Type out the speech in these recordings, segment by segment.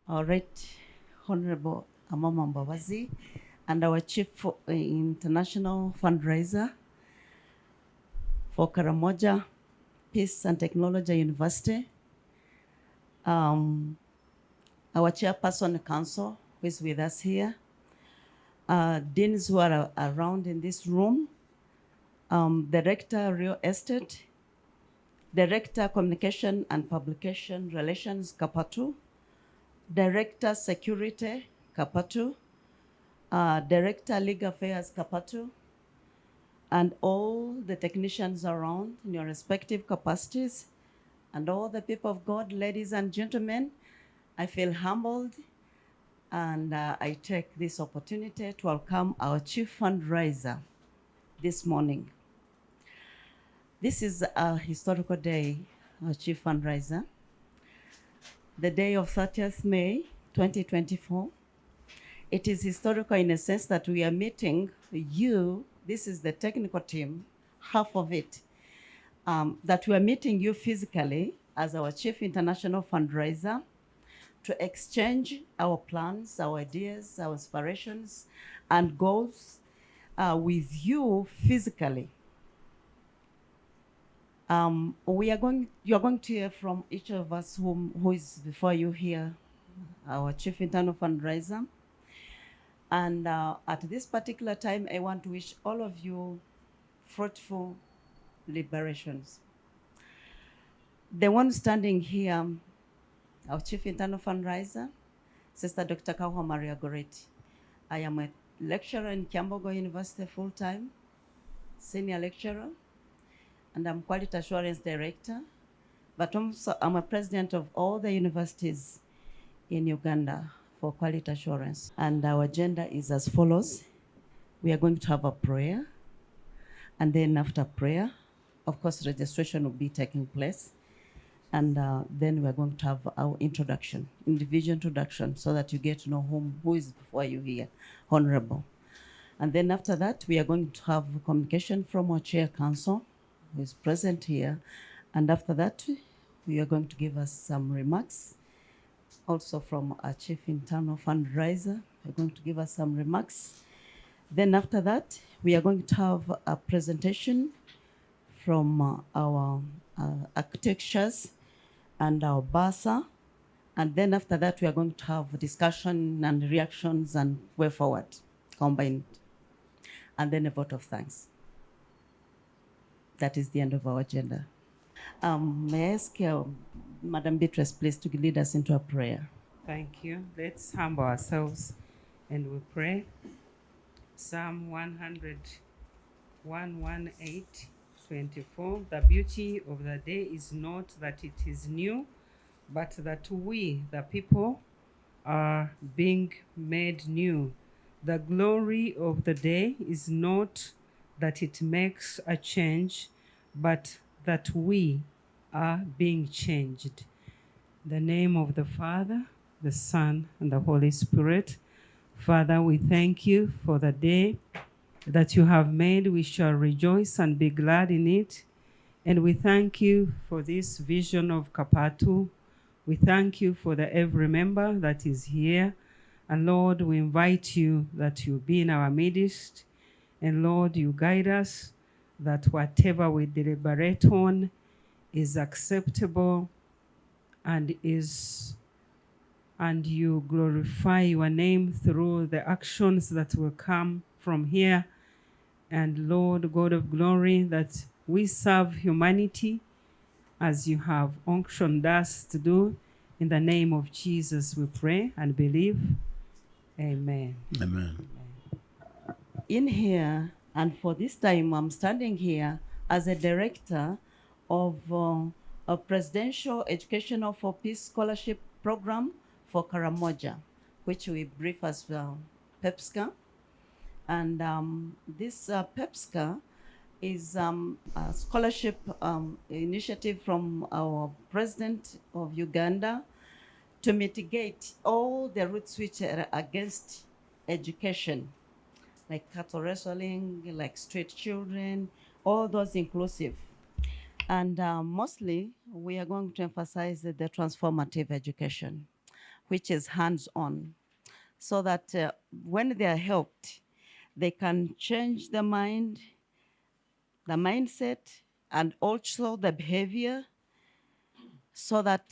Our right Honorable Amama Mbabazi and our Chief International Fundraiser for Karamoja Peace and Technology University, our Chairperson Council, who is with us here, deans who are around in this room, Director Real Estate, Director Communication and Publication Relations, KAPATU, Director Security, KAPATU, Director Legal Affairs, KAPATU, and all the technicians around in your respective capacities, and all the people of God, ladies and gentlemen, I feel humbled and I take this opportunity to welcome our Chief Fundraiser this morning. This is a historical day, our Chief Fundraiser, the day of 30th May 2024. It is historical in a sense that we are meeting you, this is the technical team, half of it, that we are meeting you physically as our Chief International Fundraiser to exchange our plans, our ideas, our aspirations, and goals with you physically. You are going to hear from each of us who is before you here, our Chief Internal Fundraiser. And at this particular time, I want to wish all of you fruitful liberations. The one standing here, our Chief Internal Fundraiser, Sister Dr. Kawa Maria Goretti. I am a lecturer in Kyambogo University full-time, senior lecturer, and I'm Quality Assurance Director, but also I'm a president of all the universities in Uganda for quality assurance. And our agenda is as follows. We are going to have a prayer, and then after prayer, of course, registration will be taking place. And then we're going to have our introduction, individual introduction, so that you get to know who is before you here, Honorable. And then after that, we are going to have communication from our Chair Council, who is present here. And after that, we are going to give us some remarks, also from our Chief Internal Fundraiser. We're going to give us some remarks. Then after that, we are going to have a presentation from our architectures and our BASA. And then after that, we are going to have discussion and reactions and way forward combined. And then a vote of thanks. That is the end of our agenda. May I ask Madam Beatrice, please, to lead us into a prayer. Thank you. Let's humble ourselves and we pray. Psalm 118:24. The beauty of the day is not that it is new, but that we, the people, are being made new. The glory of the day is not that it makes a change, but that we are being changed. In the name of the Father, the Son, and the Holy Spirit. Father, we thank you for the day that you have made. We shall rejoice and be glad in it. And we thank you for this vision of KAPATU. We thank you for every member that is here. And Lord, we invite you that you be in our midst. And Lord, you guide us that whatever we deliberate on is acceptable and you glorify your name through the actions that will come from here. And Lord, God of glory, that we serve humanity as you have unctioned us to do. In the name of Jesus, we pray and believe. Amen. Amen. In here, and for this time, I'm standing here as a director of a Presidential Educational for Peace Scholarship Program for Karamoja, which we brief as PEPSCA. And this PEPSCA is a scholarship initiative from our president of Uganda to mitigate all the roots which are against education, like cattle wrestling, like street children, all those inclusive. And mostly, we are going to emphasize the transformative education. which is hands-on, so that when they are helped, they can change the mind, the mindset, and also the behavior, so that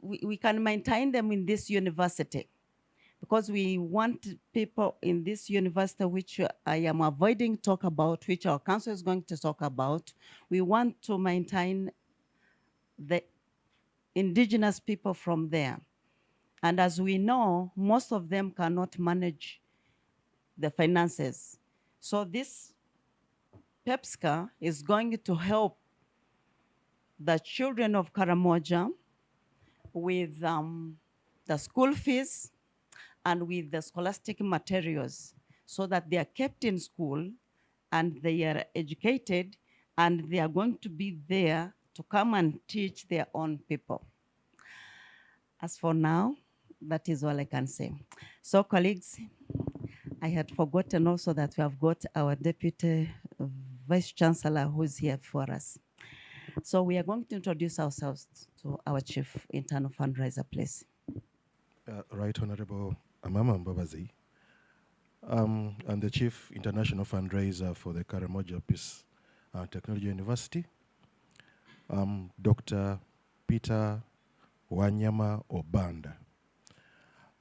we can maintain them in this university. Because we want people in this university, which I am avoiding talk about, which our council is going to talk about, we want to maintain the indigenous people from there. And as we know, most of them cannot manage the finances. So this PEPSCA is going to help the children of Karamoja with the school fees and with the scholastic materials, so that they are kept in school and they are educated, and they are going to be there to come and teach their own people. As for now, that is all I can say. So colleagues, I had forgotten also that we have got our Deputy Vice Chancellor who is here for us. So we are going to introduce ourselves to our Chief Internal Fundraiser, please. Right Honorable Amama Mbabazi. I'm the Chief International Fundraiser for the Karamoja Peace and Technology University. Dr. Peter Wanyama Obanda.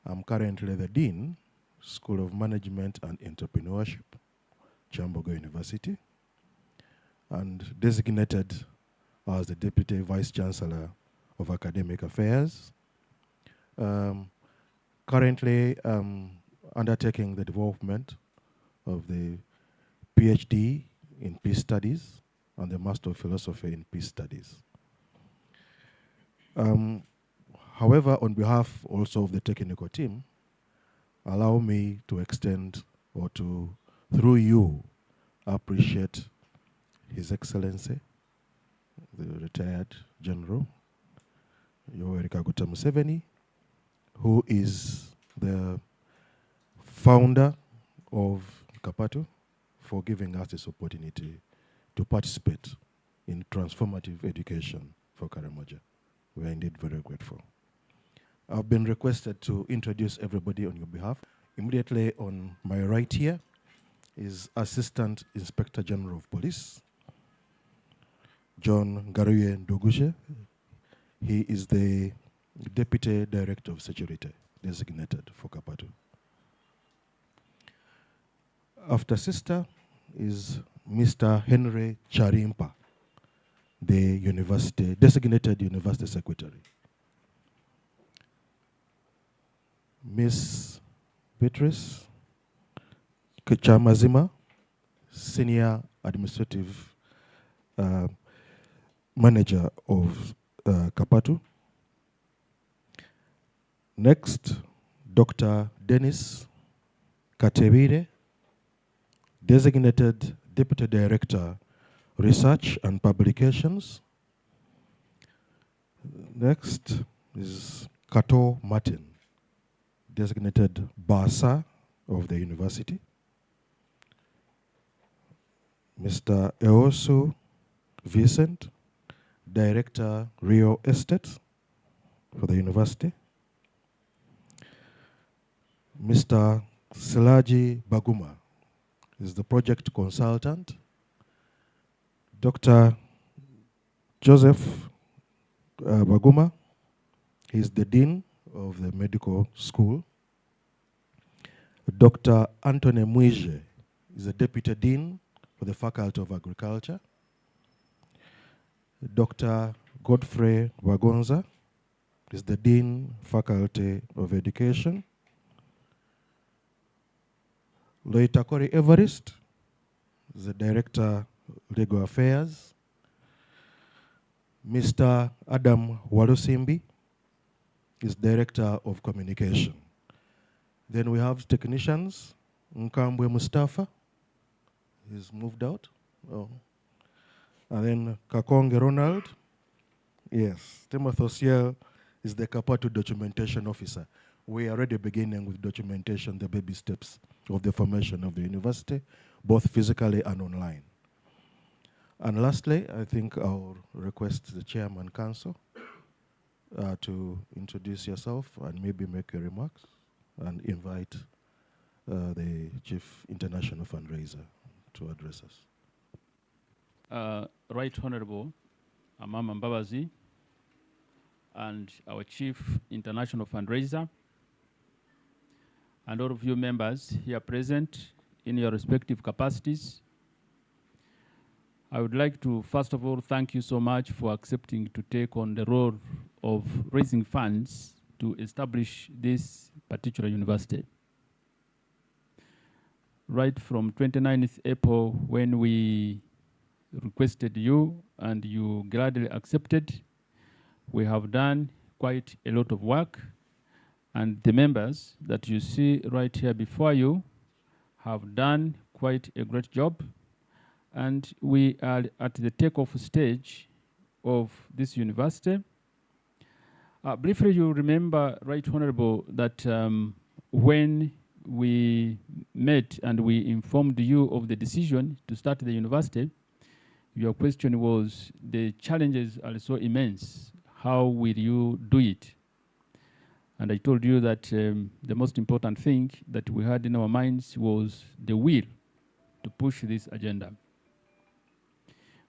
I'm currently the Dean, School of Management and Entrepreneurship, Chambogo University, and designated as the Deputy Vice Chancellor of Academic Affairs. Currently, undertaking the development of the PhD in Peace Studies and the Master of Philosophy in Peace Studies. However, on behalf also of the technical team, allow me to extend or to, through you, appreciate His Excellency, the retired General Yoweri Kaguta Museveni, who is the founder of KAPATU, for giving us this opportunity to participate in transformative education for Karamoja. We are indeed very grateful. I've been requested to introduce everybody on your behalf. Immediately on my right here is Assistant Inspector General of Police, John Garuye Nduguje. He is the Deputy Director of Security designated for KAPATU. After Sister is Mr. Henry Charimpa, the designated University Secretary. Miss Beatrice Chamazima, Senior Administrative Manager of KAPATU. Next, Dr. Dennis Katebire, designated Deputy Director, Research and Publications. Next is Kato Martin, designated Basa of the university. Mr. Eosu Vincent, Director, Real Estate for the university. Mr. Silaji Baguma is the project consultant. Dr. Joseph Baguma is the Dean of the Medical School. Dr. Anthony Mwije is the Deputy Dean for the Faculty of Agriculture. Dr. Godfrey Wagonza is the Dean, Faculty of Education. Loitakori Everest is the Director, Legal Affairs. Mr. Adam Walusimbi is Director of Communication. Then we have technicians. Nkambwe Mustafa is moved out. Oh. And then Kakonge Ronald. Yes, Timothy Osiel is the KAPATU Documentation Officer. We are already beginning with documentation, the baby steps of the formation of the university, both physically and online. And lastly, I think I'll request the Chairman Council to introduce yourself and maybe make your remarks and invite the Chief International Fundraiser to address us. Right Honorable Amama Mbabazi and our Chief International Fundraiser and all of you members here present in your respective capacities. I would like to first of all thank you so much for accepting to take on the role of raising funds to establish this particular university. Right from 29th April when we requested you and you gladly accepted, we have done quite a lot of work, and the members that you see right here before you have done quite a great job, and we are at the takeoff stage of this university. Briefly, you remember, Right Honorable, that when we met and we informed you of the decision to start the university, your question was, the challenges are so immense, how will you do it? And I told you that the most important thing that we had in our minds was the will to push this agenda.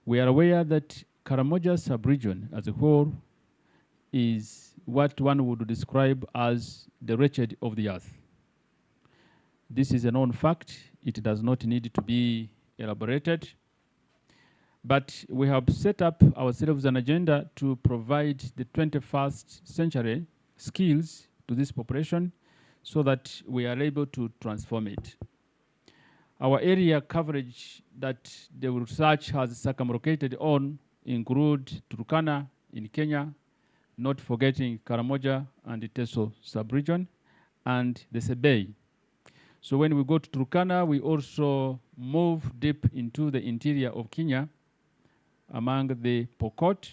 We are aware that Karamoja sub-region as a whole is what one would describe as the wretched of the earth. This is a known fact. It does not need to be elaborated. But we have set up ourselves an agenda to provide the 21st century skills to this population so that we are able to transform it. Our area coverage that the research has circumlocated on include Turkana in Kenya, not forgetting Karamoja and the Teso sub-region, and the Sebei. So when we go to Turkana, we also move deep into the interior of Kenya, among the Pokot,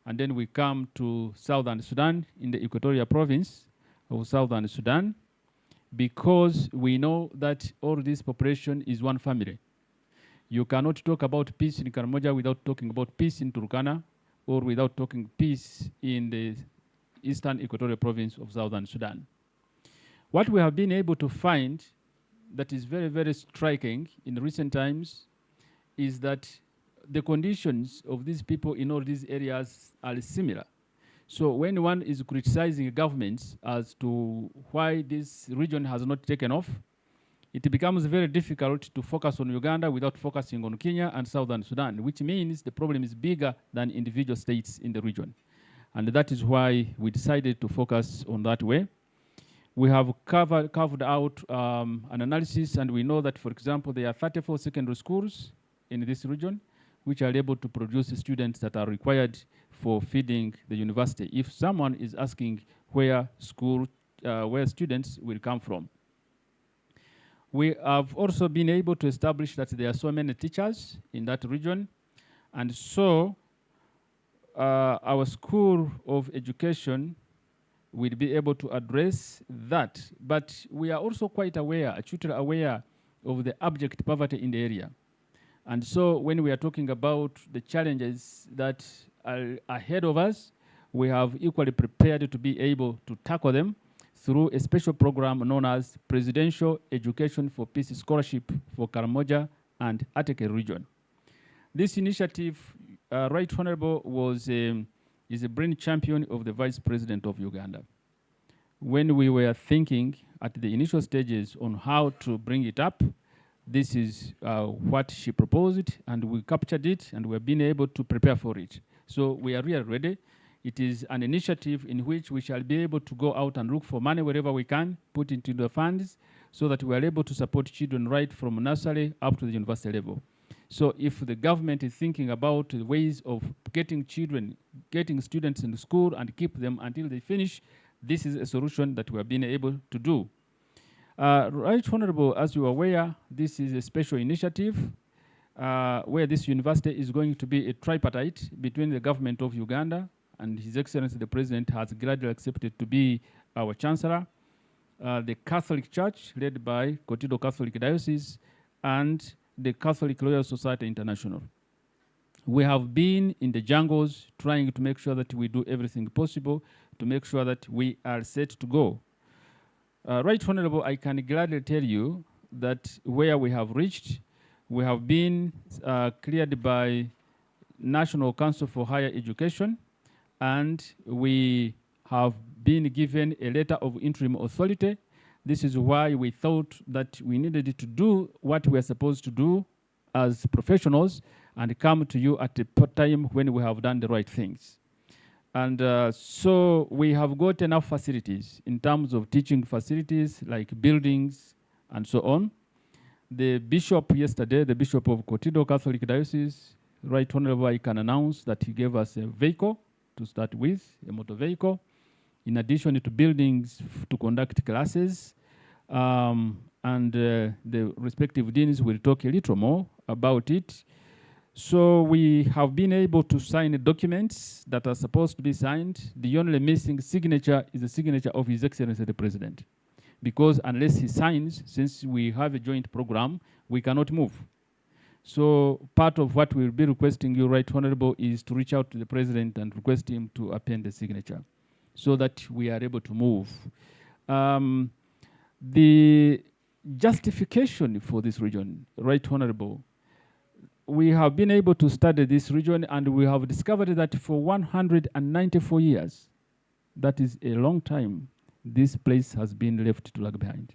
and then we come to Southern Sudan in the Equatorial Province of Southern Sudan, because we know that all this population is one family. You cannot talk about peace in Karamoja without talking about peace in Turkana, or without talking peace in the Eastern Equatorial Province of Southern Sudan. What we have been able to find that is very, very striking in recent times is that the conditions of these people in all these areas are similar. So when one is criticizing governments as to why this region has not taken off, it becomes very difficult to focus on Uganda without focusing on Kenya and Southern Sudan, which means the problem is bigger than individual states in the region. And that is why we decided to focus on that way. We have carved out an analysis, and we know that, for example, there are 34 secondary schools in this region, which are able to produce students that are required for feeding the university. If someone is asking where students will come from. We have also been able to establish that there are so many teachers in that region, and so our School of Education will be able to address that. But we are also quite aware, acutely aware of the abject poverty in the area. And so when we are talking about the challenges that are ahead of us, we have equally prepared to be able to tackle them through a special program known as Presidential Education for Peace Scholarship for Karamoja and Ateke region. This initiative, Right Honorable, is a brain champion of the Vice President of Uganda. When we were thinking at the initial stages on how to bring it up, this is what she proposed, and we captured it, and we've been able to prepare for it. So we are really ready. It is an initiative in which we shall be able to go out and look for money wherever we can, put into the funds, so that we are able to support children right from nursery up to the university level. So if the government is thinking about the ways of getting students in school and keep them until they finish, this is a solution that we have been able to do. Right Honorable, as you are aware, this is a special initiative where this university is going to be a tripartite between the government of Uganda, and His Excellency the President has gladly accepted to be our Chancellor, the Catholic Church led by Kotido Catholic Diocese, and the Catholic Royal Society International. We have been in the jungles trying to make sure that we do everything possible to make sure that we are set to go. Right Honorable, I can gladly tell you that where we have reached, we have been cleared by National Council for Higher Education, and we have been given a letter of interim authority. This is why we thought that we needed to do what we are supposed to do as professionals and come to you at a time when we have done the right things. And so we have got enough facilities in terms of teaching facilities like buildings and so on. The bishop yesterday, the bishop of Kotido Catholic Diocese, Right Honorable, I can announce that he gave us a vehicle to start with, a motor vehicle, in addition to buildings to conduct classes. And the respective deans will talk a little more about it. So we have been able to sign documents that are supposed to be signed. The only missing signature is the signature of His Excellency the President. Because unless he signs, since we have a joint program, we cannot move. So part of what we'll be requesting you, Right Honorable, is to reach out to the President and request him to append the signature so that we are able to move. The justification for this region, Right Honorable, we have been able to study this region and we have discovered that for 194 years, that is a long time, this place has been left to lag behind.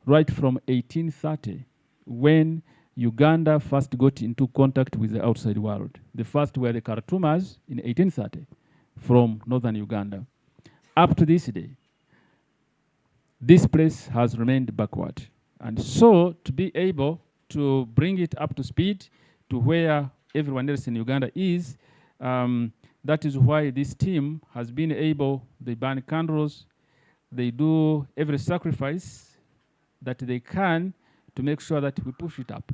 Right from 1830, when Uganda first got into contact with the outside world. The first were the Khartoumers in 1830 from northern Uganda. Up to this day, this place has remained backward. And so to be able to bring it up to speed to where everyone else in Uganda is, that is why this team has been able, they burn candles, they do every sacrifice that they can to make sure that we push it up.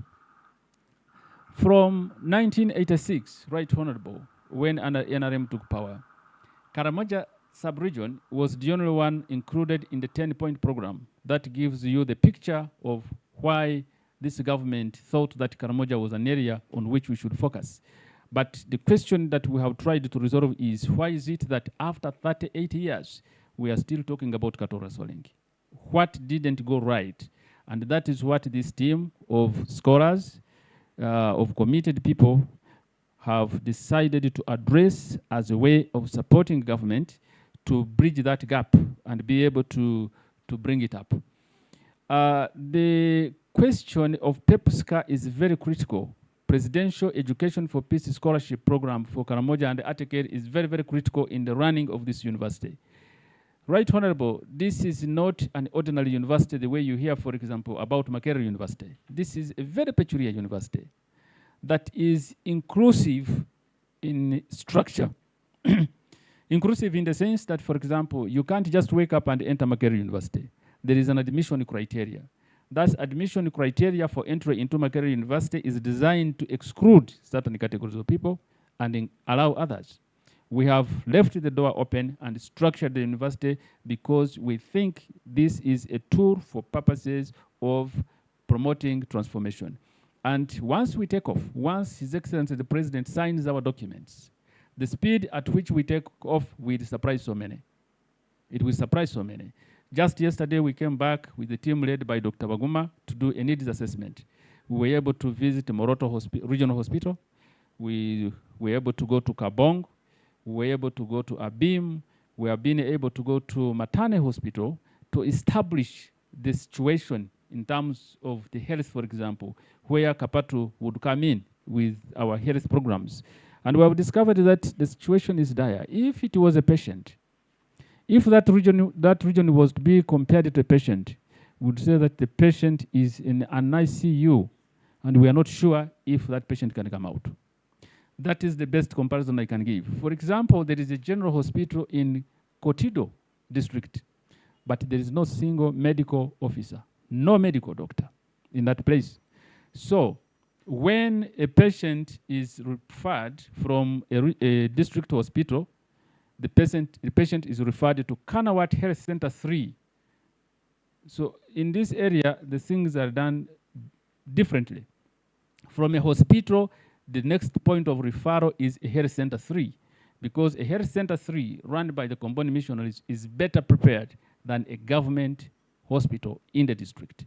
From 1986, Right Honorable, when NRM took power, Karamoja sub-region was the only one included in the 10-point program. That gives you the picture of why this government thought that Karamoja was an area on which we should focus. But the question that we have tried to resolve is, why is it that after 38 years, we are still talking about Katora Soling? What didn't go right? And that is what this team of scholars, of committed people have decided to address as a way of supporting government to bridge that gap and be able to bring it up. The question of PEPSCA is very critical. Presidential Education for Peace Scholarship Program for Karamoja and Atekeri is very, very critical in the running of this university. Right Honorable, this is not an ordinary university the way you hear, for example, about Makerere University. This is a very peculiar university that is inclusive in structure. Inclusive in the sense that, for example, you can't just wake up and enter Makerere University. There is an admission criteria. That admission criteria for entry into Makerere University is designed to exclude certain categories of people and allow others. We have left the door open and structured the university because we think this is a tool for purposes of promoting transformation. And once we take off, once His Excellency the President signs our documents, the speed at which we take off will surprise so many. It will surprise so many. Just yesterday, we came back with the team led by Dr. Baguma to do a needs assessment. We were able to visit Moroto Regional Hospital. We were able to go to Kabong. We were able to go to Abim. We have been able to go to Matane Hospital to establish the situation in terms of the health, for example, where KAPATU would come in with our health programs. And we have discovered that the situation is dire. If it was a patient, if that region was to be compared to a patient, we would say that the patient is in an ICU, and we are not sure if that patient can come out. That is the best comparison I can give. For example, there is a general hospital in Kotido district, but there is no single medical officer, no medical doctor in that place. So when a patient is referred from a district hospital, the patient is referred to Kanawat Health Center 3. So in this area, the things are done differently. From a hospital, the next point of referral is a health center 3, because a health center 3 run by the Comboni missionaries is better prepared than a government hospital in the district,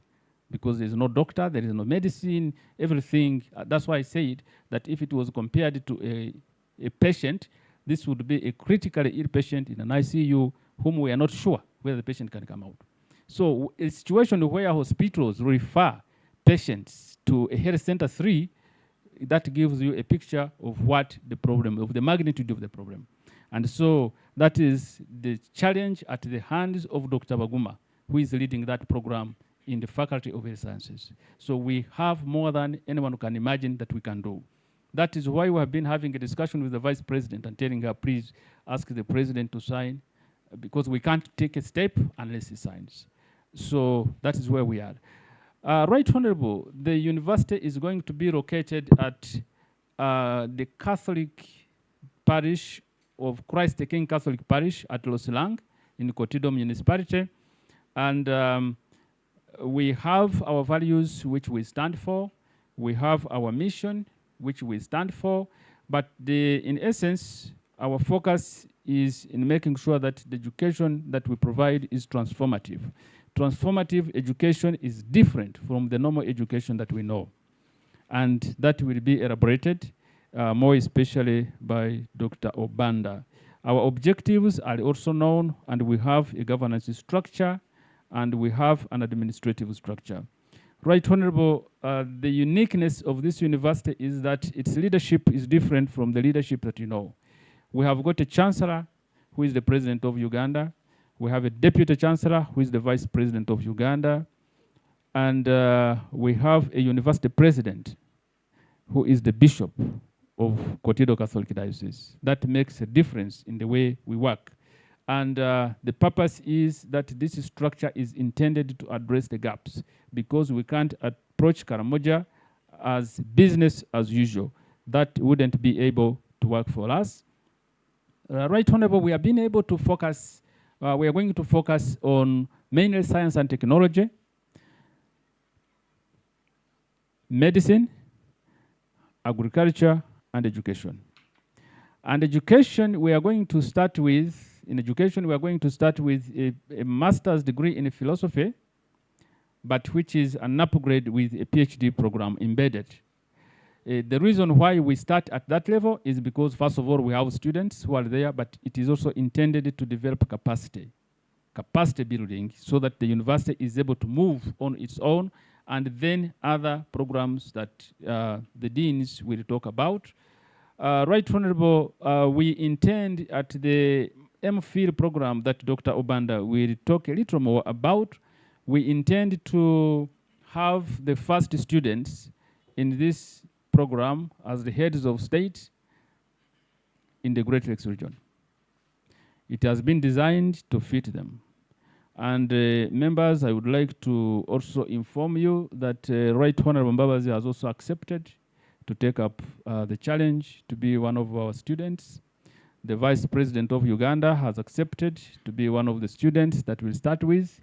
because there's no doctor, there is no medicine, everything. That's why I said that if it was compared to a patient, this would be a critically ill patient in an ICU whom we are not sure whether the patient can come out. So a situation where hospitals refer patients to a health center 3, that gives you a picture of what the problem, of the magnitude of the problem. And so that is the challenge at the hands of Dr. Baguma, who is leading that program in the Faculty of Health Sciences. So we have more than anyone can imagine that we can do. That is why we have been having a discussion with the Vice President and telling her, please ask the President to sign, because we can't take a step unless he signs. So that is where we are. Right Honorable, the university is going to be located at the Catholic parish of Christ the King Catholic Parish at Losilang in Kotido municipality. And we have our values which we stand for. We have our mission which we stand for. But in essence, our focus is in making sure that the education that we provide is transformative. Transformative education is different from the normal education that we know. And that will be elaborated more especially by Dr. Obanda. Our objectives are also known, and we have a governance structure, and we have an administrative structure. Right Honorable, the uniqueness of this university is that its leadership is different from the leadership that you know. We have got a chancellor who is the president of Uganda. We have a deputy chancellor who is the vice president of Uganda. And we have a university president who is the bishop of Kotido Catholic Diocese. That makes a difference in the way we work. And the purpose is that this structure is intended to address the gaps, because we can't approach Karamoja as business as usual. That wouldn't be able to work for us. Right Honorable, we have been able to focus, we are going to focus on mainly science and technology, medicine, agriculture, and education. And education, we are going to start with, in education, we are going to start with a master's degree in philosophy, but which is an upgrade with a PhD program embedded. The reason why we start at that level is because, first of all, we have students who are there, but it is also intended to develop capacity building, so that the university is able to move on its own, and then other programs that the deans will talk about. Right Honorable, we intend at the MPhil program that Dr. Obanda will talk a little more about, we intend to have the first students in this program as the heads of state in the Great Lakes region. It has been designed to fit them. And members, I would like to also inform you that Right Honorable Mbabazi has also accepted to take up the challenge to be one of our students. The Vice President of Uganda has accepted to be one of the students that we'll start with.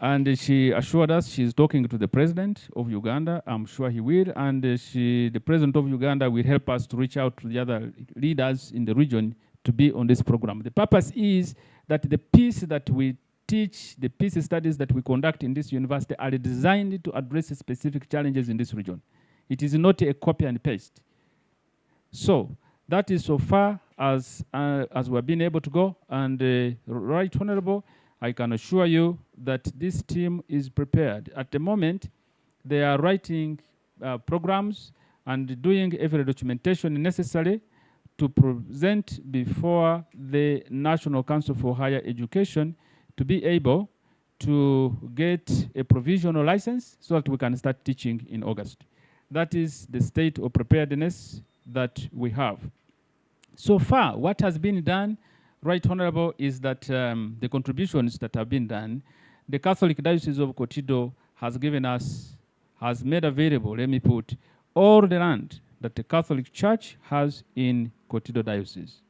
And she assured us she's talking to the President of Uganda. I'm sure he will. And the President of Uganda will help us to reach out to the other leaders in the region to be on this program. The purpose is that the piece that we teach, the piece studies that we conduct in this university are designed to address specific challenges in this region. It is not a copy and paste. So that is so far as we've been able to go. And Right Honorable, I can assure you that this team is prepared. At the moment, they are writing programs and doing every documentation necessary to present before the National Council for Higher Education to be able to get a provisional license so that we can start teaching in August. That is the state of preparedness that we have. So far, what has been done, Right Honorable, is that the contributions that have been done, the Catholic Diocese of Kotido has given us, has made available, let me put, all the land that the Catholic Church has in Kotido Diocese.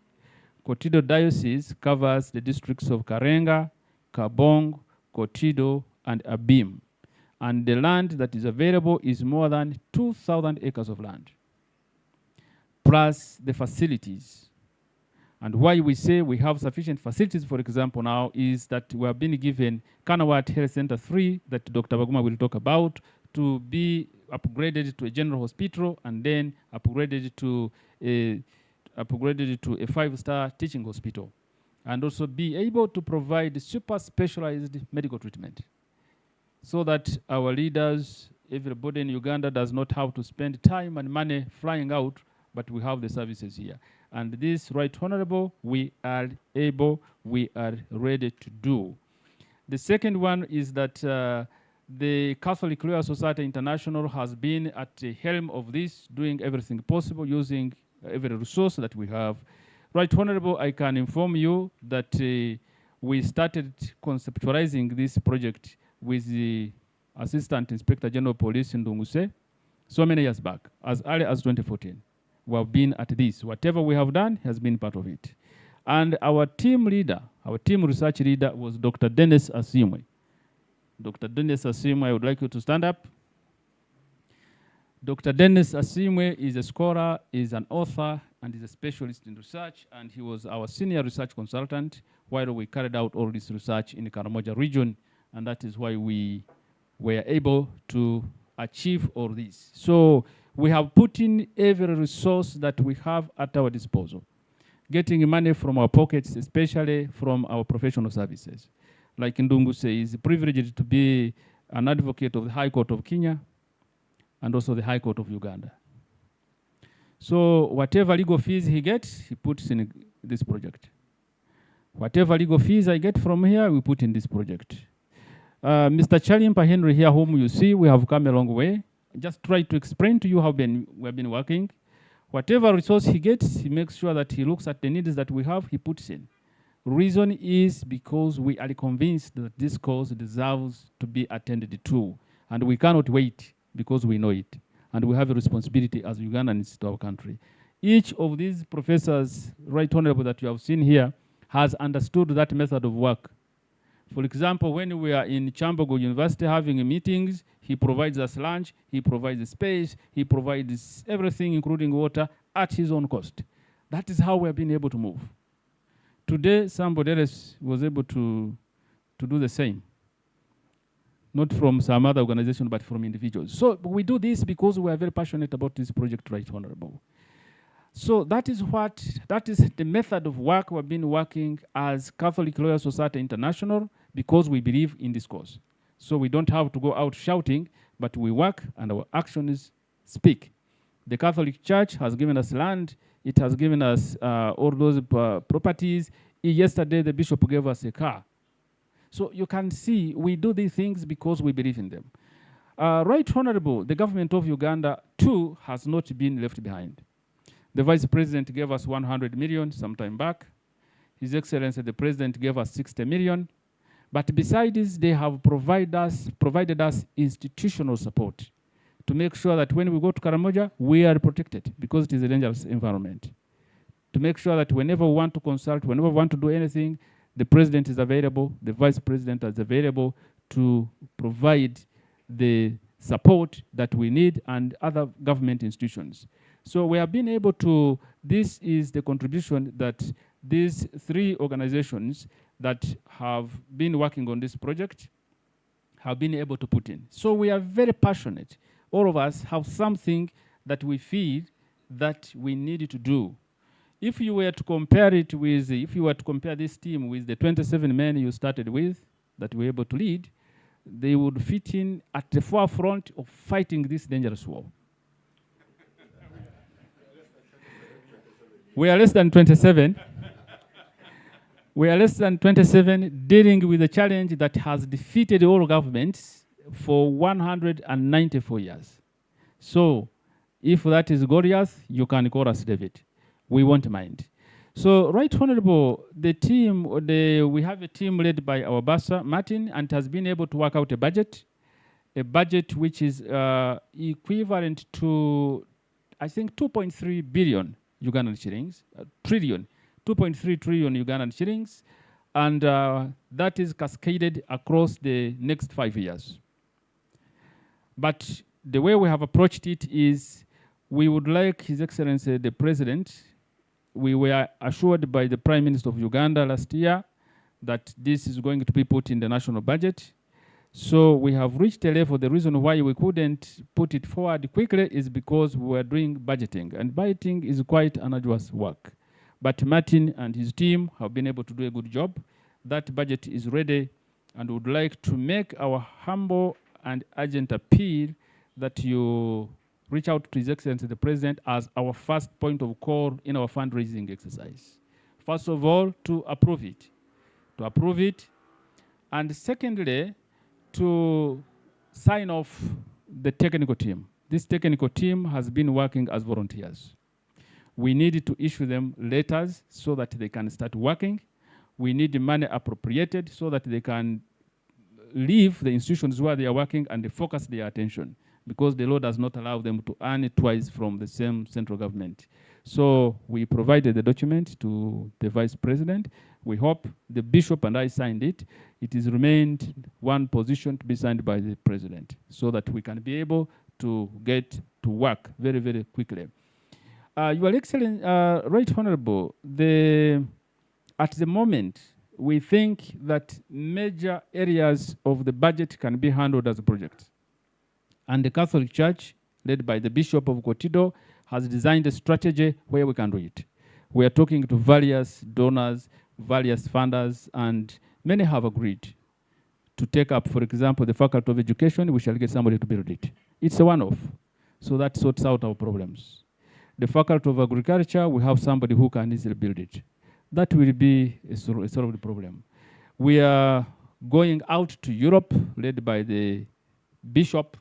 Kotido Diocese covers the districts of Karenga, Kabong, Kotido, and Abim. And the land that is available is more than 2,000 acres of land, plus the facilities. And why we say we have sufficient facilities, for example, now is that we have been given Kanawat Health Center 3 that Dr. Baguma will talk about to be upgraded to a general hospital and then upgraded to a 5-star teaching hospital, and also be able to provide super specialized medical treatment so that our leaders, everybody in Uganda does not have to spend time and money flying out, but we have the services here. And this, Right Honorable, we are ready to do. The second one is that the Catholic Lawyer Society International has been at the helm of this, doing everything possible, using every resource that we have. Right Honorable, I can inform you that we started conceptualizing this project with the Assistant Inspector General of Police in Ndunguse so many years back, as early as 2014. We have been at this. Whatever we have done has been part of it. And our team leader, our team research leader was Dr. Dennis Asimwe. Dr. Dennis Asimwe, I would like you to stand up. Dr. Dennis Asimwe is a scholar, is an author, and is a specialist in research, and he was our senior research consultant while we carried out all this research in the Karamoja region, and that is why we were able to achieve all this. So we have put in every resource that we have at our disposal, getting money from our pockets, especially from our professional services. Like Ndunguse is privileged to be an advocate of the High Court of Kenya and also the High Court of Uganda. So whatever legal fees he gets, he puts in this project. Whatever legal fees I get from here, we put in this project. Mr. Chalimpa Henry here, whom you see, we have come a long way. Just try to explain to you how we have been working. Whatever resource he gets, he makes sure that he looks at the needs that we have, he puts in. Reason is because we are convinced that this cause deserves to be attended to. And we cannot wait because we know it. And we have a responsibility as Ugandans to our country. Each of these professors, Right Honorable, that you have seen here, has understood that method of work. For example, when we are in Chambogo University having meetings, he provides us lunch, he provides space, he provides everything, including water, at his own cost. That is how we have been able to move. Today, somebody else was able to do the same. Not from some other organization, but from individuals. So we do this because we are very passionate about this project, Right Honorable. So that is the method of work we've been working as Catholic Lawyer Society International, because we believe in this cause. So we don't have to go out shouting, but we work and our actions speak. The Catholic Church has given us land. It has given us all those properties. Yesterday, the bishop gave us a car. So you can see we do these things because we believe in them. Right Honorable, the government of Uganda, too, has not been left behind. The Vice President gave us 100 million some time back. His Excellency, the President, gave us 60 million. But besides this, they have provided us institutional support to make sure that when we go to Karamoja, we are protected because it is a dangerous environment. To make sure that whenever we want to consult, whenever we want to do anything, the President is available, the Vice President is available to provide the support that we need, and other government institutions. So we have been able to, this is the contribution that these three organizations that have been working on this project have been able to put in. So we are very passionate. All of us have something that we feel that we need to do. If you were to compare it with, if you were to compare this team with the 27 men you started with that were able to lead, they would fit in at the forefront of fighting this dangerous war. We are less than 27. We are less than 27 dealing with a challenge that has defeated all governments for 194 years. So if that is Goliath, you can call us David. We won't mind. So, Right Honorable, the team, we have a team led by our Bassa, Martin, and has been able to work out a budget which is equivalent to, I think, 2.3 billion Ugandan shillings, trillion, 2.3 trillion Ugandan shillings, and that is cascaded across the next 5 years. But the way we have approached it is we would like His Excellency the President, we were assured by the Prime Minister of Uganda last year that this is going to be put in the national budget. So we have reached a level. The reason why we couldn't put it forward quickly is because we were doing budgeting, and budgeting is quite an arduous work. But Martin and his team have been able to do a good job. That budget is ready, and would like to make our humble and urgent appeal that you reach out to His Excellency the President as our first point of call in our fundraising exercise. First of all, to approve it, and secondly, to sign off the technical team. This technical team has been working as volunteers. We need to issue them letters so that they can start working. We need money appropriated so that they can leave the institutions where they are working and focus their attention, because the law does not allow them to earn it twice from the same central government. So we provided the document to the Vice President. We hope the Bishop and I signed it. It is remained one position to be signed by the President so that we can be able to get to work very, very quickly. Your Excellency, Right Honorable, at the moment, we think that major areas of the budget can be handled as a project. And the Catholic Church, led by the Bishop of Kotido, has designed a strategy where we can do it. We are talking to various donors, various funders, and many have agreed to take up, for example, the Faculty of Education. We shall get somebody to build it. It's a one-off, so that sorts out our problems. The Faculty of Agriculture, we have somebody who can easily build it. That will be a solved problem. We are going out to Europe, led by the Bishop,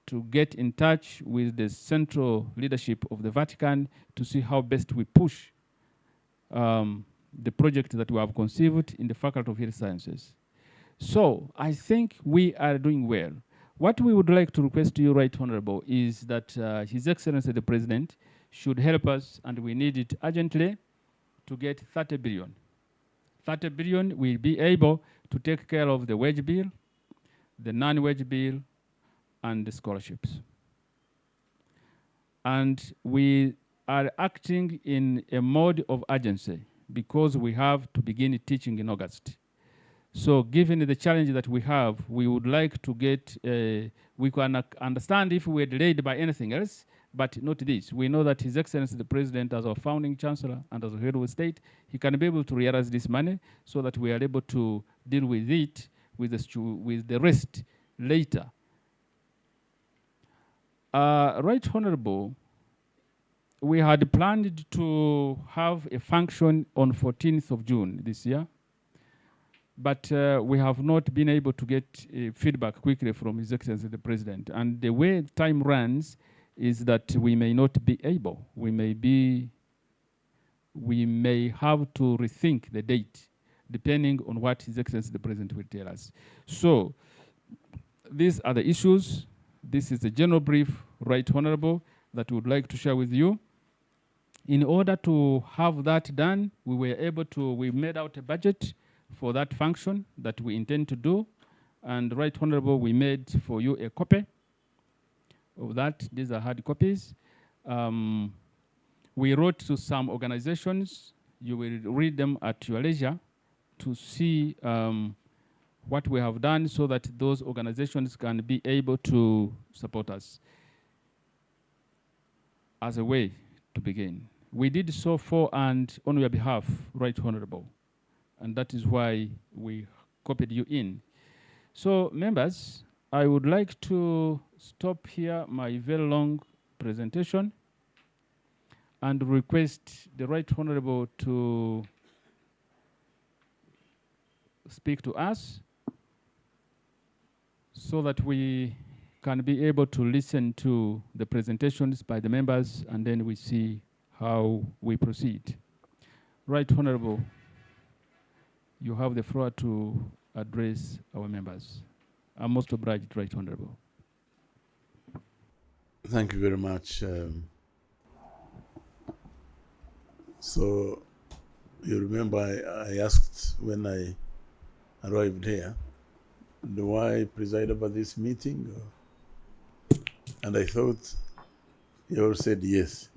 to get in touch with the central leadership of the Vatican to see how best we push the project that we have conceived in the Faculty of Health Sciences. So I think we are doing well. What we would like to request to you, Right Honorable, is that His Excellency the President should help us, and we need it urgently, to get 30 billion. 30 billion will be able to take care of the wage bill, the non-wage bill, and the scholarships. And we are acting in a mode of urgency because we have to begin teaching in August. So given the challenge that we have, we would like to get, we can understand if we're delayed by anything else, but not this. We know that His Excellency the President, as our founding Chancellor and as a head of the state, he can be able to realize this money so that we are able to deal with it, with the rest later. Right Honorable, we had planned to have a function on 14th of June this year, but we have not been able to get feedback quickly from His Excellency the President. And the way time runs is that we may not be able. We may have to rethink the date depending on what His Excellency the President will tell us. So these are the issues. This is the general brief, Right Honorable, that we would like to share with you. In order to have that done, we made out a budget for that function that we intend to do. And Right Honorable, we made for you a copy of that. These are hard copies. We wrote to some organizations. You will read them at your leisure to see what we have done so that those organizations can be able to support us as a way to begin. We did so for and on your behalf, Right Honorable, and that is why we copied you in. So members, I would like to stop here my very long presentation and request the Right Honorable to speak to us so that we can be able to listen to the presentations by the members, and then we see how we proceed. Right Honorable, you have the floor to address our members. I'm most obliged, Right Honorable. Thank you very much. So you remember I asked when I arrived here, do I preside over this meeting? And I thought you all said yes.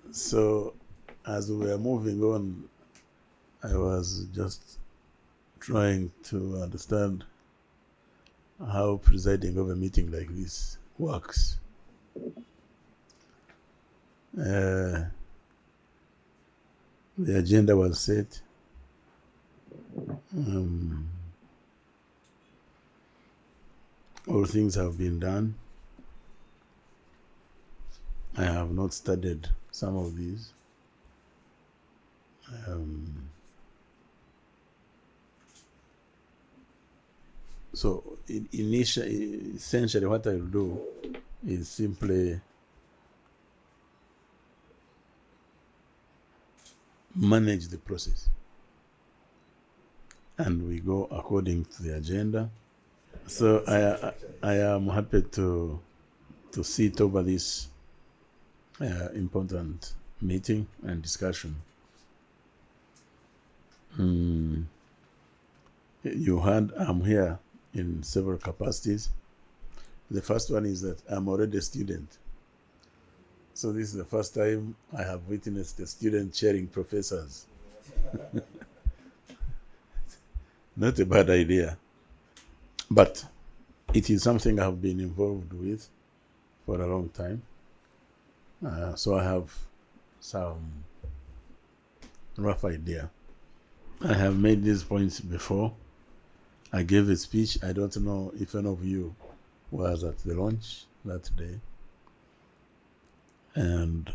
So as we were moving on, I was just trying to understand how presiding over a meeting like this works. The agenda was set. All things have been done. I have not studied some of these. So essentially what I will do is simply manage the process. And we go according to the agenda. So I am happy to sit over this important meeting and discussion. You heard I'm here in several capacities. The first one is that I'm already a student. So this is the first time I have witnessed a student chairing professors. Not a bad idea. But it is something I've been involved with for a long time. So I have some rough idea. I have made these points before. I gave a speech. I don't know if any of you was at the launch that day. And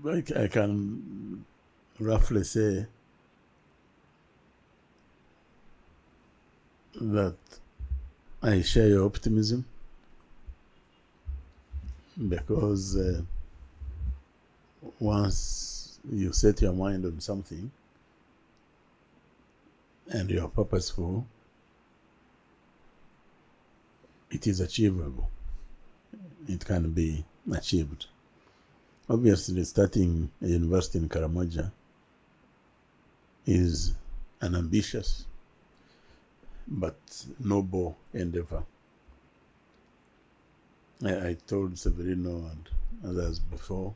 I can roughly say that I share your optimism, because once you set your mind on something and you're purposeful, it is achievable. It can be achieved. Obviously, starting a university in Karamoja is an ambitious but noble endeavor. I told Severino and others before,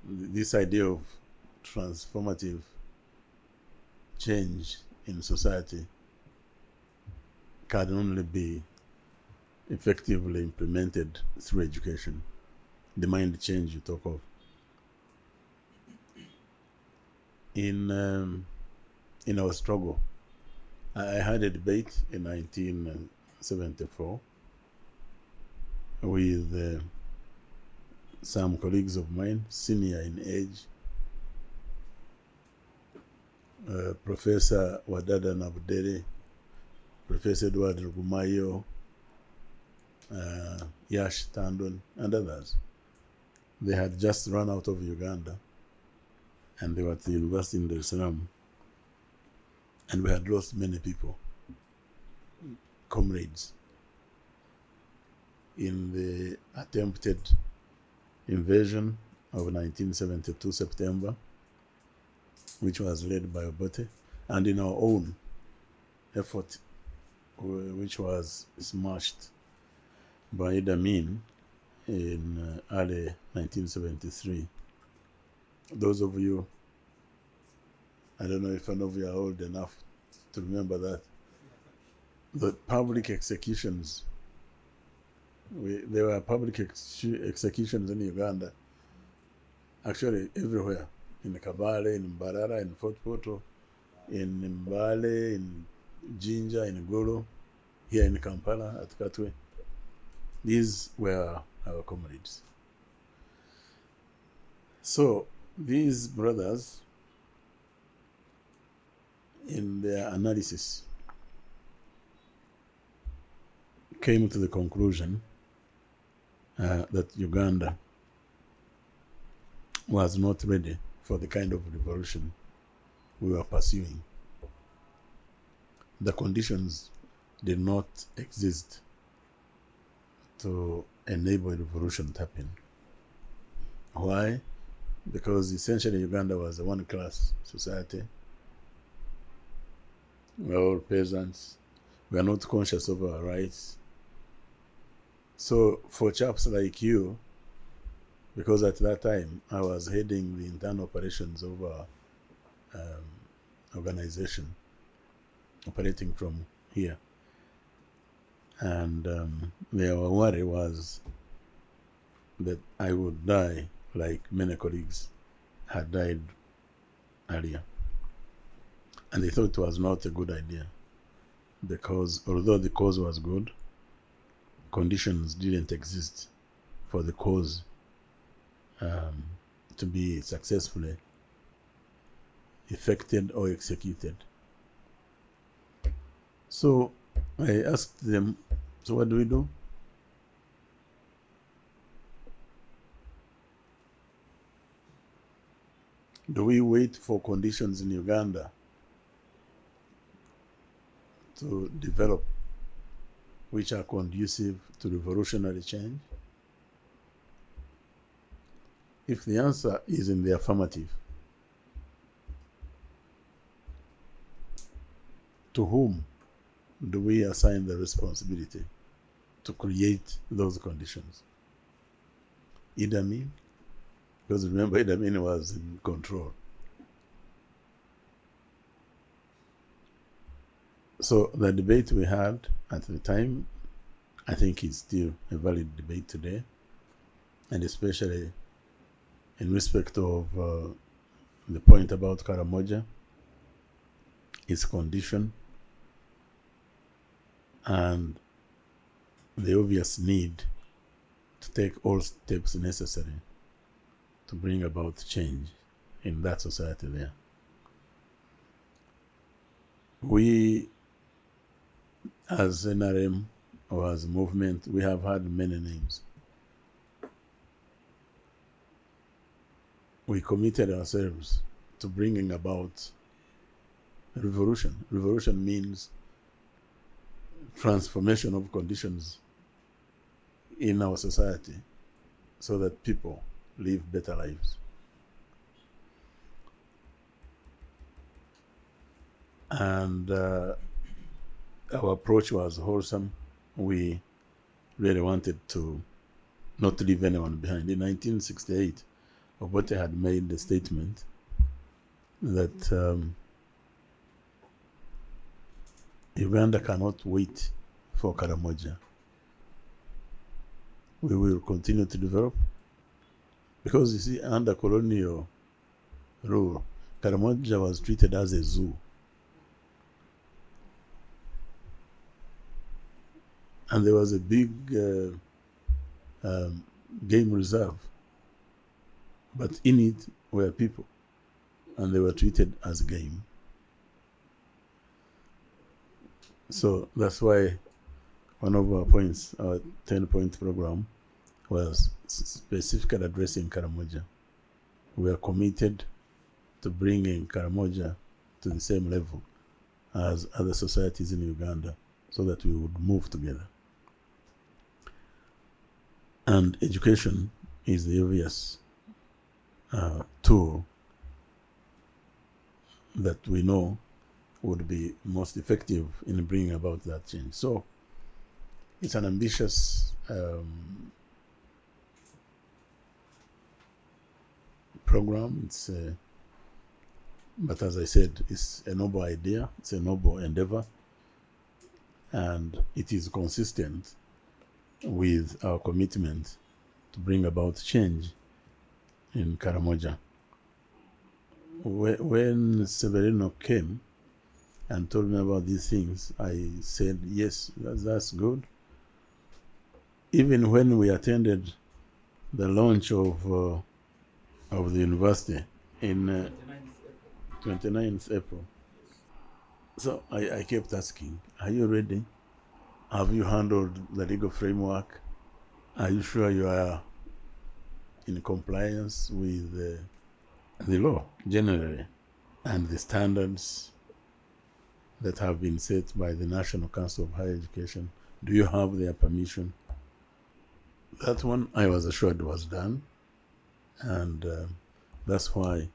this idea of transformative change in society can only be effectively implemented through education. The mind change you talk of. In our struggle, I had a debate in 1974 with some colleagues of mine, senior in age, Professor Wadada Nabudere, Professor Edward Rugumayo, Yash Tandon, and others. They had just run out of Uganda, and they were at the university in Dar es Salaam, and we had lost many people, comrades, in the attempted invasion of 1972 September, which was led by Obote, and in our own effort, which was smashed by Idi Amin in early 1973. Those of you, I don't know if any of you are old enough to remember that, the public executions, there were public executions in Uganda, actually everywhere, in Kabale, in Mbarara, in Fort Portal, in Mbale, in Jinja, in Golo, here in Kampala, at Katwe. These were our comrades. So these brothers, in their analysis, came to the conclusion that Uganda was not ready for the kind of revolution we were pursuing. The conditions did not exist to enable a revolution to happen. Why? Because essentially Uganda was a one-class society. We're all peasants. We are not conscious of our rights. So for chaps like you, because at that time I was heading the internal operations of our organization, operating from here, and their worry was that I would die like many colleagues had died earlier. And they thought it was not a good idea, because although the cause was good, conditions didn't exist for the cause to be successfully effected or executed. So I asked them, so what do we do? Do we wait for conditions in Uganda to develop which are conducive to revolutionary change? If the answer is in the affirmative, to whom do we assign the responsibility to create those conditions? Idi Amin, because remember Idi Amin was in control. So the debate we had at the time, I think is still a valid debate today, and especially in respect of the point about Karamoja, its condition, and the obvious need to take all steps necessary to bring about change in that society there. We, as NRM or as a movement, we have had many names. We committed ourselves to bringing about a revolution. Revolution means transformation of conditions in our society so that people live better lives. And our approach was wholesome. We really wanted to not leave anyone behind. In 1968, Obote had made the statement that Uganda cannot wait for Karamoja. We will continue to develop, because you see, under colonial rule, Karamoja was treated as a zoo. And there was a big game reserve, but in it were people, and they were treated as game. So that's why one of our points, our 10-point program, was specifically addressing Karamoja. We are committed to bringing Karamoja to the same level as other societies in Uganda, so that we would move together. And education is the obvious tool that we know would be most effective in bringing about that change. So it's an ambitious program. But as I said, it's a noble idea, it's a noble endeavor, and it is consistent with our commitment to bring about change in Karamoja. When Severino came and told me about these things, I said, yes, that's good. Even when we attended the launch of the university in 29th April, so I kept asking, are you ready? Have you handled the legal framework? Are you sure you are in compliance with the law generally and the standards that have been set by the National Council of Higher Education? Do you have their permission? That one I was assured was done, and that's why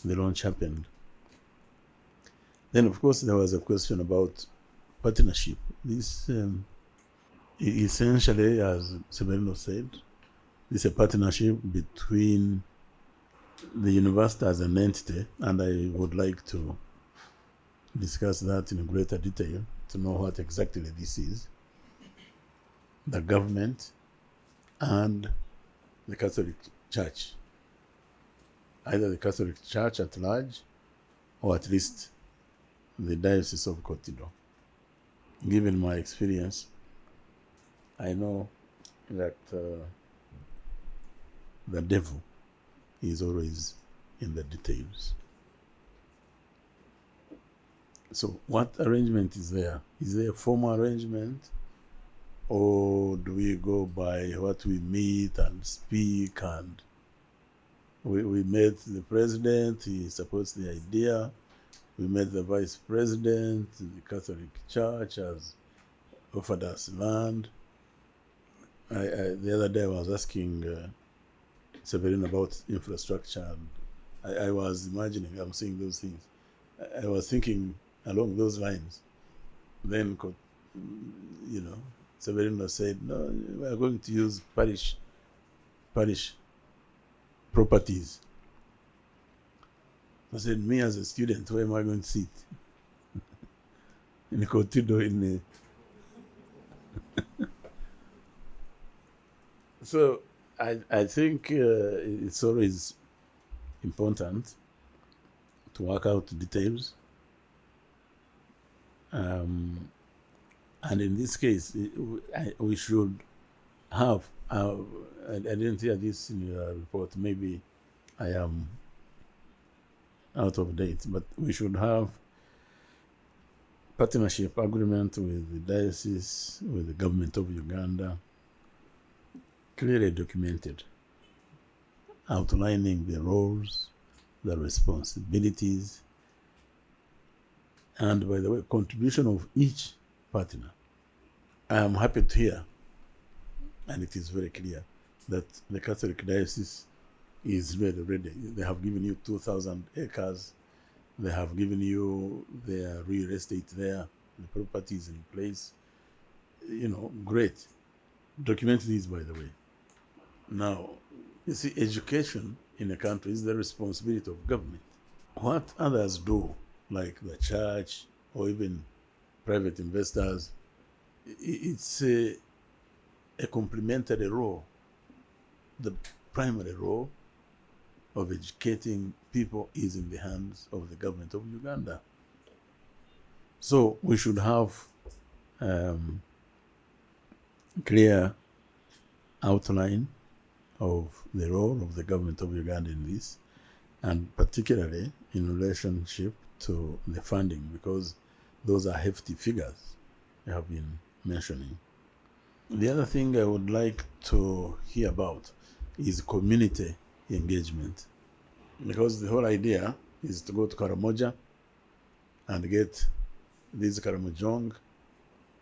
the launch happened. Then, of course, there was a question about partnership. This essentially, as Severino said, this is a partnership between the university as an entity, and I would like to discuss that in greater detail to know what exactly this is. The government and the Catholic Church, either the Catholic Church at large or at least the Diocese of Kotido. Given my experience, I know that the devil is always in the details. So what arrangement is there? Is there a formal arrangement, or do we go by what we meet and speak? And we met the president, he supports the idea. We met the vice president, the Catholic Church has offered us land. The other day I was asking Severin about infrastructure, and I was imagining, I'm seeing those things. I was thinking along those lines. Then, Severino said, no, we are going to use parish properties. I said, me as a student, where am I going to sit? In Kotido, So I think it's always important to work out details. And in this case, we should have, I didn't hear this in your report, maybe I am out of date, but we should have partnership agreement with the diocese, with the government of Uganda, clearly documented, outlining the roles, the responsibilities, and, by the way, contribution of each partner. I am happy to hear, and it is very clear, that the Catholic Diocese is really ready. They have given you 2,000 acres. They have given you their real estate there. The property is in place. Great. Document these, by the way. Now, you see, education in a country is the responsibility of government. What others do, like the church or even private investors, it's a complementary role. The primary role of educating people is in the hands of the government of Uganda. So we should have clear outline of the role of the government of Uganda in this, and particularly in relationship to the funding, because those are hefty figures I have been mentioning. The other thing I would like to hear about is community engagement, because the whole idea is to go to Karamoja and get these Karamojong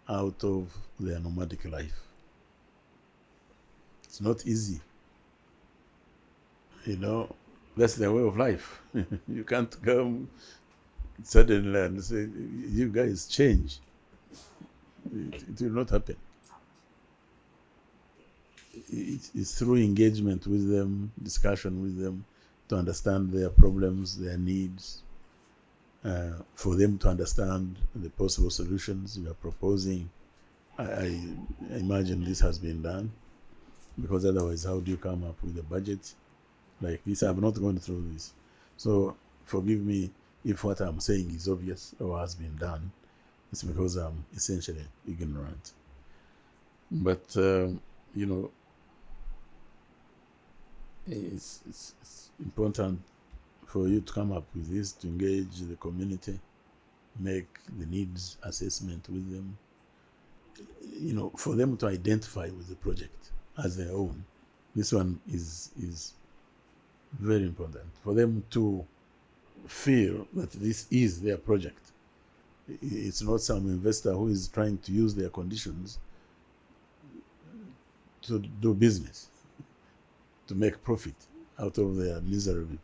out of their nomadic life. It's not easy. That's their way of life. You can't come suddenly and say, you guys change. It will not happen. It's through engagement with them, discussion with them, to understand their problems, their needs, for them to understand the possible solutions you are proposing. I imagine this has been done, because otherwise, how do you come up with a budget like this? I've not gone through this, so forgive me if what I'm saying is obvious or has been done. It's because I'm essentially ignorant. But it's important for you to come up with this, to engage the community, make the needs assessment with them, for them to identify with the project as their own. This one is very important, for them to feel that this is their project. It's not some investor who is trying to use their conditions to do business, to make profit out of their miserable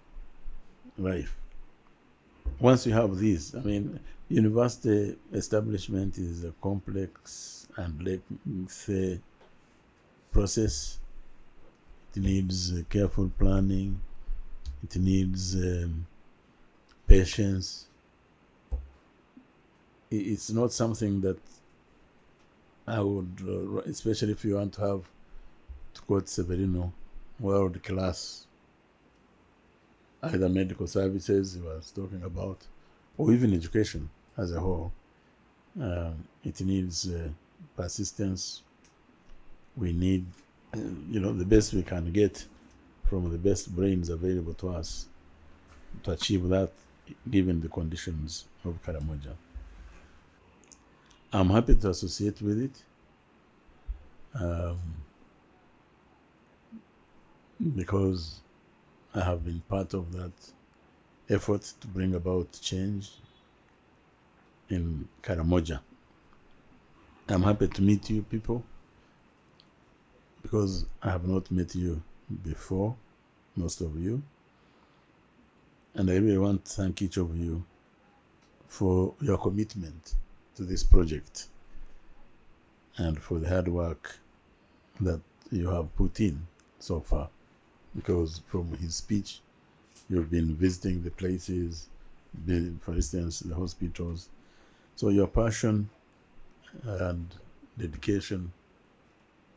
life. once you have this, I mean, university establishment is a complex and lengthy process. It needs careful planning. It needs patience. It's not something that I would, especially if you want to have, to quote Severino, world class, either medical services he was talking about, or even education as a whole. It needs persistence. We need, the best we can get from the best brains available to us to achieve that, given the conditions of Karamoja. I'm happy to associate with it because I have been part of that effort to bring about change in Karamoja. I'm happy to meet you people because I have not met you before, most of you. And I really want to thank each of you for your commitment to this project and for the hard work that you have put in so far. Because from his speech, you've been visiting the places, for instance, the hospitals. So your passion and dedication,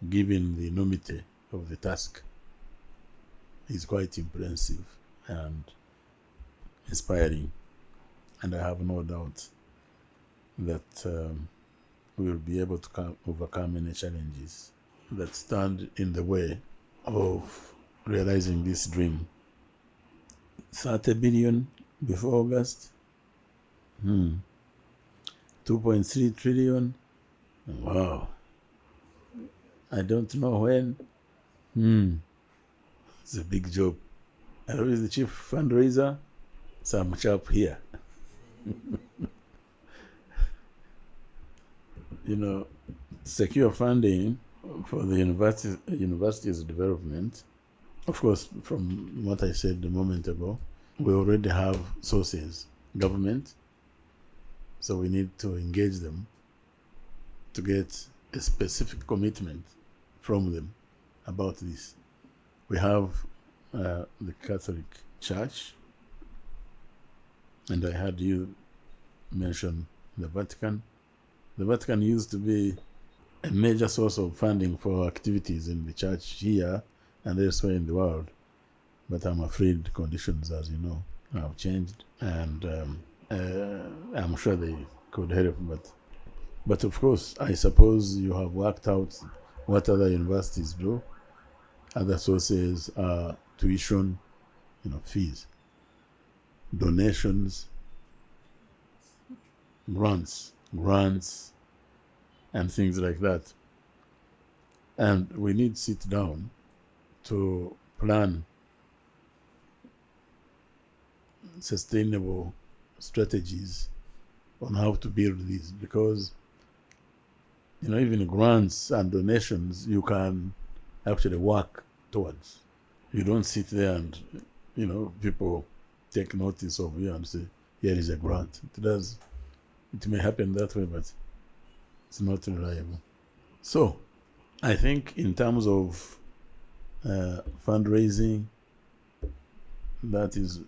given the enormity of the task, is quite impressive and inspiring. And I have no doubt that we will be able to overcome any challenges that stand in the way of realizing this dream. 30 billion before August, 2.3 trillion, wow. I don't know when, it's a big job. And who is the chief fundraiser? Some chap here. Secure funding for the university's development. Of course, from what I said a moment ago, we already have sources, government, so we need to engage them to get a specific commitment from them about this. We have the Catholic Church, and I heard you mention the Vatican. The Vatican used to be a major source of funding for activities in the church here and elsewhere in the world. But I'm afraid conditions, as you know, have changed, and I'm sure they could help. But of course, I suppose you have worked out what other universities do. Other sources are tuition, fees, donations, grants, and things like that. And we need to sit down to plan sustainable strategies on how to build this, because even grants and donations you can actually work towards. You don't sit there and people take notice of you and say, here is a grant. It may happen that way, but it's not reliable. So I think in terms of fundraising, that is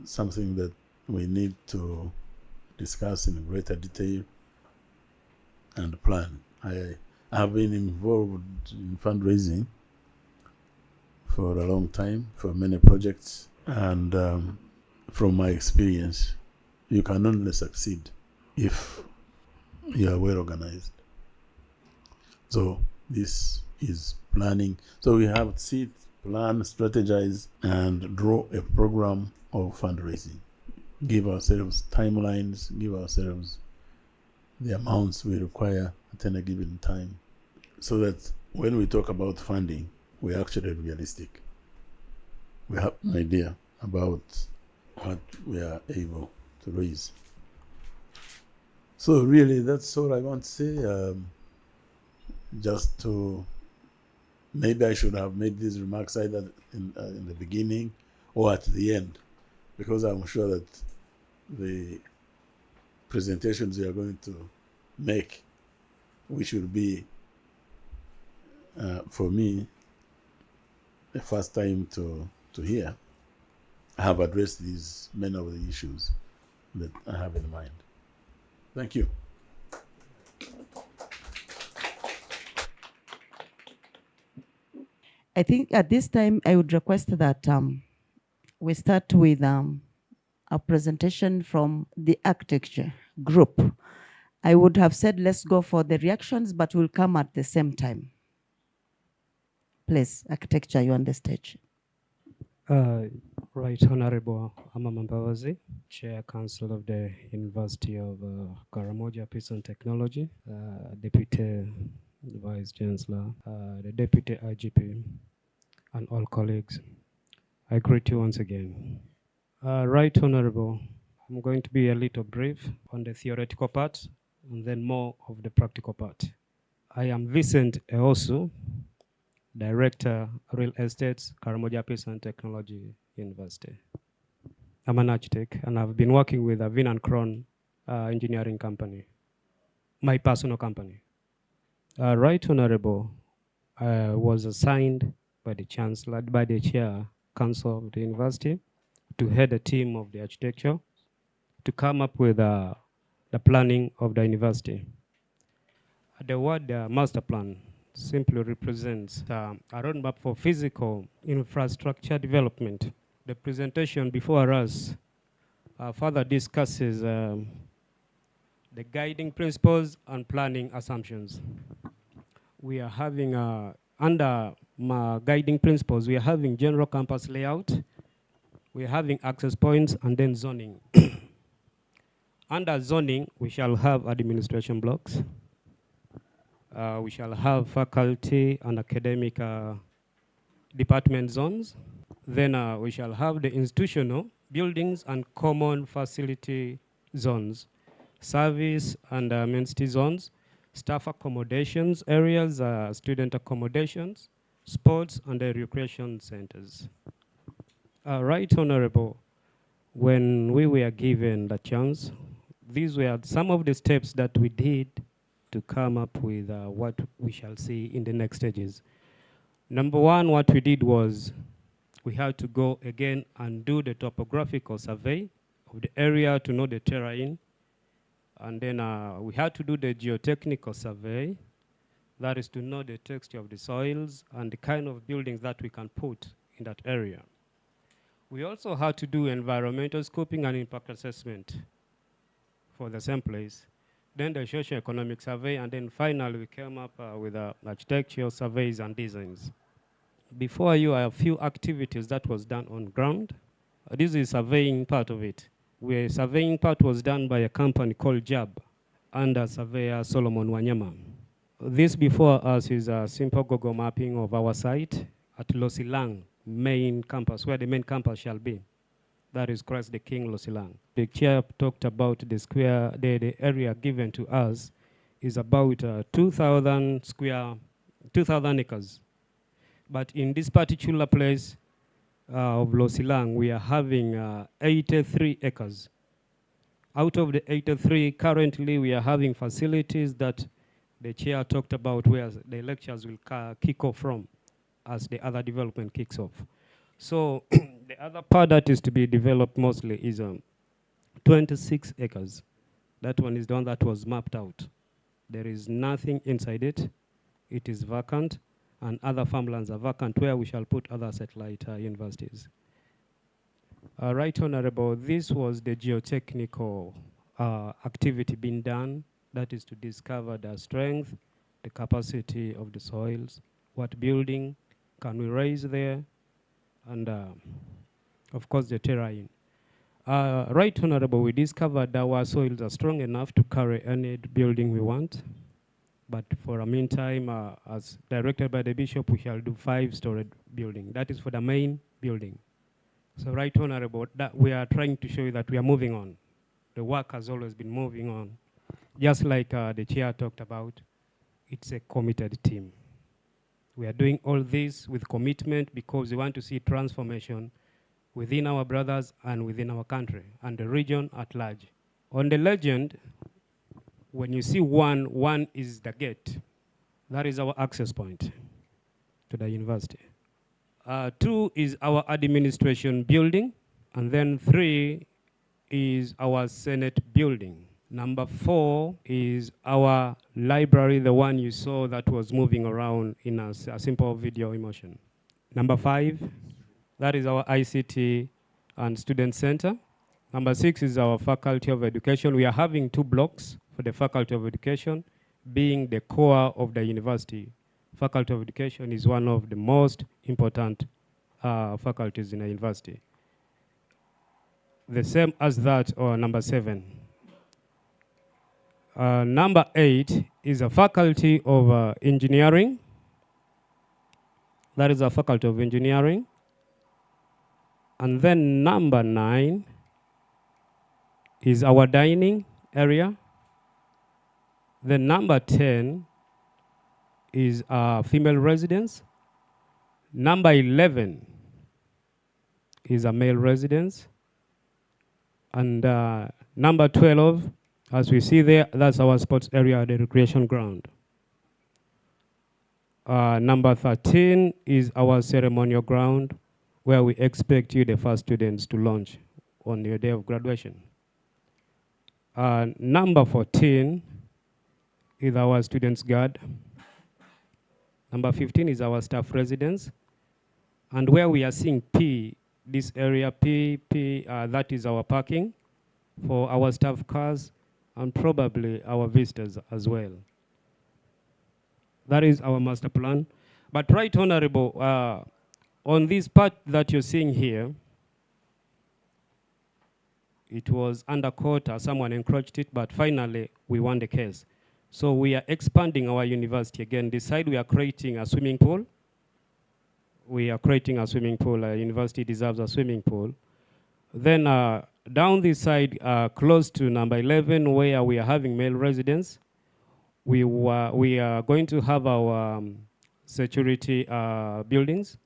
something that we need to discuss in greater detail and plan. I have been involved in fundraising for a long time, for many projects, and from my experience, you can only succeed if you are well organized. So this is planning. So we have to sit, plan, strategize, and draw a program of fundraising. Give ourselves timelines, give ourselves the amounts we require at any given time, so that when we talk about funding, we're actually realistic. We have an idea about what we are able to raise. So really, that's all I want to say. Just to, maybe I should have made these remarks either in the beginning or at the end, because I'm sure that the presentations we are going to make, which will be, for me, the first time to hear, I have addressed many of the issues that I have in mind. Thank you. I think at this time, I would request that we start with a presentation from the architecture group. I would have said let's go for the reactions, but we'll come at the same time. Please, architecture, you're on the stage. Right, Honorable Amama Mbabazi, Chair Council of the University of Karamoja, Peace and Technology, Deputy Vice Chancellor, the Deputy IGP, and all colleagues. I greet you once again. Right, Honorable, I'm going to be a little brief on the theoretical part and then more of the practical part. I am Vincent Eosu, Director, Real Estates, Karamoja Peace and Technology University. I'm an architect, and I've been working with a Vin and Kron engineering company, my personal company. Right, Honorable, I was assigned by the Chancellor, by the Chair Council of the University, to head a team of the architecture to come up with the planning of the university. The word master plan simply represents a roadmap for physical infrastructure development. The presentation before us further discusses the guiding principles and planning assumptions. We are having, under guiding principles, we are having general campus layout, we are having access points, and then zoning. Under zoning, we shall have administration blocks. We shall have faculty and academic department zones. Then we shall have the institutional buildings and common facility zones, service and amenity zones, staff accommodations areas, student accommodations, sports and recreation centers. Right, Honorable, when we were given the chance, these were some of the steps that we did to come up with what we shall see in the next stages. Number one, what we did was we had to go again and do the topographical survey of the area to know the terrain. And then we had to do the geotechnical survey, that is to know the texture of the soils and the kind of buildings that we can put in that area. We also had to do environmental scoping and impact assessment for the same place. Then the socio-economic survey, and then finally we came up with architectural surveys and designs. Before you, I have a few activities that was done on ground. This is surveying part of it. Where surveying part was done by a company called JAB under surveyor Solomon Wanyama. This before us is a simple Google mapping of our site at Losilang main campus, where the main campus shall be. That is Christ the King, Losilang. The chair talked about the square, the area given to us is about 2,000 acres. But in this particular place of Losilang, we are having 83 acres. Out of the 83, currently we are having facilities that the chair talked about where the lectures will kick off from as the other development kicks off. So the other part that is to be developed mostly is 26 acres. That one is the one that was mapped out. There is nothing inside it. It is vacant, and other farmlands are vacant where we shall put other satellite universities. Right, Honorable, this was the geotechnical activity being done. That is to discover the strength, the capacity of the soils, what building can we raise there, and of course the terrain. Right, Honorable, we discovered our soils are strong enough to carry any building we want. But for a meantime, as directed by the Bishop, we shall do 5-story building. That is for the main building. So right, Honorable, that we are trying to show you that we are moving on. The work has always been moving on. Just like the chair talked about, it's a committed team. We are doing all this with commitment because we want to see transformation within our brothers and within our country and the region at large. On the legend, when you see one is the gate. That is our access point to the university. 2 is our administration building, and then 3 is our Senate building. Number 4 is our library, the one you saw that was moving around in a simple video emotion. Number 5, that is our ICT and Student Center. Number 6 is our Faculty of Education. We are having 2 blocks for the Faculty of Education, being the core of the university. Faculty of Education is one of the most important faculties in the university. The same as that, or number 7. Number 8 is a Faculty of Engineering. That is a Faculty of Engineering. And then number 9 is our dining area. Then number 10 is female residence. Number 11 is a male residence. And number 12, as we see there, that's our sports area, the recreation ground. Number 13 is our ceremonial ground, where we expect you, the first students, to launch on your day of graduation. Number 14 is our students' guard. Number 15 is our staff residence. And where we are seeing P, this area P, that is our parking for our staff cars and probably our visitors as well. That is our master plan. But Right Honorable, on this part that you're seeing here, it was undercut or someone encroached it, but finally we won the case. So we are expanding our university again. This side we are creating a swimming pool. We are creating a swimming pool. University deserves a swimming pool. Then down this side, close to number 11, where we are having male residents, we are going to have our security buildings.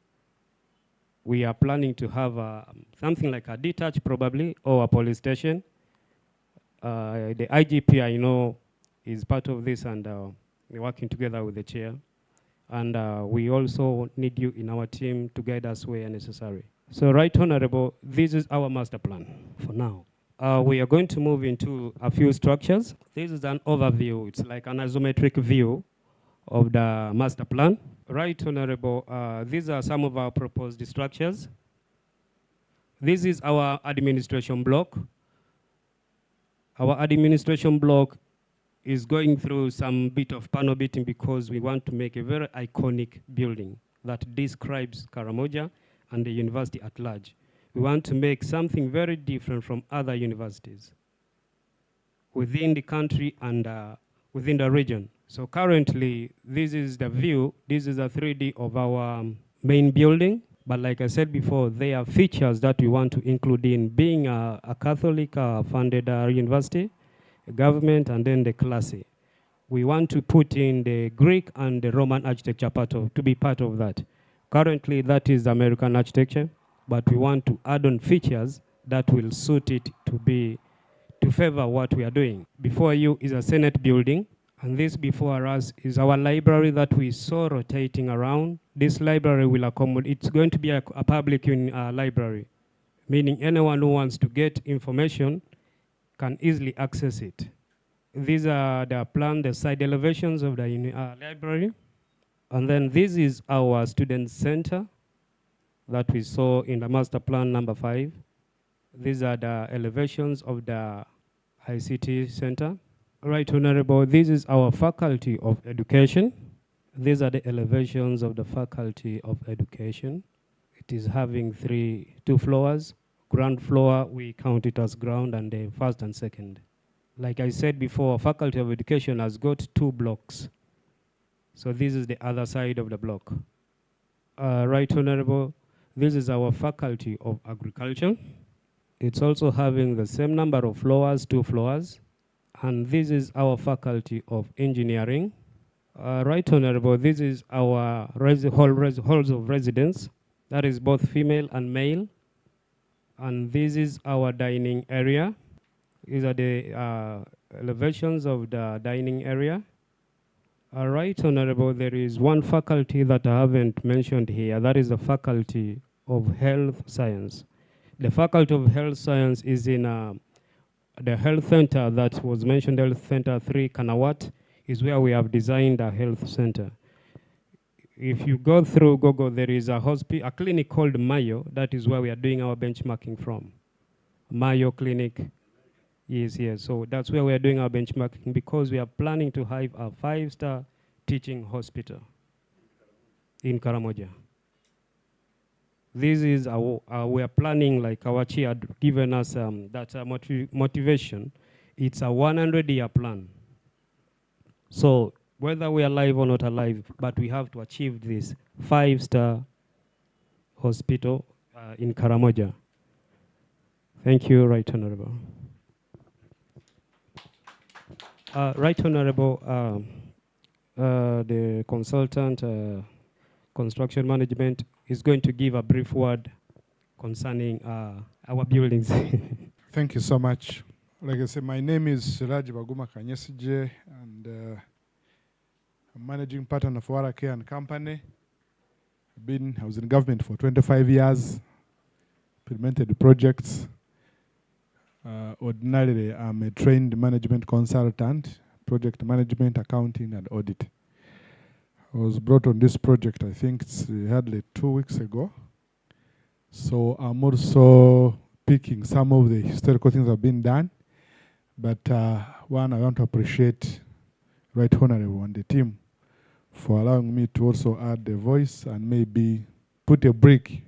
We are planning to have something like a detached probably, or a police station. The IGP, I know, is part of this, and we're working together with the chair. And we also need you in our team to guide us where necessary. So Right Honorable, this is our master plan for now. We are going to move into a few structures. This is an overview. It's like an isometric view of the master plan. Right Honorable, these are some of our proposed structures. This is our administration block. Our administration block is going through some bit of panel beating because we want to make a very iconic building that describes Karamoja and the university at large. We want to make something very different from other universities within the country and within the region. So currently, this is the view. This is a 3D of our main building. But like I said before, there are features that we want to include in being a Catholic funded university, government, and then the class. We want to put in the Greek and the Roman architecture to be part of that. Currently, that is American architecture, but we want to add on features that will suit it to favor what we are doing. Before you is a Senate building, and this before us is our library that we saw rotating around. This library will accommodate, it's going to be a public library, meaning anyone who wants to get information can easily access it. These are the side elevations of the library. And then this is our student center that we saw in the master plan number 5. These are the elevations of the ICT center. Right Honorable, this is our Faculty of Education. These are the elevations of the Faculty of Education. It is having 2 floors. Ground floor, we count it as ground, and the first and second. Like I said before, Faculty of Education has got 2 blocks. So this is the other side of the block. Right Honorable, this is our Faculty of Agriculture. It's also having the same number of floors, 2 floors. And this is our Faculty of Engineering. Right Honorable, this is our halls of residence. That is both female and male. And this is our dining area. These are the elevations of the dining area. All right, Honorable, there is one faculty that I haven't mentioned here. That is the Faculty of Health Science. The Faculty of Health Science is in the health center that was mentioned, Health Center 3, Kanawat, is where we have designed a health center. If you go through Google, there is a clinic called Mayo. That is where we are doing our benchmarking from. Mayo Clinic is here. So that's where we are doing our benchmarking, because we are planning to have a 5-star teaching hospital in Karamoja. This is we are planning, like our chair had given us that motivation. It's a 100-year plan. So whether we are alive or not alive, but we have to achieve this 5-star hospital in Karamoja. Thank you, Right Honorable. Right Honorable, the consultant, construction management, is going to give a brief word concerning our buildings. Thank you so much. Like I said, my name is Raj Baguma Kanyesije, and I'm managing partner of Warake and Company. I was in government for 25 years, implemented projects. Ordinarily, I'm a trained management consultant, project management, accounting, and audit. I was brought on this project, I think it's hardly 2 weeks ago. So I'm also picking some of the historical things that have been done. But one, I want to appreciate Right Honorable and the team for allowing me to also add a voice and maybe put a brick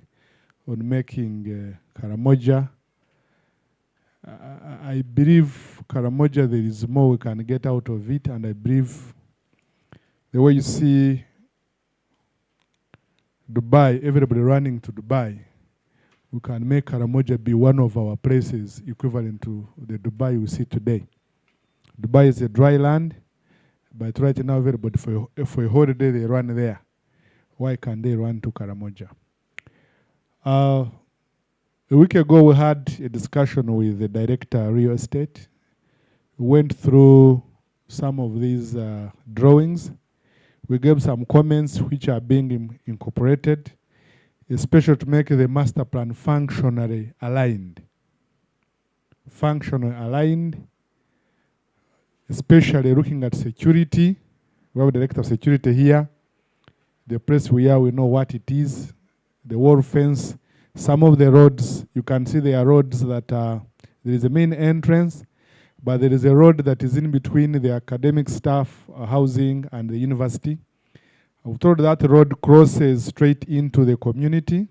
on making Karamoja. I believe Karamoja, there is more we can get out of it, and I believe the way you see Dubai, everybody running to Dubai, we can make Karamoja be one of our places equivalent to the Dubai we see today. Dubai is a dry land, but right now everybody, for a holiday, they run there. Why can't they run to Karamoja? A week ago, we had a discussion with the director of real estate. We went through some of these drawings. We gave some comments which are being incorporated, especially to make the master plan functionally aligned. Functionally aligned, especially looking at security. We have a director of security here. The place we are, we know what it is. The wall fence. Some of the roads, you can see there are roads that there is a main entrance, but there is a road that is in between the academic staff, housing, and the university. I was told that road crosses straight into the community,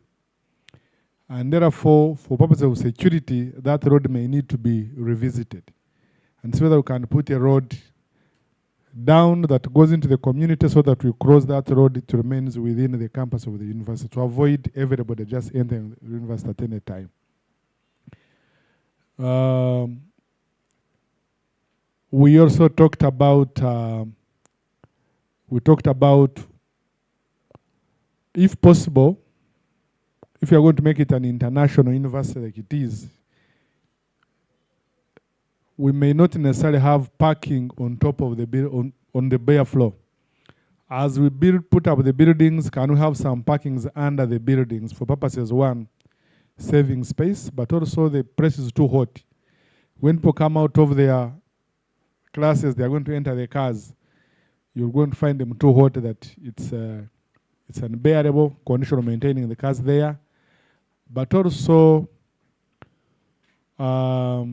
and therefore, for purposes of security, that road may need to be revisited. And so that we can put a road down that goes into the community so that we cross that road, it remains within the campus of the university to avoid everybody just entering the university at any time. We also talked about, if possible, if you are going to make it an international university like it is, we may not necessarily have parking on top of the on the bare floor. As we put up the buildings, can we have some parkings under the buildings for purposes, one, saving space, but also the place is too hot. When people come out of their classes, they are going to enter their cars. You're going to find them too hot that it's unbearable condition of maintaining the cars there. But also, there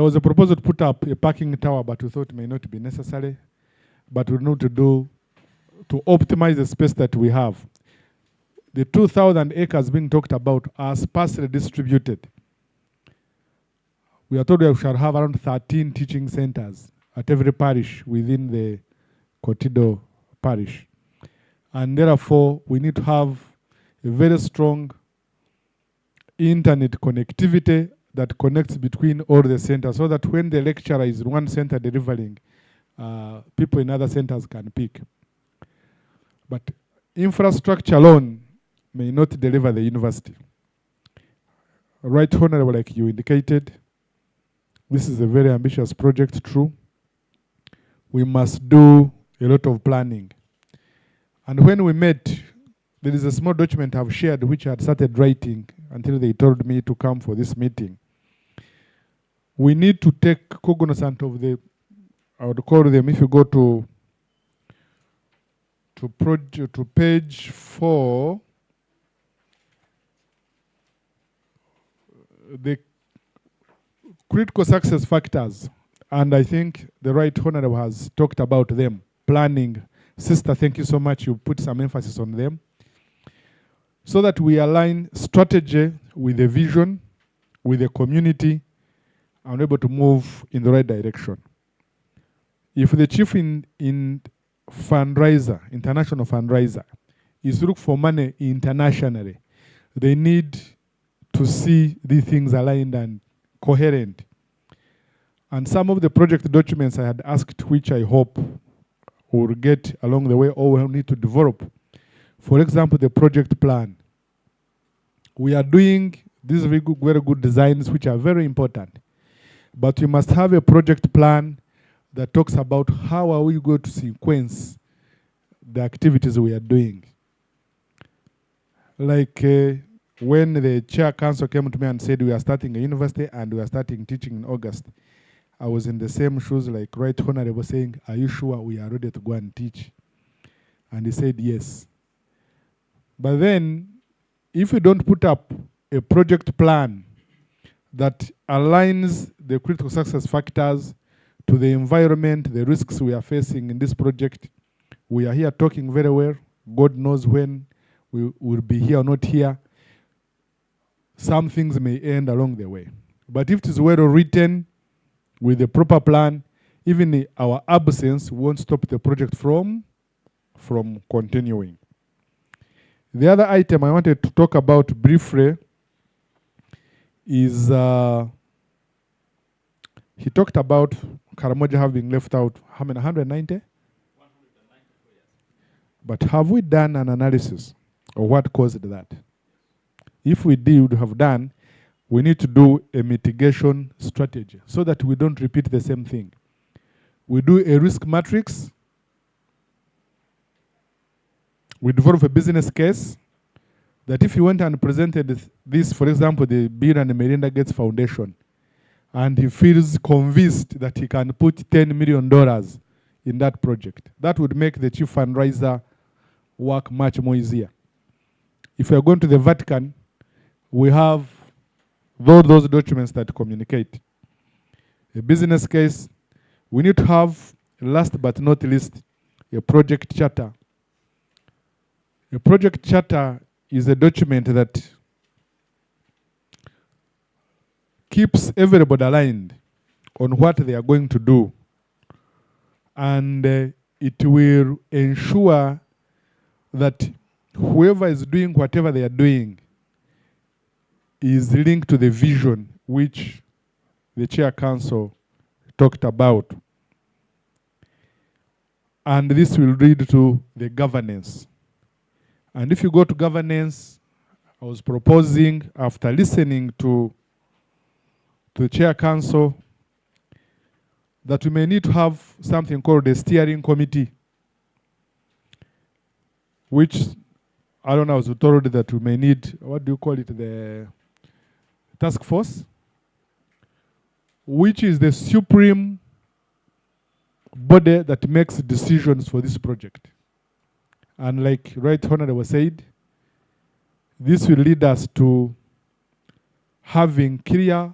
was a proposal to put up a parking tower, but we thought it may not be necessary. But we need to optimize the space that we have. The 2,000 acres being talked about are sparsely distributed. We are told we shall have around 13 teaching centers at every parish within the Kotido parish. And therefore, we need to have a very strong internet connectivity that connects between all the centers so that when the lecturer is in one center delivering, people in other centers can pick. But infrastructure alone may not deliver the university. Right Honorable, like you indicated, this is a very ambitious project, true. We must do a lot of planning. And when we met, there is a small document I've shared which I had started writing until they told me to come for this meeting. We need to take cognizance of the, I would call them, if you go to page 4, the critical success factors, and I think the Right Honorable has talked about them. Planning. Sister, thank you so much. You put some emphasis on them. So that we align strategy with the vision, with the community, and able to move in the right direction. If the chief in fundraiser, international fundraiser, is look for money internationally, they need to see these things aligned and coherent. And some of the project documents I had asked, which I hope will get along the way or we'll need to develop. For example, the project plan. We are doing these very good designs, which are very important. But we must have a project plan that talks about how are we going to sequence the activities we are doing. Like when the chair council came to me and said we are starting a university and we are starting teaching in August, I was in the same shoes like Right Honorable saying, are you sure we are ready to go and teach? And he said yes. But then, if you don't put up a project plan that aligns the critical success factors to the environment, the risks we are facing in this project, we are here talking very well. God knows when we will be here or not here. Some things may end along the way. But if it is well written with the proper plan, even in our absence won't stop the project from continuing. The other item I wanted to talk about briefly is he talked about Karamoja having left out how many, 190? 194 years. But have we done an analysis of what caused that? If we did have done, we need to do a mitigation strategy so that we don't repeat the same thing. We do a risk matrix. We develop a business case that if you went and presented this, for example, the Bill and Melinda Gates Foundation, and he feels convinced that he can put $10 million in that project, that would make the chief fundraiser work much more easier. If we are going to the Vatican, we have those documents that communicate. A business case, we need to have, last but not least, a project charter. A project charter is a document that keeps everybody aligned on what they are going to do. And it will ensure that whoever is doing whatever they are doing is linked to the vision which the Chair Council talked about. And this will lead to the governance. And if you go to governance, I was proposing, after listening to the Chair Council, that we may need to have something called a steering committee, which I don't know, I was told that we may need, what do you call it, the task force, which is the supreme body that makes decisions for this project. And like Right Honorable said, this will lead us to having clear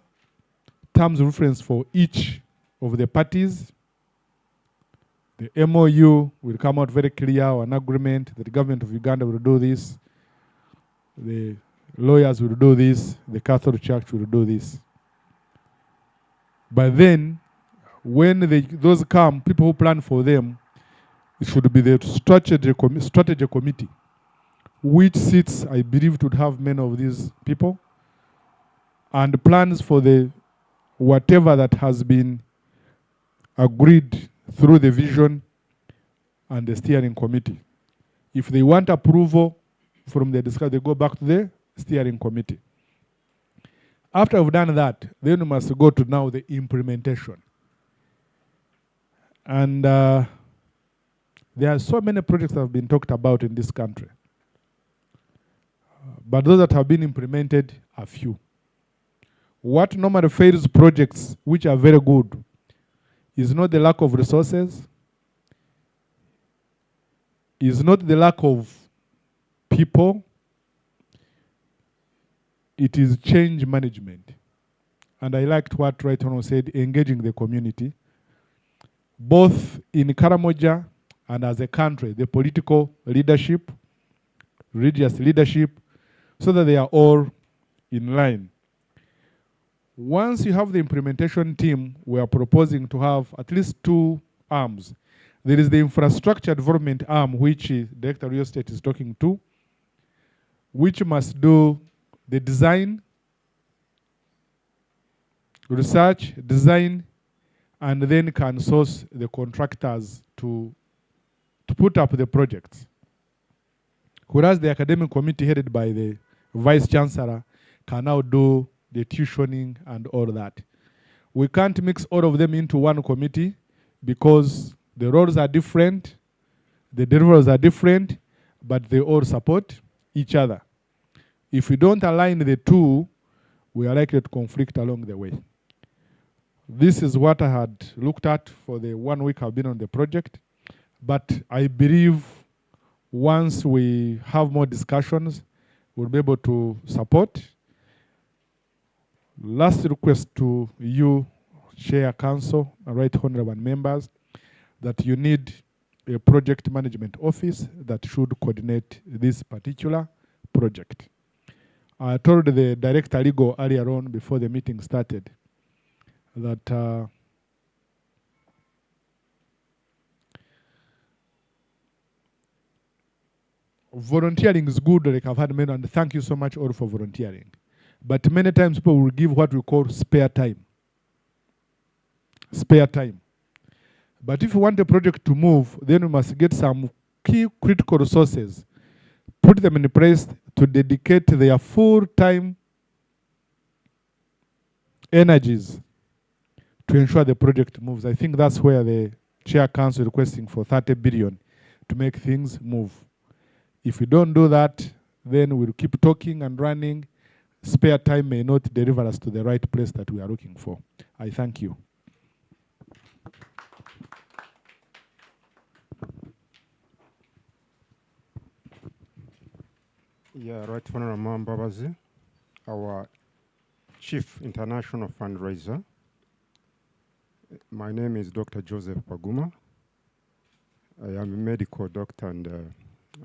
terms of reference for each of the parties. The MOU will come out very clear, an agreement that the government of Uganda will do this, the lawyers will do this, the Catholic Church will do this. But then, when those come, people who plan for them, it should be the strategy committee, which sits, I believe, would have many of these people, and plans for the whatever that has been agreed through the vision and the steering committee. If they want approval from the discussion, they go back to the steering committee. After we've done that, then we must go to now the implementation. And there are so many projects that have been talked about in this country. But those that have been implemented are few. What normally fails projects which are very good is not the lack of resources, is not the lack of people, it is change management. And I liked what Right Honourable said, engaging the community, both in Karamoja and as a country, the political leadership, religious leadership, so that they are all in line. Once you have the implementation team, we are proposing to have at least two arms. There is the infrastructure development arm, which Director of Real Estate is talking to, which must do the design, research, design, and then can source the contractors to put up the projects. Whereas the academic committee headed by the Vice Chancellor can now do the tuitioning and all that. We can't mix all of them into one committee because the roles are different, the deliverables are different, but they all support each other. If we don't align the two, we are likely to conflict along the way. This is what I had looked at for the 1 week I've been on the project. But I believe once we have more discussions, we'll be able to support. Last request to you, Chair, Council, and Right Honourable members, that you need a project management office that should coordinate this particular project. I told the Director Legal earlier on before the meeting started that volunteering is good, like I've had many, and thank you so much all for volunteering. But many times people will give what we call spare time. Spare time. But if you want a project to move, then we must get some key critical resources, put them in place to dedicate their full-time energies to ensure the project moves. I think that's where the Chair Council is requesting for 30 billion to make things move. If we don't do that, then we'll keep talking and running. Spare time may not deliver us to the right place that we are looking for. I thank you. Yeah, Right Honourable Amama Mbabazi, our Chief International Fundraiser. My name is Dr. Joseph Paguma. I am a medical doctor and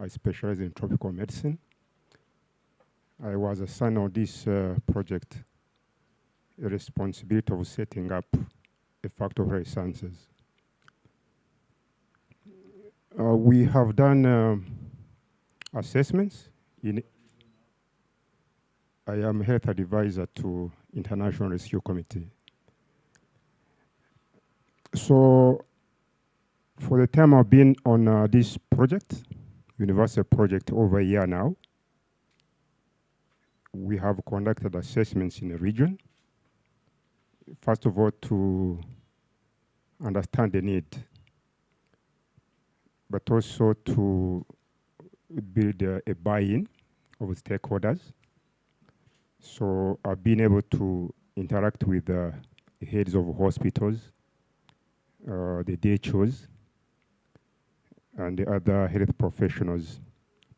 I specialize in tropical medicine. I was assigned on this project a responsibility of setting up a faculty of health sciences. We have done assessments. I am health advisor to International Rescue Committee. So for the time I've been on this project, university project, over a year now, we have conducted assessments in the region. First of all, to understand the need, but also to build a buy-in of stakeholders. So I've been able to interact with the heads of hospitals, the DHOs, and the other health professionals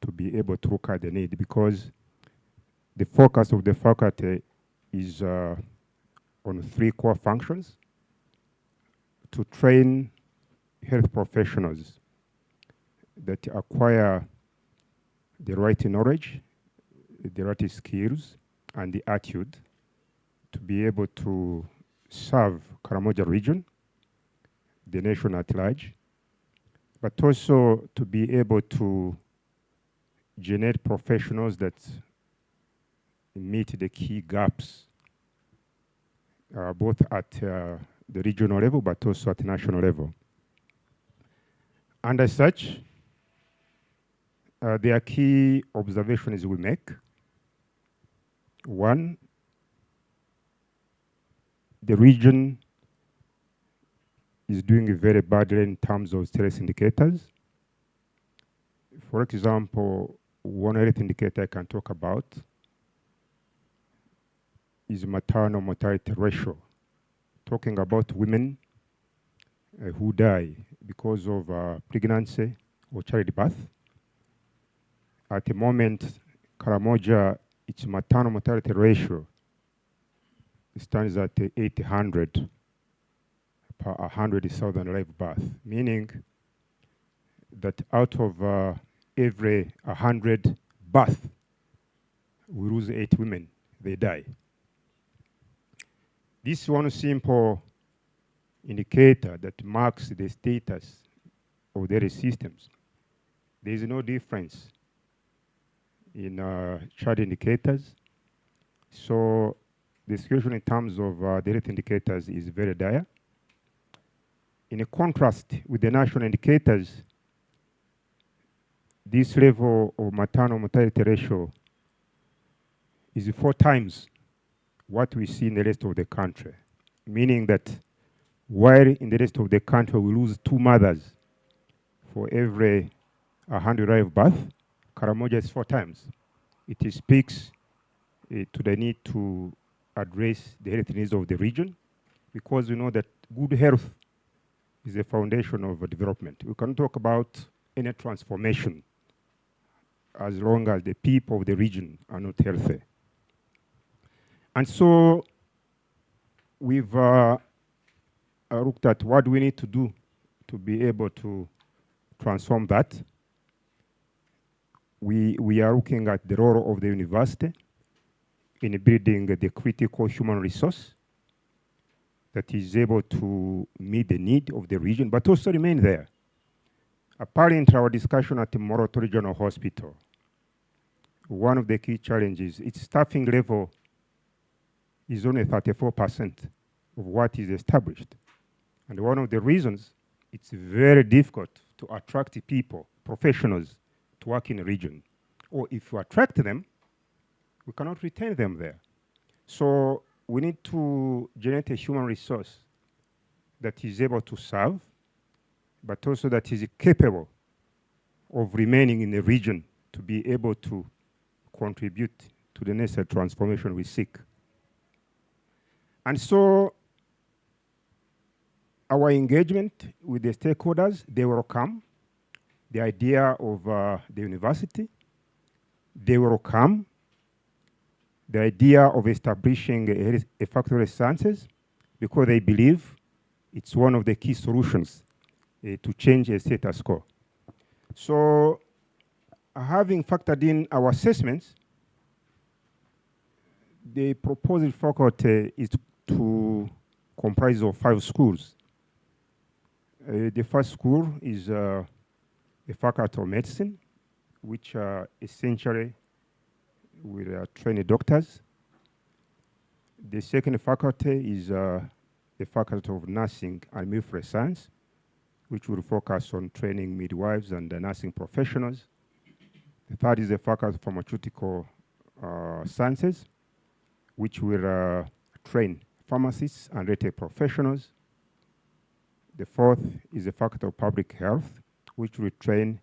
to be able to look at the need, because the focus of the faculty is on 3 core functions: to train health professionals that acquire the right knowledge, the right skills, and the attitude to be able to serve Karamoja region, the nation at large, but also to be able to generate professionals that meet the key gaps, both at the regional level, but also at national level. And as such, there are key observations we make. One, the region is doing very badly in terms of stress indicators. For example, one health indicator I can talk about is maternal mortality ratio, talking about women who die because of pregnancy or childbirth. At the moment, Karamoja, its maternal mortality ratio stands at 800 per 100,000 live birth, meaning that out of every 100 births, we lose 8 women, they die. This one simple indicator that marks the status of their systems. There is no difference in child indicators. So the situation in terms of the health indicators is very dire. In a contrast with the national indicators, this level of maternal mortality ratio is 4 times what we see in the rest of the country, meaning that while in the rest of the country we lose 2 mothers for every 100 live birth, Karamoja is 4 times. It speaks to the need to address the health needs of the region, because we know that good health is the foundation of development. We can talk about any transformation as long as the people of the region are not healthy. And so we've looked at what we need to do to be able to transform that. We are looking at the role of the university in building the critical human resource that is able to meet the need of the region, but also remain there. Apparently, our discussion at the Moroto Regional Hospital, one of the key challenges, its staffing level is only 34% of what is established. And one of the reasons, it's very difficult to attract people, professionals, to work in a region. Or if you attract them, we cannot retain them there. So we need to generate a human resource that is able to serve, but also that is capable of remaining in the region to be able to contribute to the necessary transformation we seek. And so our engagement with the stakeholders, they welcome the idea of the university. They welcome the idea of establishing a faculty of sciences, because they believe it's one of the key solutions to change a status quo. So having factored in our assessments, the proposed faculty is to comprise of 5 schools. The first school is a faculty of medicine, which essentially will train doctors. The second faculty is the faculty of nursing and midwifery science, which will focus on training midwives and nursing professionals. The third is the faculty of pharmaceutical sciences, which will train pharmacists and retail professionals. The fourth is the faculty of public health, which will train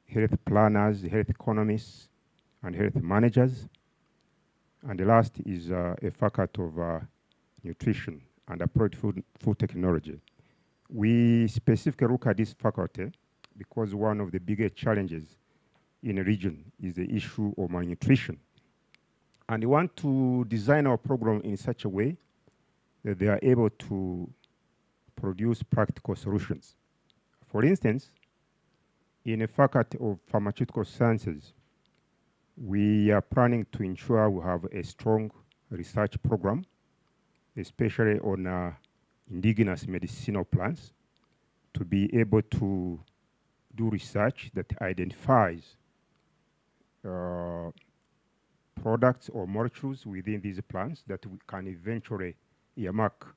health planners, health economists, and health managers. And the last is a faculty of nutrition and applied food technology. We specifically look at this faculty because one of the biggest challenges in a region is the issue of malnutrition. And we want to design our program in such a way that they are able to produce practical solutions. For instance, in a faculty of pharmaceutical sciences, we are planning to ensure we have a strong research program, especially on indigenous medicinal plants, to be able to do research that identifies products or molecules within these plants that we can eventually earmark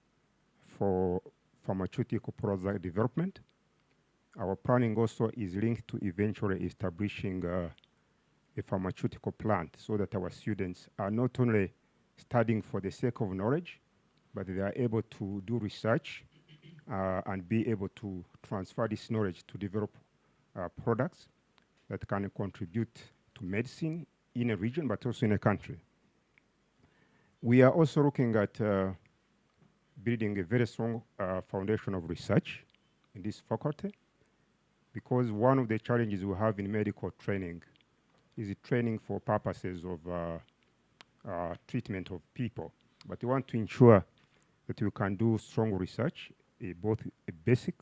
for pharmaceutical product development. Our planning also is linked to eventually establishing a pharmaceutical plant, so that our students are not only studying for the sake of knowledge, but they are able to do research and be able to transfer this knowledge to develop products that can contribute to medicine in a region, but also in a country. We are also looking at building a very strong foundation of research in this faculty, because one of the challenges we have in medical training is training for purposes of treatment of people. But we want to ensure that we can do strong research, both a basic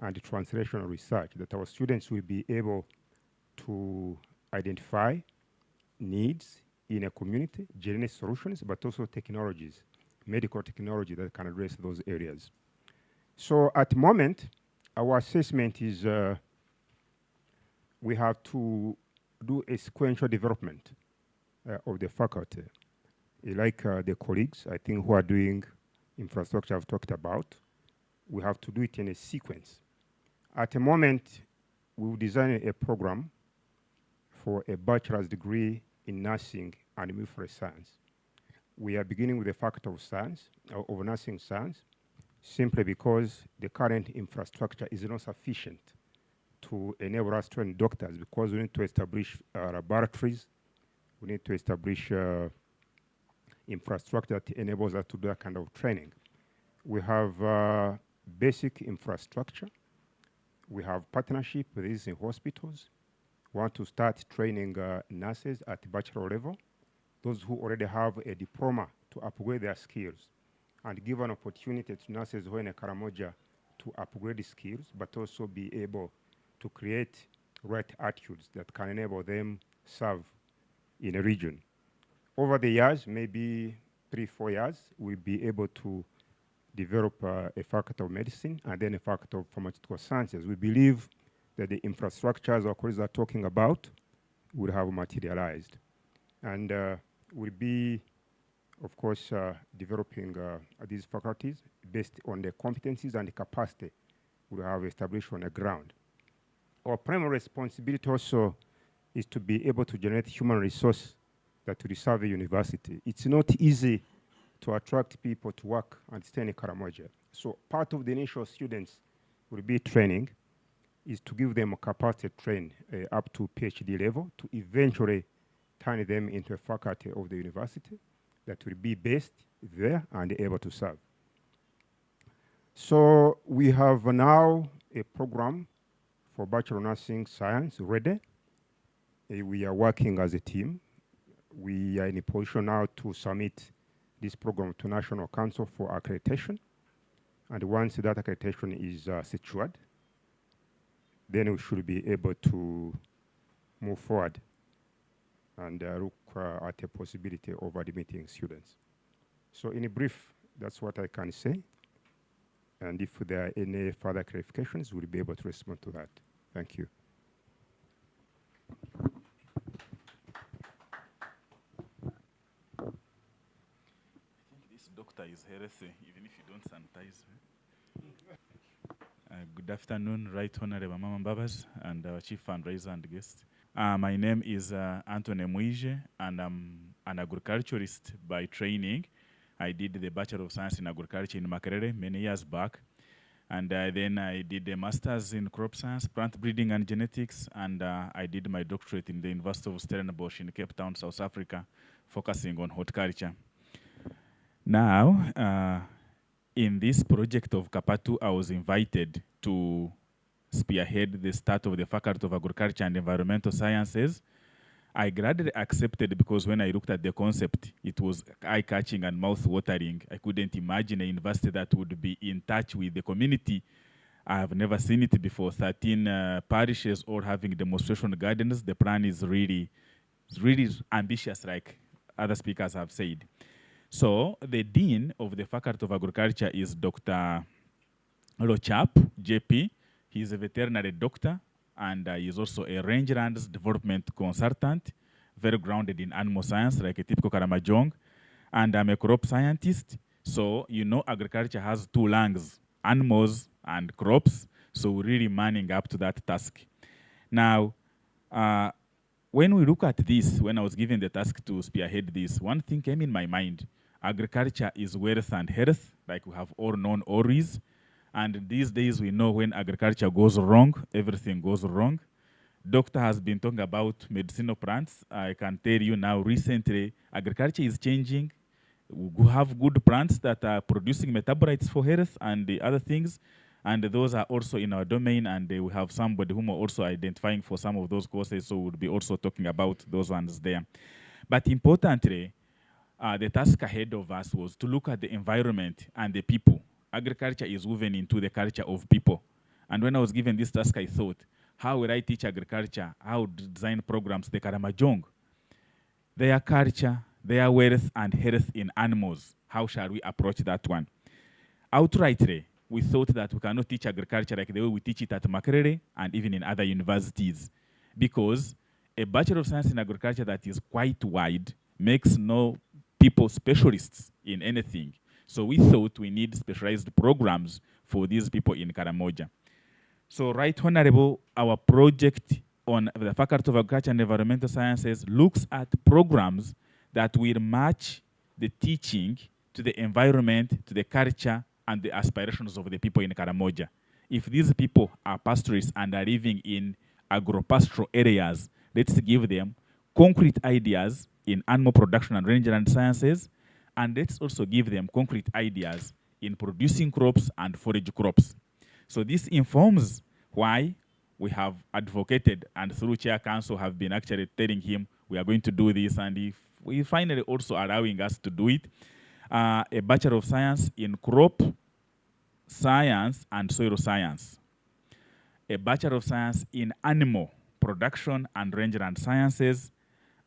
and translational research, that our students will be able to identify needs in a community, generate solutions, but also technologies, medical technology that can address those areas. So at the moment, our assessment is we have to do a sequential development of the faculty. Like the colleagues, I think, who are doing infrastructure I've talked about, we have to do it in a sequence. At the moment, we've designed a program for a bachelor's degree in nursing and midwifery science. We are beginning with the faculty of science, of nursing science, simply because the current infrastructure is not sufficient to enable us to train doctors, because we need to establish laboratories, we need to establish infrastructure that enables us to do that kind of training. We have basic infrastructure. We have partnership with these hospitals. We want to start training nurses at the bachelor level, those who already have a diploma, to upgrade their skills and give an opportunity to nurses who are in Karamoja to upgrade the skills, but also be able to create right attitudes that can enable them serve in a region. Over the years, maybe 3-4 years, we'll be able to develop a faculty of medicine and then a faculty of pharmaceutical sciences. We believe that the infrastructures our colleagues are talking about will have materialized. And we'll be, of course, developing these faculties based on the competencies and the capacity we have established on the ground. Our primary responsibility also is to be able to generate human resource that will serve a university. It's not easy to attract people to work and stay in Karamoja. So part of the initial students will be training is to give them a capacity to train up to PhD level to eventually turn them into a faculty of the university that will be based there and able to serve. So we have now a program for Bachelor of Nursing Science ready. We are working as a team. We are in a position now to submit this program to National Council for accreditation. And once that accreditation is secured, then we should be able to move forward and look at a possibility of admitting students. So in a brief, that's what I can say. And if there are any further clarifications, we'll be able to respond to that. Thank you. This doctor is heresy, even if you don't sanitize. Good afternoon, Right Honorable Amama Mbabazi and our Chief Fundraiser and guest. My name is Anthony Mwije, and I'm an agriculturist by training. I did the Bachelor of Science in Agriculture in Makerere many years back. And then I did a master's in crop science, plant breeding and genetics, and I did my doctorate in the University of Stellenbosch in Cape Town, South Africa, focusing on horticulture. Now, in this project of KAPATU, I was invited to spearhead the start of the Faculty of Agriculture and Environmental Sciences. I gladly accepted because when I looked at the concept, it was eye-catching and mouth-watering. I couldn't imagine a university that would be in touch with the community. I have never seen it before. 13 parishes all having demonstration gardens. The plan is really ambitious, like other speakers have said. So the Dean of the Faculty of Agriculture is Dr. Rochap, JP. He is a veterinary doctor, and he is also a rangelands development consultant, very grounded in animal science, like a typical Karamojong. And I'm a crop scientist. So, you know, agriculture has two lungs, animals and crops. So we're really manning up to that task. Now, when we look at this, when I was given the task to spearhead this, one thing came in my mind. agriculture is wealth and health, like we have all known always. And these days we know when agriculture goes wrong, everything goes wrong. Doctor has been talking about medicinal plants. I can tell you now recently, agriculture is changing. We have good plants that are producing metabolites for health and the other things. And those are also in our domain, and we have somebody whom are also identifying for some of those courses, so we'll be also talking about those ones there. But importantly, the task ahead of us was to look at the environment and the people. Agriculture is woven into the culture of people. And when I was given this task, I thought, how will I teach agriculture? How to design programs, the Karamojong? Their culture, their wealth and health in animals. How shall we approach that one? Outrightly, we thought that we cannot teach agriculture like the way we teach it at Makerere and even in other universities. Because a Bachelor of Science in Agriculture that is quite wide makes no people specialists in anything. So we thought we need specialized programs for these people in Karamoja. So Right Honorable, our project on the Faculty of Agriculture and Environmental Sciences looks at programs that will match the teaching to the environment, to the culture, and the aspirations of the people in Karamoja. If these people are pastoralists and are living in agro-pastoral areas, let's give them concrete ideas in animal production and rangeland sciences, and let's also give them concrete ideas in producing crops and forage crops. So this informs why we have advocated, and through Chair Council have been actually telling him we are going to do this, and if we finally also allowing us to do it. A Bachelor of Science in Crop Science and Soil Science. A Bachelor of Science in Animal Production and Rangeland Sciences,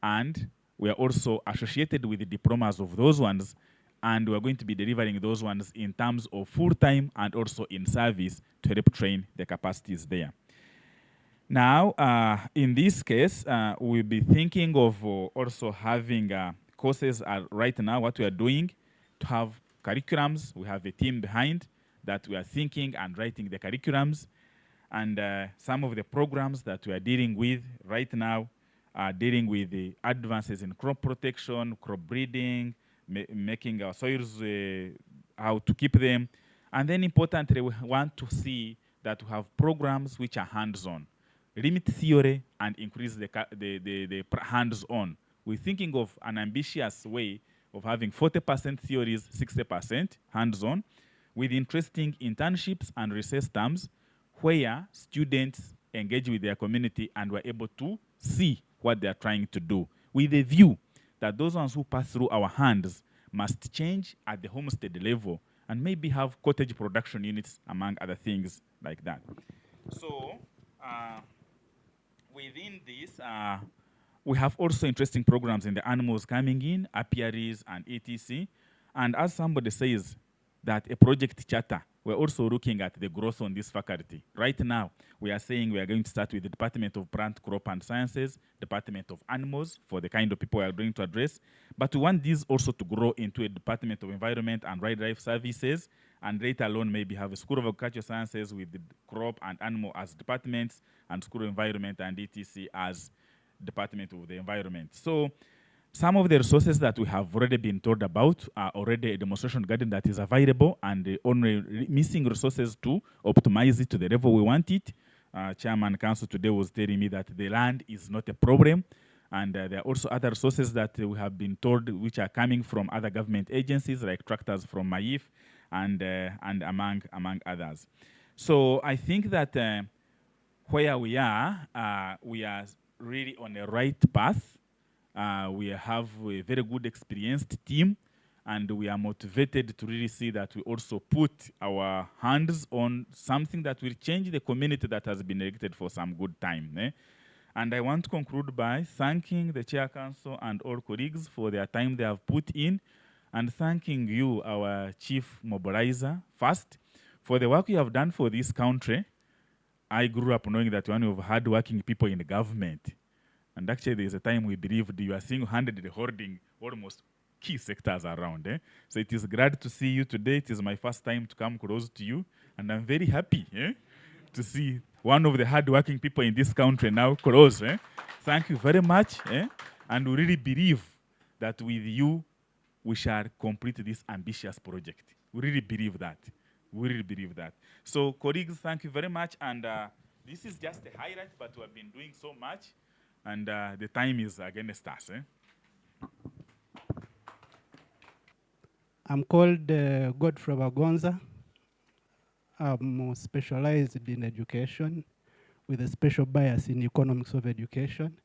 and we are also associated with the diplomas of those ones, and we are going to be delivering those ones in terms of full-time and also in service to help train the capacities there. Now, in this case, we'll be thinking of also having courses right now, what we are doing, to have curriculums. We have a team behind that we are thinking and writing the curriculums. And some of the programs that we are dealing with right now are dealing with the advances in crop protection, crop breeding, making our soils, how to keep them. And then importantly, we want to see that we have programs which are hands-on. Limit theory and increase the hands-on. We're thinking of an ambitious way of having 40% theories, 60% hands-on, with interesting internships and research terms where students engage with their community and were able to see what they are trying to do, with a view that those ones who pass through our hands must change at the homestead level and maybe have cottage production units, among other things like that. So within this, we have also interesting programs in the animals coming in, apiaries and etc. And as somebody says that a project charter, we're also looking at the growth on this faculty. Right now, we are saying we are going to start with the Department of Plant, Crop and Sciences, Department of Animals for the kind of people we are going to address. But we want these also to grow into a Department of Environment and Wildlife Services, and later alone maybe have a School of Agricultural Sciences with the crop and animal as departments, and School of Environment and etc. as Department of the Environment. So some of the resources that we have already been told about are already a demonstration garden that is available, and the only missing resources to optimize it to the level we want it. Chairman Council today was telling me that the land is not a problem, and there are also other resources that we have been told which are coming from other government agencies like tractors from MAIF and among others. So I think that where we are really on the right path. We have a very good experienced team, and we are motivated to really see that we also put our hands on something that will change the community that has been elected for some good time. And I want to conclude by thanking the Chair Council and all colleagues for their time they have put in, and thanking you, our Chief Mobilizer, first, for the work you have done for this country. I grew up knowing that one of hard-working people in the government. And actually, there's a time we believed you are single-handedly holding almost key sectors around. So it is glad to see you today. It is my first time to come close to you. And I'm very happy to see one of the hard-working people in this country now close. Thank you very much. And we really believe that with you, we shall complete this ambitious project. We really believe that. We really believe that. So, colleagues, thank you very much. And this is just a highlight, but we have been doing so much. And the time is against us. I'm called Godfrey Bagonza. I'm specialized in education with a special bias in economics of education.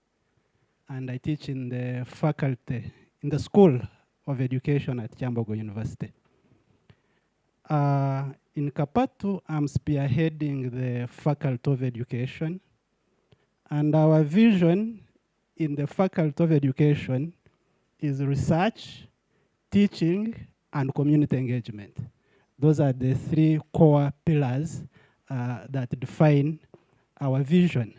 And I teach in the faculty, in the School of Education at Kyambogo University. In KAPATU, I'm spearheading the Faculty of Education. And our vision in the Faculty of Education is research, teaching, and community engagement. Those are the three core pillars that define our vision.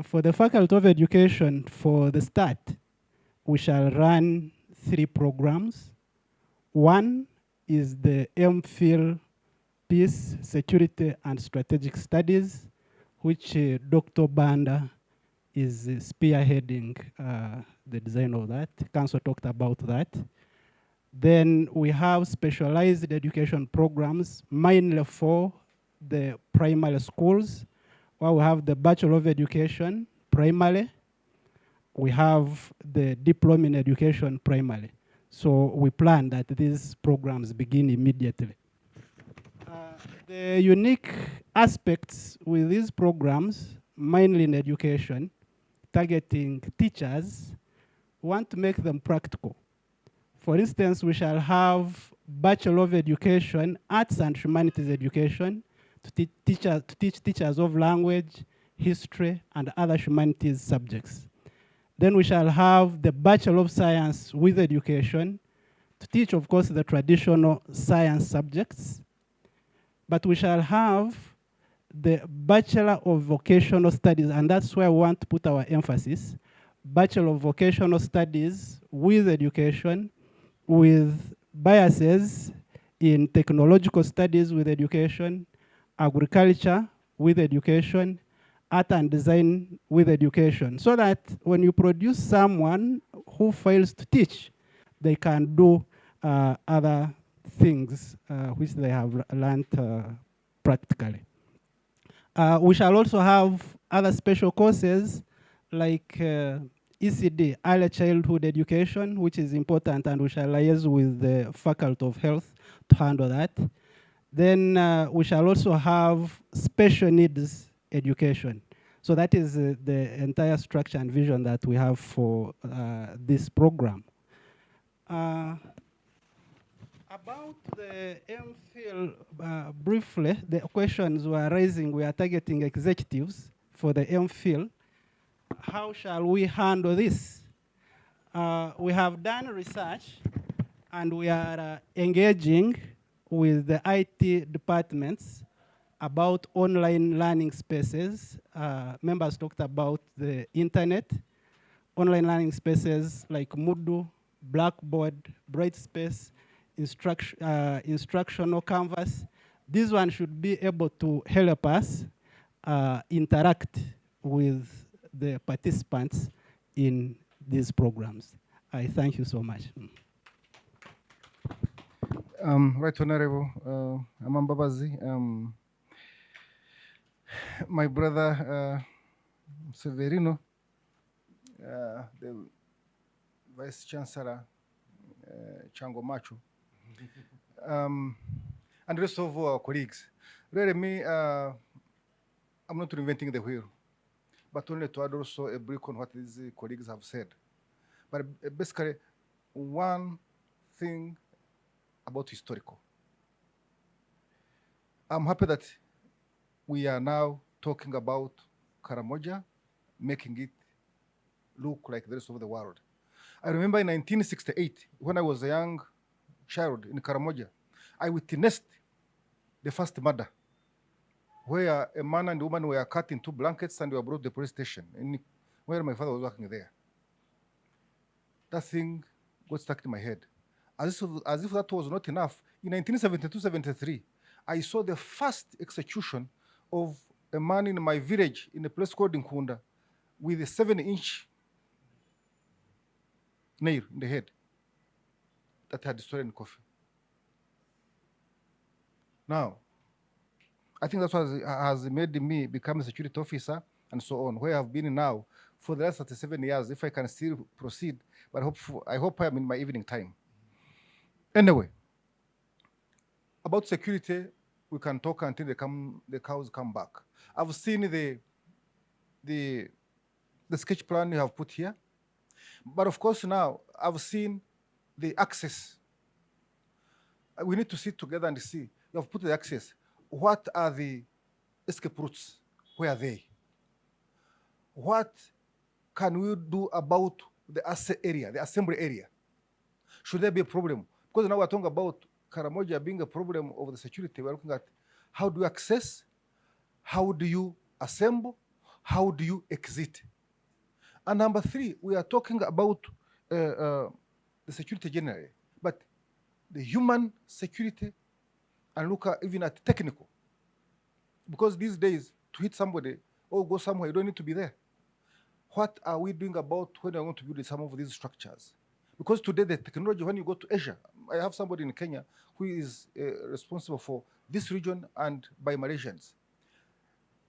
For the Faculty of Education, for the start, we shall run 3 programs. One is the MPhil Peace, Security, and Strategic Studies, which Dr. Banda is spearheading the design of that. Council talked about that. Then we have specialized education programs, mainly for the primary schools, where we have the Bachelor of Education, primary. We have the Diploma in Education, primary. So we plan that these programs begin immediately. The unique aspects with these programs, mainly in education, targeting teachers, want to make them practical. For instance, we shall have Bachelor of Education, Arts and Humanities Education, to teach teachers of language, history, and other humanities subjects. Then we shall have the Bachelor of Science with Education, to teach, of course, the traditional science subjects. But we shall have the Bachelor of Vocational Studies, and that's where we want to put our emphasis. Bachelor of Vocational Studies with education, with biases in technological studies with education, agriculture with education, art and design with education, so that when you produce someone who fails to teach, they can do other things which they have learned practically. We shall also have other special courses like ECD, Early Childhood Education, which is important, and we shall liaise with the Faculty of Health to handle that. Then we shall also have special needs education. So that is the entire structure and vision that we have for this program. About the MPhil, briefly, the questions we are raising, we are targeting executives for the MPhil. How shall we handle this? We have done research and we are engaging with the IT departments about online learning spaces. Members talked about the internet, online learning spaces like Moodle, Blackboard, Brightspace, instructional canvas. This one should be able to help us interact with the participants in these programs. I thank you so much. Right Honorable Amama Mbabazi, my brother Severino, the Vice Chancellor Chango Machu, and the rest of our colleagues. Really, me, I'm not reinventing the wheel, but only to add also a brief on what these colleagues have said. But basically, one thing about historical. I'm happy that we are now talking about Karamoja, making it look like the rest of the world. I remember in 1968, when I was a young child in Karamoja, I witnessed the first murder, where a man and a woman were cut into blankets and were brought to the police station, where my father was working there. That thing got stuck in my head. As if that was not enough, in 1972-73, I saw the first execution of a man in my village in a place called Nkunda with a 7-inch nail in the head. that had stolen coffee. Now, I think that's what has made me become a security officer and so on, where I've been now for the last 37 years, if I can still proceed, but I hope I'm in my evening time. Anyway, about security, we can talk until the cows come back. I've seen the sketch plan you have put here, but of course now I've seen the access. We need to sit together and see. You have put the access. What are the escape routes? Where are they? What can we do about the area, the assembly area? Should there be a problem? Because now we're talking about Karamoja being a problem of the security. We're looking at how do you access, how do you assemble, how do you exit? And number three, we are talking about the security generally, but the human security, and look at even at technical. Because these days, to hit somebody or go somewhere, you don't need to be there. What are we doing about when we want to build some of these structures? Because today the technology, when you go to Asia, I have somebody in Kenya who is responsible for this region and by Malaysians.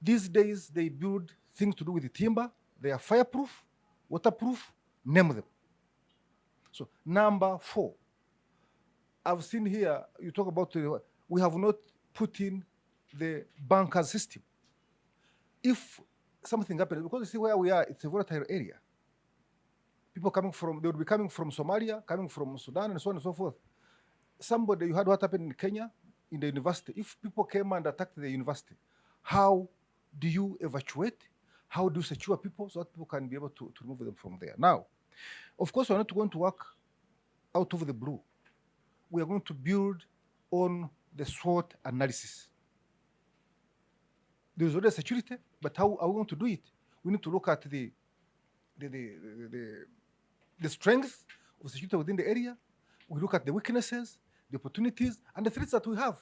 These days, they build things to do with the timber. They are fireproof, waterproof, name them. So number four, I've seen here, you talk about, we have not put in the bunker system. If something happens, because you see where we are, it's a volatile area. People coming from, they would be coming from Somalia, coming from Sudan, and so on and so forth. Somebody, you heard what happened in Kenya, in the university. If people came and attacked the university, how do you evacuate? How do you secure people so that people can be able to remove them from there? Now, of course, we're not going to work out of the blue. We are going to build on the SWOT analysis. There's already security, but how are we going to do it? We need to look at the strength of security within the area. We look at the weaknesses, the opportunities, and the threats that we have.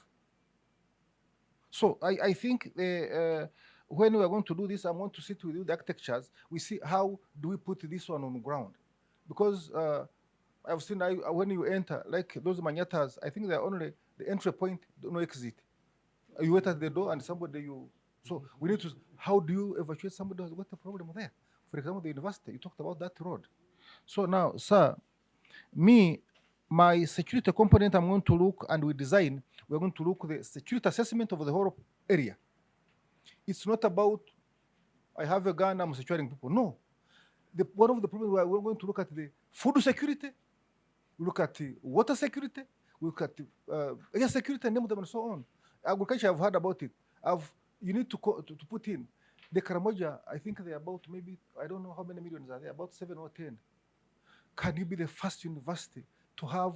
So I think when we are going to do this, I want to sit with you, the architectures. We see how do we put this one on the ground. Because I've seen when you enter, like those manyatas, I think they're only the entry point, no exit. You wait at the door and somebody so we need to, how do you evacuate somebody who has got a problem there? For example, the university, you talked about that road. So now, sir, my security component, I'm going to look, and we design, we're going to look at the security assessment of the whole area. It's not about, I have a gun, I'm securing people. No. One of the problems, we're going to look at the food security, we look at the water security, we look at the air security, and name them and so on. Agriculture, I've heard about it. You need to put in. The Karamoja, I think they're about maybe, I don't know how many millions are there, about 7 or 10. Can you be the first university to have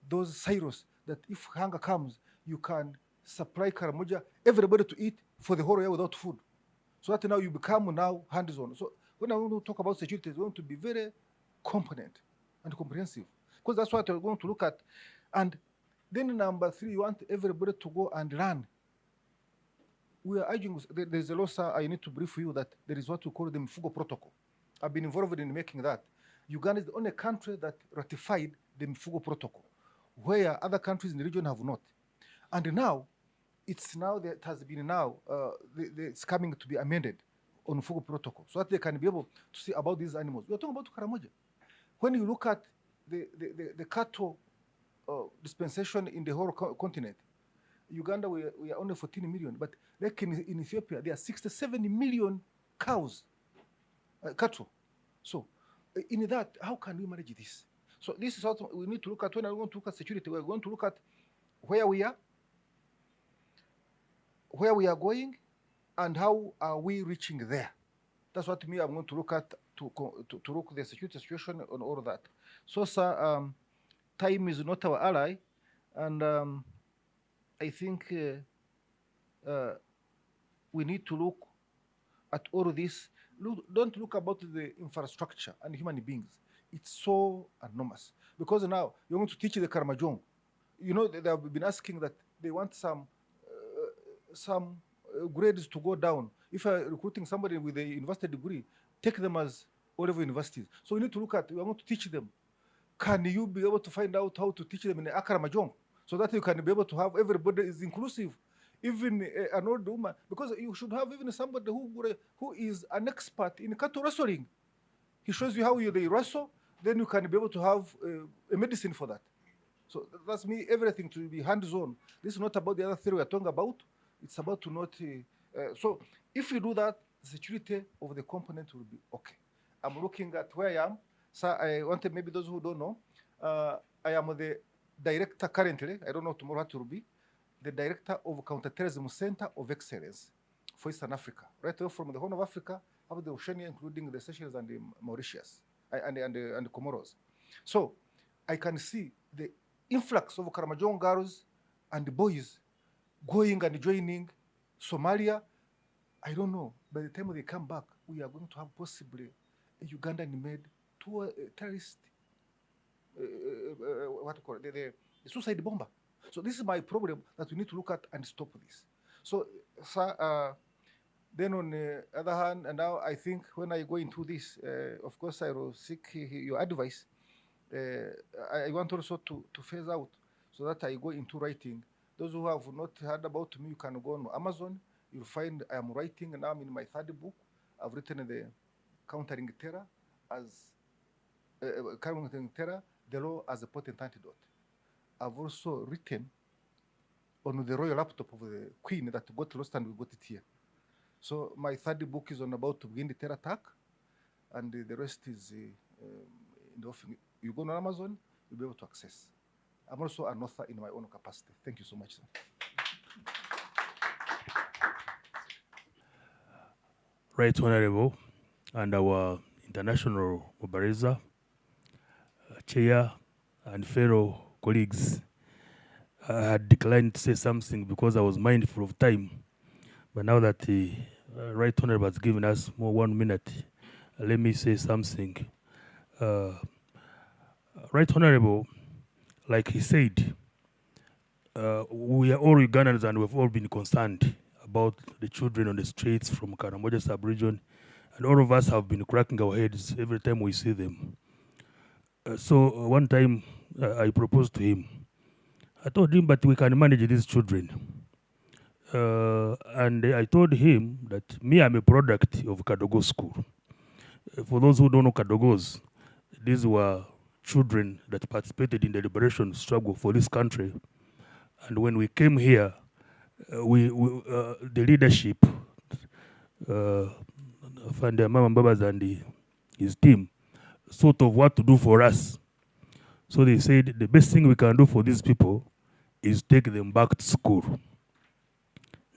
those silos that if hunger comes, you can supply Karamoja, everybody to eat for the whole year without food? So that now you become now hands-on. So when I want to talk about security, it's going to be very component and comprehensive, because that's what we're going to look at. And then number three, you want everybody to go and learn. We are urging, there's a law, sir, I need to brief you that there is what we call the Mfugo Protocol. I've been involved in making that. Uganda is the only country that ratified the Mfugo Protocol, where other countries in the region have not. And now, it has been now, it's coming to be amended on Mfugo Protocol, so that they can be able to see about these animals. We're talking about Karamoja. When you look at the cattle dispensation in the whole continent, Uganda, we are only 14 million, but like in Ethiopia, there are 67 million cows, cattle. So in that, how can we manage this? So this is what we need to look at when we're going to look at security. We're going to look at where we are going, and how are we reaching there. That's what I'm going to look at, to look at the security situation on all of that. So, sir, time is not our ally, and I think we need to look at all of this. Don't look about the infrastructure and human beings. It's so enormous. Because now you're going to teach the Karamojong. You know, they have been asking that they want some grades to go down. If you're recruiting somebody with a university degree, take them as all over universities. So we need to look at, we are going to teach them can you be able to find out how to teach them in Akara Mahjong so that you can be able to have everybody is inclusive, even an old woman, because you should have even somebody who is an expert in cattle wrestling. He shows you how they wrestle, then you can be able to have a medicine for that. So that's me, everything to be hands-on. This is not about the other theory we're talking about. It's about to not. So if you do that, the security of the component will be okay. I'm looking at where I am. So I wanted maybe those who don't know, I am the director currently. I don't know tomorrow what it will be. The director of Counterterrorism Center of Excellence for Eastern Africa, right away from the Horn of Africa up to the Oceania, including the Seychelles and the Mauritius and the Comoros. So I can see the influx of Karamojong girls and the boys going and joining Somalia. I don't know. By the time they come back, we are going to have possibly a Ugandan-made terrorist, what do you call it, the suicide bomber. So this is my problem that we need to look at and stop this. So, then on the other hand, and now I think when I go into this, of course I will seek your advice. I want also to phase out so that I go into writing. Those who have not heard about me, you can go on Amazon. You'll find I am writing, and I'm in my third book. I've written the Countering Terror as Countering Terror, the law as a potent antidote. I've also written on the royal laptop of the Queen that got lost, and we got it here. So my third book is on about to begin the terror attack, and the rest is in the offering. You go on Amazon, you'll be able to access. I'm also an author in my own capacity. Thank you so much, sir. Right Honorable, and our international mobilizer, chair, and fellow colleagues, I had declined to say something because I was mindful of time. But now that the Right Honorable has given us more 1 minute, let me say something. Right Honorable, like he said, we are all Ugandans and we've all been concerned about the children on the streets from Karamoja sub-region, and all of us have been cracking our heads every time we see them. So one time I proposed to him. I told him, but we can manage these children. And I told him that me, I'm a product of Kadogo School. For those who don't know Kadogos, these were children that participated in the liberation struggle for this country. And when we came here, the leadership, Amama Mbabazi and his team, sort of what to do for us. So they said the best thing we can do for these people is take them back to school.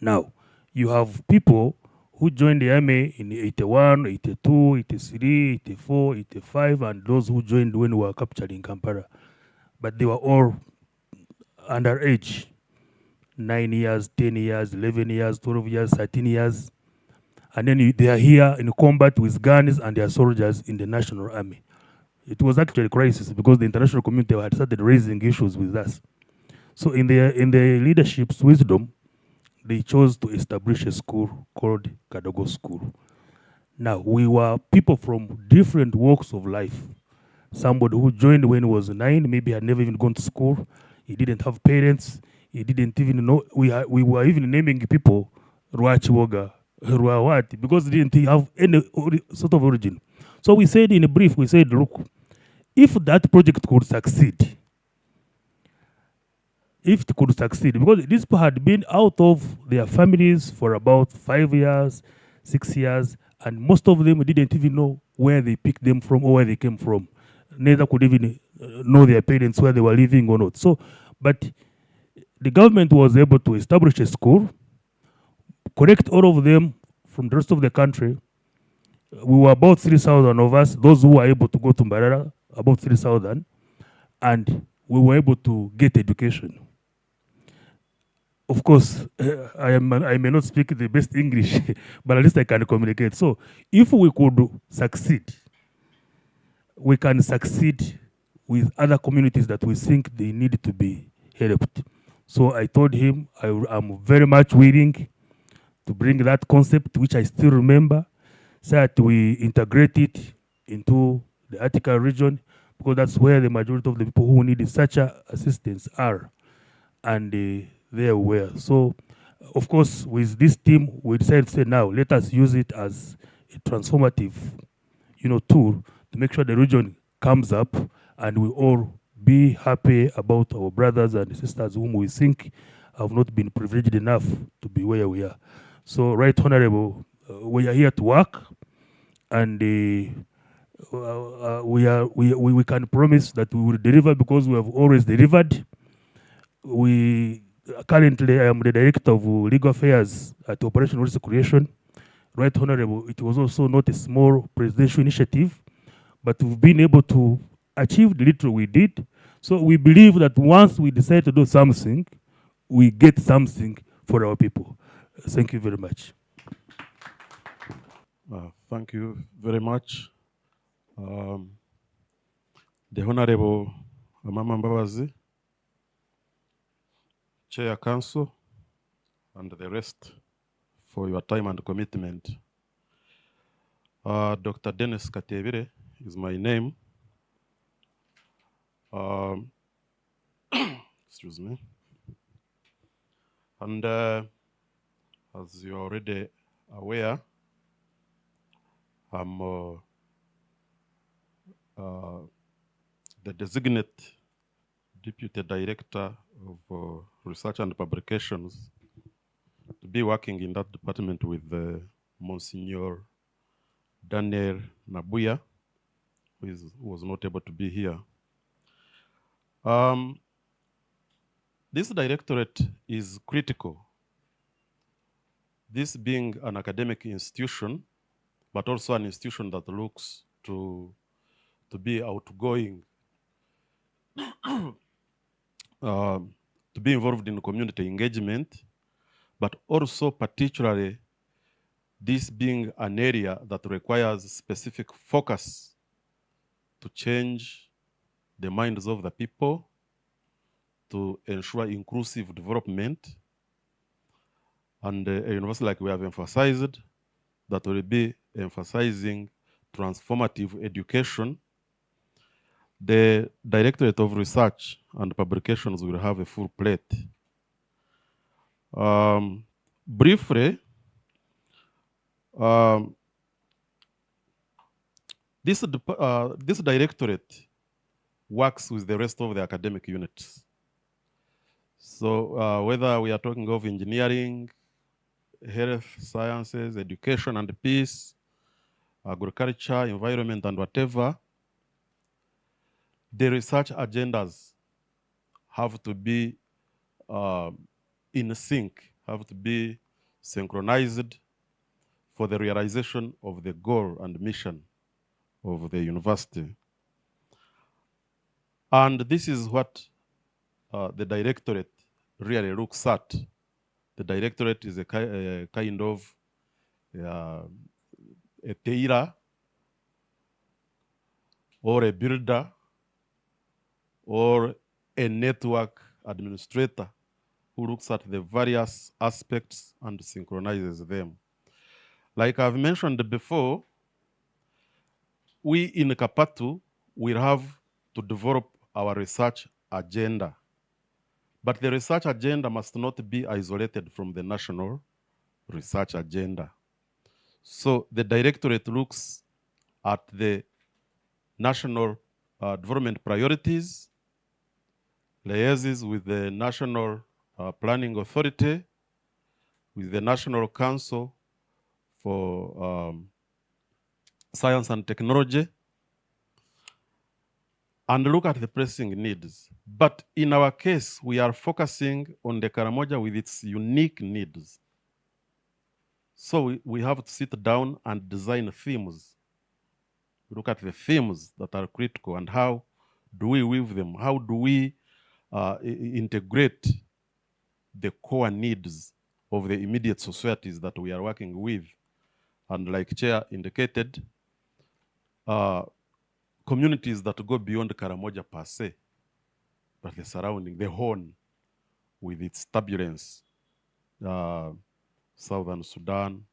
Now, you have people who joined the army in 81, 82, 83, 84, 85, and those who joined when we were captured in Kampala. But they were all underage. 9 years, 10 years, 11 years, 12 years, 13 years. And then they are here in combat with guns and their soldiers in the National Army. It was actually a crisis because the international community had started raising issues with us. So in the leadership's wisdom, they chose to establish a school called Kadogo School. Now, we were people from different walks of life. Somebody who joined when he was 9, maybe had never even gone to school. He didn't have parents. He didn't even know. We were even naming people Ruachiwoga, Ruawati, because they didn't have any sort of origin. So we said in a brief, we said, look, if that project could succeed, because these people had been out of their families for about 5 years, 6 years, and most of them didn't even know where they picked them from or where they came from. Neither could even know their parents, where they were living or not. So, but the government was able to establish a school, connect all of them from the rest of the country. We were about 3,000 of us, those who were able to go to Mbarara, about 3,000, and we were able to get education. Of course, I may not speak the best English, but at least I can communicate. So if we could succeed, we can succeed with other communities that we think they need to be helped. So I told him I'm very much willing to bring that concept, which I still remember, so that we integrate it into the Attica region, because that's where the majority of the people who need such assistance are, and they're aware. So, of course, with this team, we decided to say now, let us use it as a transformative, tool to make sure the region comes up and we all be happy about our brothers and sisters whom we think have not been privileged enough to be where we are. So, Right Honorable, we are here to work, and we can promise that we will deliver because we have always delivered. Currently, I am the Director of Legal Affairs at Operation Risk Creation. Right Honorable, it was also not a small presidential initiative, but we've been able to achieve the little we did. So we believe that once we decide to do something, we get something for our people. Thank you very much. Thank you very much. The Honorable Amama Mbabazi, Chair Council, and the rest for your time and commitment. Dr. Dennis Katevire is my name. Excuse me. And as you're already aware, I'm the designate Deputy Director of Research and Publications, to be working in that department with Monsignor Daniel Nabuya, who was not able to be here. This directorate is critical. This being an academic institution, but also an institution that looks to be outgoing, to be involved in community engagement, but also particularly this being an area that requires specific focus to change the minds of the people, to ensure inclusive development. And a university like we have emphasized, that will be emphasizing transformative education. The Directorate of Research and Publications will have a full plate. Briefly, this directorate works with the rest of the academic units. So whether we are talking of engineering, health sciences, education and peace, agriculture, environment, and whatever, the research agendas have to be in sync, have to be synchronized for the realization of the goal and mission of the university. And this is what the directorate really looks at. The directorate is a kind of a tailor or a builder or a network administrator who looks at the various aspects and synchronizes them. Like I've mentioned before, we in KAPATU will have to develop our research agenda. But the research agenda must not be isolated from the national research agenda. So the directorate looks at the national development priorities, liaises with the National Planning Authority, with the National Council for Science and Technology, and look at the pressing needs. But in our case, we are focusing on the Karamoja with its unique needs. So we have to sit down and design themes. Look at the themes that are critical and how do we weave them? How do we integrate the core needs of the immediate societies that we are working with? And like Chair indicated, communities that go beyond Karamoja per se, but the surrounding, the Horn, with its turbulence, Southern Sudan,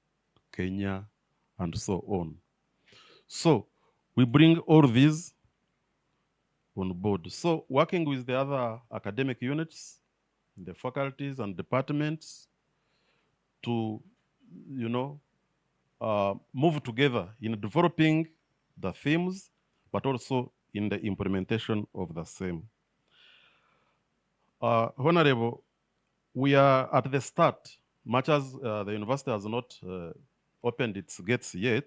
Kenya, and so on. So we bring all these on board. So working with the other academic units, the faculties and departments to, move together in developing the themes, but also in the implementation of the same. Honorable, we are at the start, much as the university has not opened its gates yet.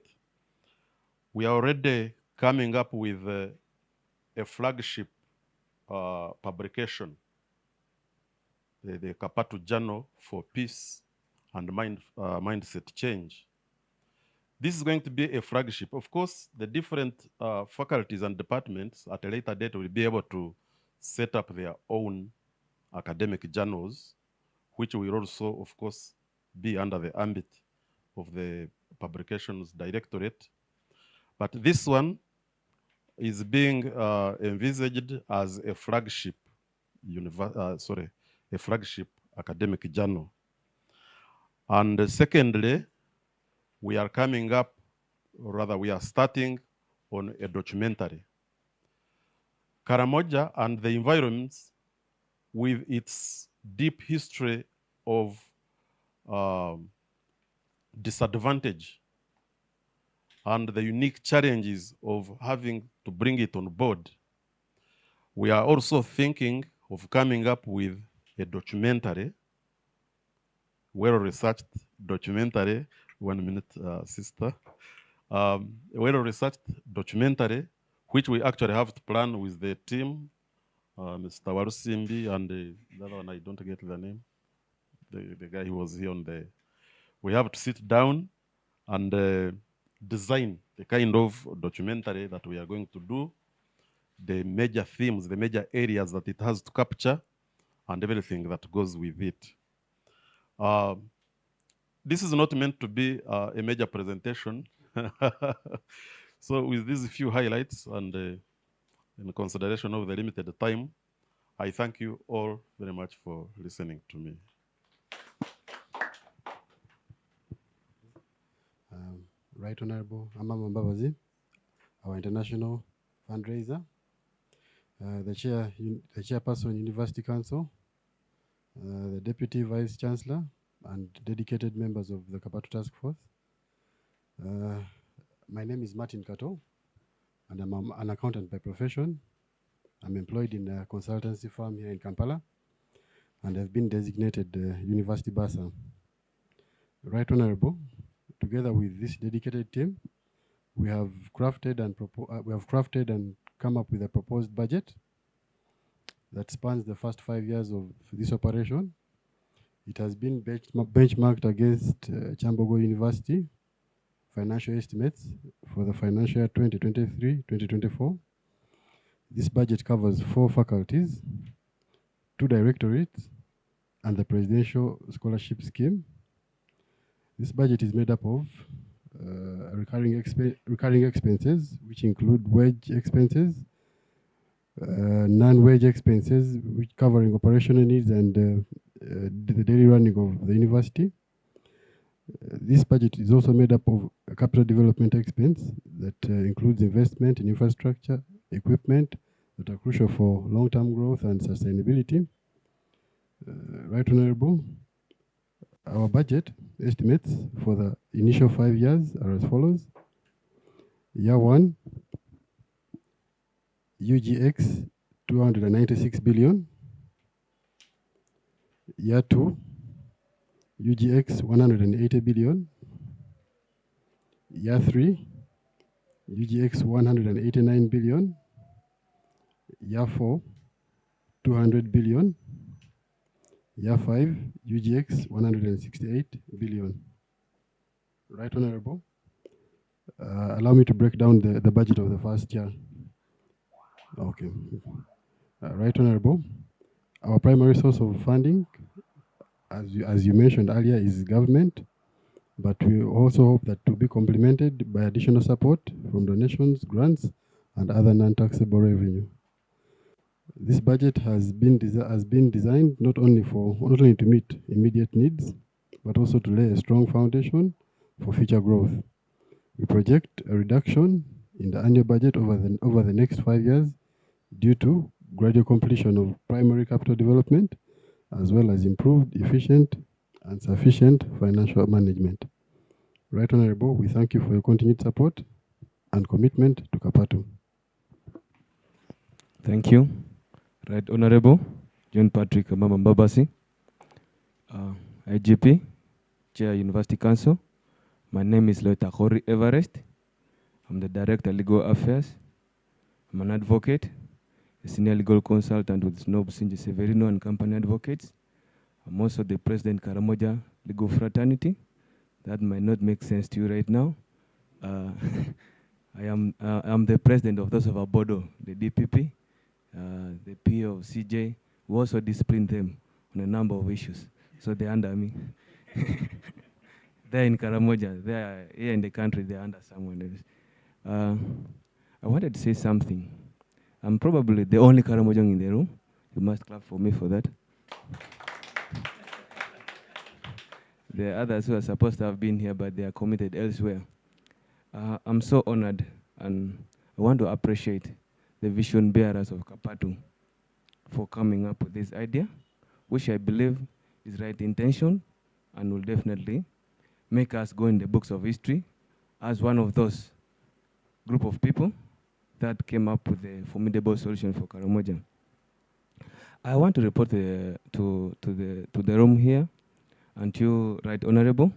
We are already coming up with a flagship publication, the KAPATU Journal for Peace and Mindset Change. This is going to be a flagship. Of course, the different faculties and departments at a later date will be able to set up their own academic journals, which will also, of course, be under the ambit of the Publications Directorate. But this one is being envisaged as a flagship, a flagship academic journal. And secondly, we are coming up, or rather we are starting on a documentary. Karamoja and the environments, with its deep history of disadvantage and the unique challenges of having to bring it on board, we are also thinking of coming up with a documentary, well-researched documentary. 1 minute, sister. A well-researched documentary, which we actually have to plan with the team, Mr. Warusimbi and the other one, I don't get the name, the guy who was here on the... We have to sit down and design the kind of documentary that we are going to do, the major themes, the major areas that it has to capture, and everything that goes with it. This is not meant to be a major presentation. So with these few highlights and in consideration of the limited time, I thank you all very much for listening to me. Right Honorable Amama Mbabazi, our international fundraiser, the chairperson, University Council, the Deputy Vice Chancellor, and dedicated members of the KAPATU Taskforce. My name is Martin Kato, and I'm an accountant by profession. I'm employed in a consultancy firm here in Kampala, and I've been designated University Bursar. Right Honorable, together with this dedicated team, we have crafted and come up with a proposed budget that spans the first 5 years of this operation. It has been benchmarked against Chambogo University financial estimates for the financial year 2023-2024. This budget covers 4 faculties, 2 directorates, and the Presidential Scholarship Scheme. This budget is made up of recurring expenses, which include wage expenses, non-wage expenses, which covering operational needs and the daily running of the university. This budget is also made up of a capital development expense that includes investment in infrastructure, equipment that are crucial for long-term growth and sustainability. Right Honorable, our budget estimates for the initial 5 years are as follows. Year 1, UGX 296 billion. Year 2, UGX 180 billion. Year 3, UGX 189 billion. Year 4, 200 billion. Year 5, UGX 168 billion. Right Honorable, allow me to break down the budget of the first year. Okay. Right Honorable, our primary source of funding, as you mentioned earlier, is government, but we also hope that to be complemented by additional support from donations, grants, and other non-taxable revenue. This budget has been designed not only to meet immediate needs, but also to lay a strong foundation for future growth. We project a reduction in the annual budget over the next 5 years due to gradual completion of primary capital development, as well as improved, efficient, and sufficient financial management. Right Honorable, we thank you for your continued support and commitment to KAPATU. Thank you. Right Honorable John Patrick Amama Mbabazi, IGP, Chair University Council. My name is Loita Khori Everest. I'm the Director Legal Affairs. I'm an advocate, a senior legal consultant with Snob Sinji Severino and Company Advocates. I'm also the President Karamoja Legal Fraternity. That might not make sense to you right now. I'm the president of those of Abodo, the DPP, the P of CJ. We also discipline them on a number of issues. So they're under me. They're in Karamoja. They're here in the country. They're under someone else. I wanted to say something. I'm probably the only Karamojang in the room. You must clap for me for that. There are others who are supposed to have been here, but they are committed elsewhere. I'm so honored, and I want to appreciate the vision bearers of KAPATU for coming up with this idea, which I believe is right intention and will definitely make us go in the books of history as one of those group of people that came up with a formidable solution for Karamoja. I want to report to the room here, and you, Right Honorable,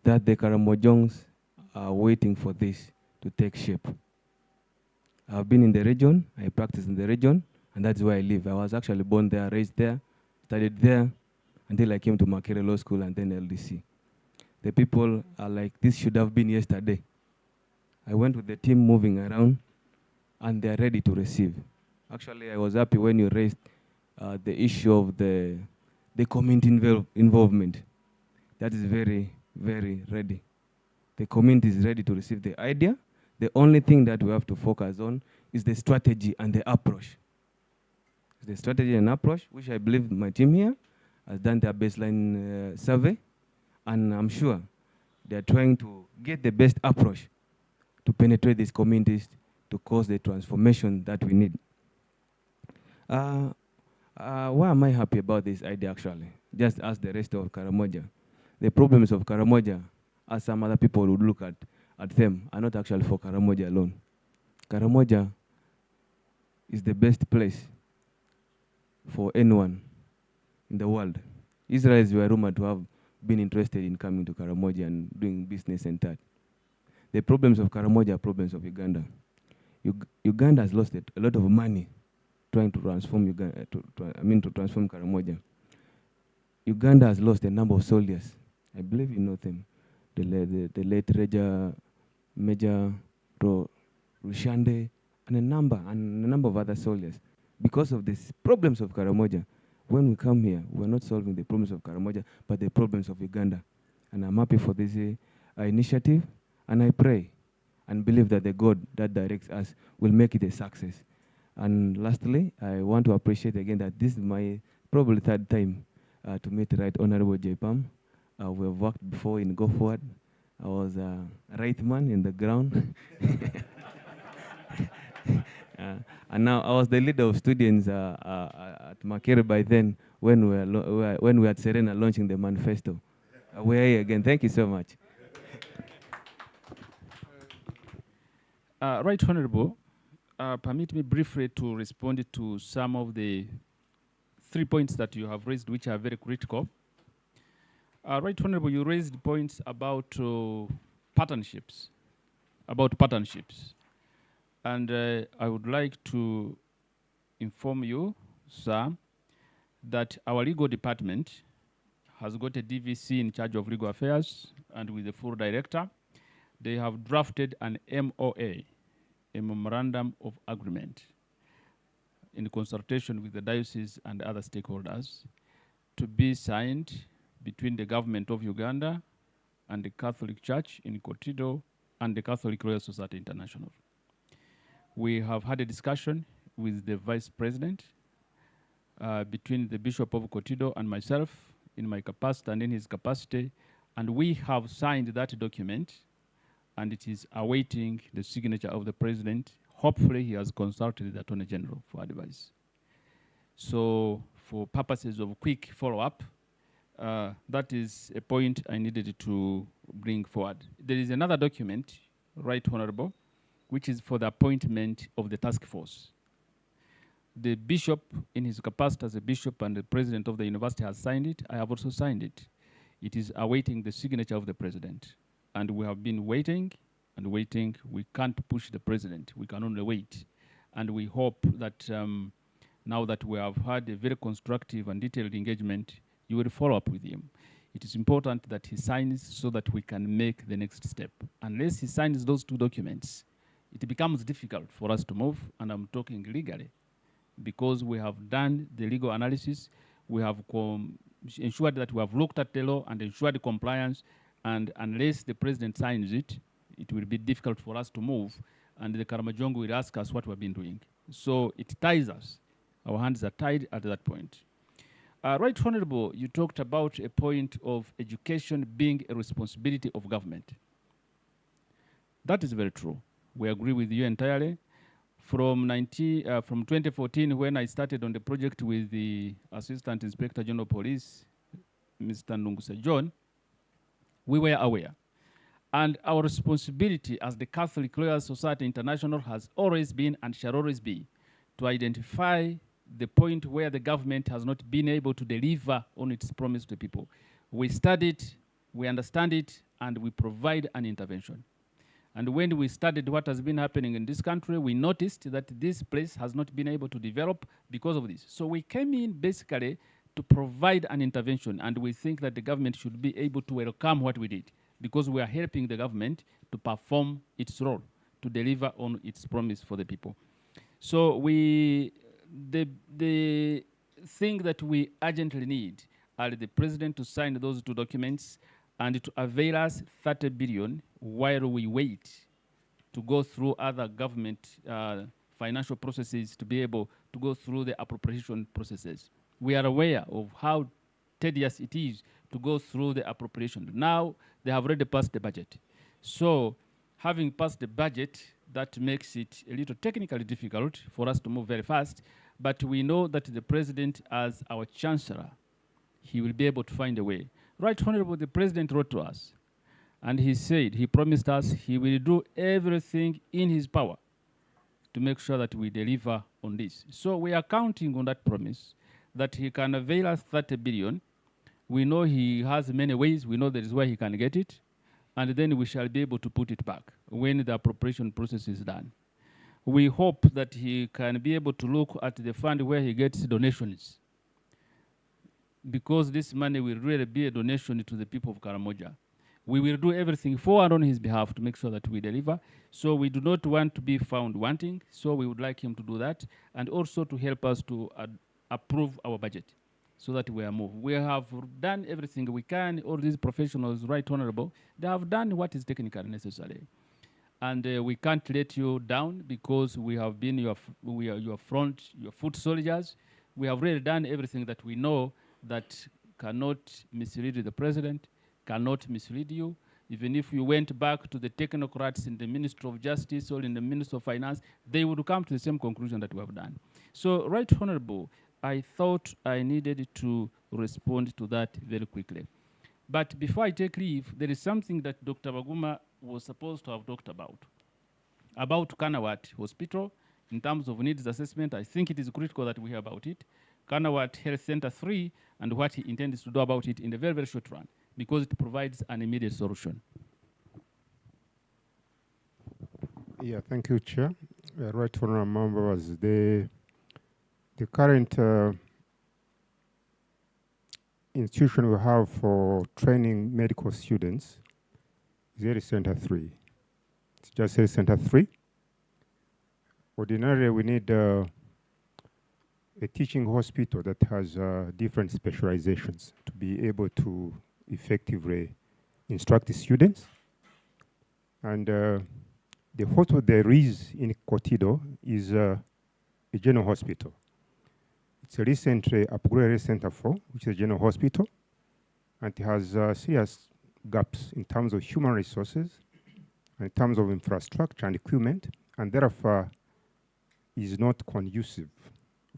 that the Karamojongs are waiting for this to take shape. I've been in the region, I practice in the region, and that's where I live. I was actually born there, raised there, studied there, until I came to Makere Law School and then LDC. The people are like, this should have been yesterday. I went with the team moving around, and they're ready to receive. Actually, I was happy when you raised the issue of the community involvement. That is very, very ready. The community is ready to receive the idea. The only thing that we have to focus on is the strategy and the approach. The strategy and approach, which I believe my team here has done their baseline survey, and I'm sure they're trying to get the best approach to penetrate these communities to cause the transformation that we need. Why am I happy about this idea actually? Just as the rest of Karamoja. The problems of Karamoja, as some other people would look at them, are not actually for Karamoja alone. Karamoja is the best place for anyone in the world. Israelis were rumored to have been interested in coming to Karamoja and doing business and that. The problems of Karamoja are problems of Uganda. Uganda has lost a lot of money trying to transform Uganda, to transform Karamoja. Uganda has lost a number of soldiers. I believe you know them. The late Major Rushande, and a number of other soldiers. Because of these problems of Karamoja, when we come here, we're not solving the problems of Karamoja, but the problems of Uganda. And I'm happy for this initiative, and I pray and believe that the God that directs us will make it a success. And lastly, I want to appreciate again that this is my probably third time to meet Right Honorable JPAM. We have worked before in Go Forward. I was a right man in the ground. And now I was the leader of students at Makere by then when we were at Serena launching the manifesto. We're here again. Thank you so much. Right Honorable, permit me briefly to respond to some of the 3 points that you have raised, which are very critical. Right Honorable, you raised points about partnerships. And I would like to inform you, sir, that our legal department has got a DVC in charge of legal affairs, and with the full director, they have drafted an MOA, a memorandum of agreement, in consultation with the diocese and other stakeholders, to be signed between the government of Uganda and the Catholic Church in Kotido and the Catholic Royal Society International. We have had a discussion with the Vice President between the Bishop of Kotido and myself in my capacity and in his capacity, and we have signed that document, and it is awaiting the signature of the President. hopefully he has consulted the Attorney General for advice. So for purposes of quick follow-up, that is a point I needed to bring forward. There is another document, Right Honorable, which is for the appointment of the task force. The bishop, in his capacity as a bishop and the president of the university, has signed it. I have also signed it. It is awaiting the signature of the president. And we have been waiting and waiting. We can't push the president. We can only wait. And we hope that now that we have had a very constructive and detailed engagement, you will follow up with him. It is important that he signs so that we can make the next step. Unless he signs those two documents, it becomes difficult for us to move, and I'm talking legally, because we have done the legal analysis, we have ensured that we have looked at the law and ensured compliance, and unless the president signs it, it will be difficult for us to move, and the Karamojongo will ask us what we've been doing. So it ties us. Our hands are tied at that point. Right Honorable, you talked about a point of education being a responsibility of government. That is very true. We agree with you entirely. From 2014, when I started on the project with the Assistant Inspector General of Police, Mr. Nungusa John, we were aware. And our responsibility as the Catholic Lawyers Society International has always been and shall always be to identify the point where the government has not been able to deliver on its promise to the people. We study it, we understand it, and we provide an intervention. And when we studied what has been happening in this country, we noticed that this place has not been able to develop because of this. So we came in basically to provide an intervention, and we think that the government should be able to welcome what we did, because we are helping the government to perform its role, to deliver on its promise for the people. So the thing that we urgently need are the president to sign those two documents and to avail us 30 billion while we wait to go through other government financial processes to be able to go through the appropriation processes. We are aware of how tedious it is to go through the appropriation. Now, they have already passed the budget. So, having passed the budget, that makes it a little technically difficult for us to move very fast, but we know that the president, as our chancellor, he will be able to find a way. Right Honorable, the president wrote to us, and he said, he promised us he will do everything in his power to make sure that we deliver on this. So we are counting on that promise, that he can avail us 30 billion. We know he has many ways. We know there is where he can get it. And then we shall be able to put it back when the appropriation process is done. We hope that he can be able to look at the fund where he gets donations, because this money will really be a donation to the people of Karamoja. We will do everything for and on his behalf to make sure that we deliver. So we do not want to be found wanting. So we would like him to do that, and also to help us to approve our budget so that we are moved. We have done everything we can. All these professionals, Right Honorable, they have done what is technically necessary. And we can't let you down, because we have been your foot soldiers. We have really done everything that we know that cannot mislead the president, cannot mislead you. Even if you went back to the technocrats in the Ministry of Justice or in the Ministry of Finance, they would come to the same conclusion that we have done. So, Right Honorable, I thought I needed to respond to that very quickly. But before I take leave, there is something that Dr. Baguma was supposed to have talked about Kanawat Hospital in terms of needs assessment. I think it is critical that we hear about it. Kanawat Health Center 3, and what he intends to do about it in the very, very short run, because it provides an immediate solution. Yeah, thank you, Chair. Right Honorable Member, was the current institution we have for training medical students is Health Center 3. It's just Health Center 3. Ordinarily, we need a teaching hospital that has different specializations to be able to effectively instruct the students. And the hospital there is in Kotido is a general hospital. It's a recently upgraded Center 4, which is a general hospital, and it has serious gaps in terms of human resources, in terms of infrastructure and equipment, and therefore is not conducive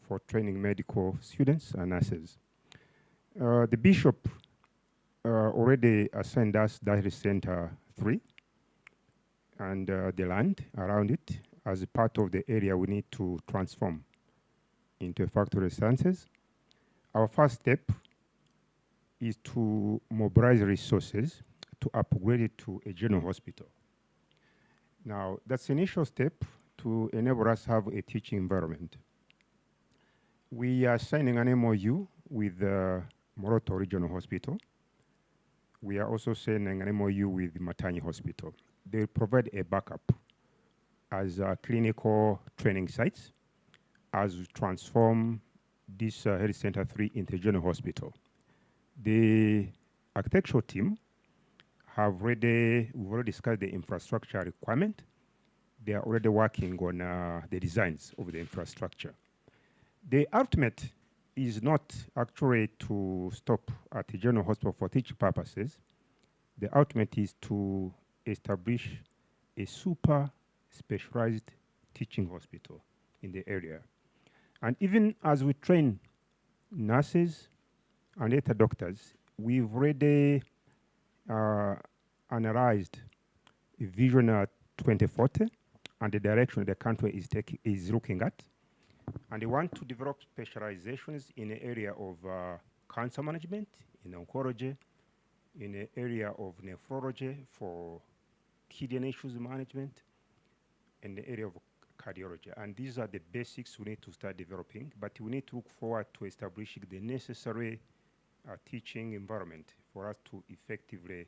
for training medical students and nurses. The bishop already assigned us Diary Center 3 and the land around it as a part of the area we need to transform into a factory sciences. Our first step is to mobilize resources to upgrade it to a general hospital. Now, that's the initial step to enable us to have a teaching environment. We are signing an MOU with the Moroto Regional Hospital. We are also signing an MOU with Matanyi Hospital. They provide a backup as clinical training sites as we transform this Health Center 3 into a general hospital. The architectural team we've already discussed the infrastructure requirement. They are already working on the designs of the infrastructure. The ultimate is not actually to stop at the general hospital for teaching purposes. The ultimate is to establish a super specialized teaching hospital in the area. And even as we train nurses and other doctors, we've already analyzed Vision 2040 and the direction the country is looking at. And they want to develop specializations in the area of cancer management, in oncology, in the area of nephrology for kidney issues management, in the area of cardiology. And these are the basics we need to start developing, but we need to look forward to establishing the necessary teaching environment for us to effectively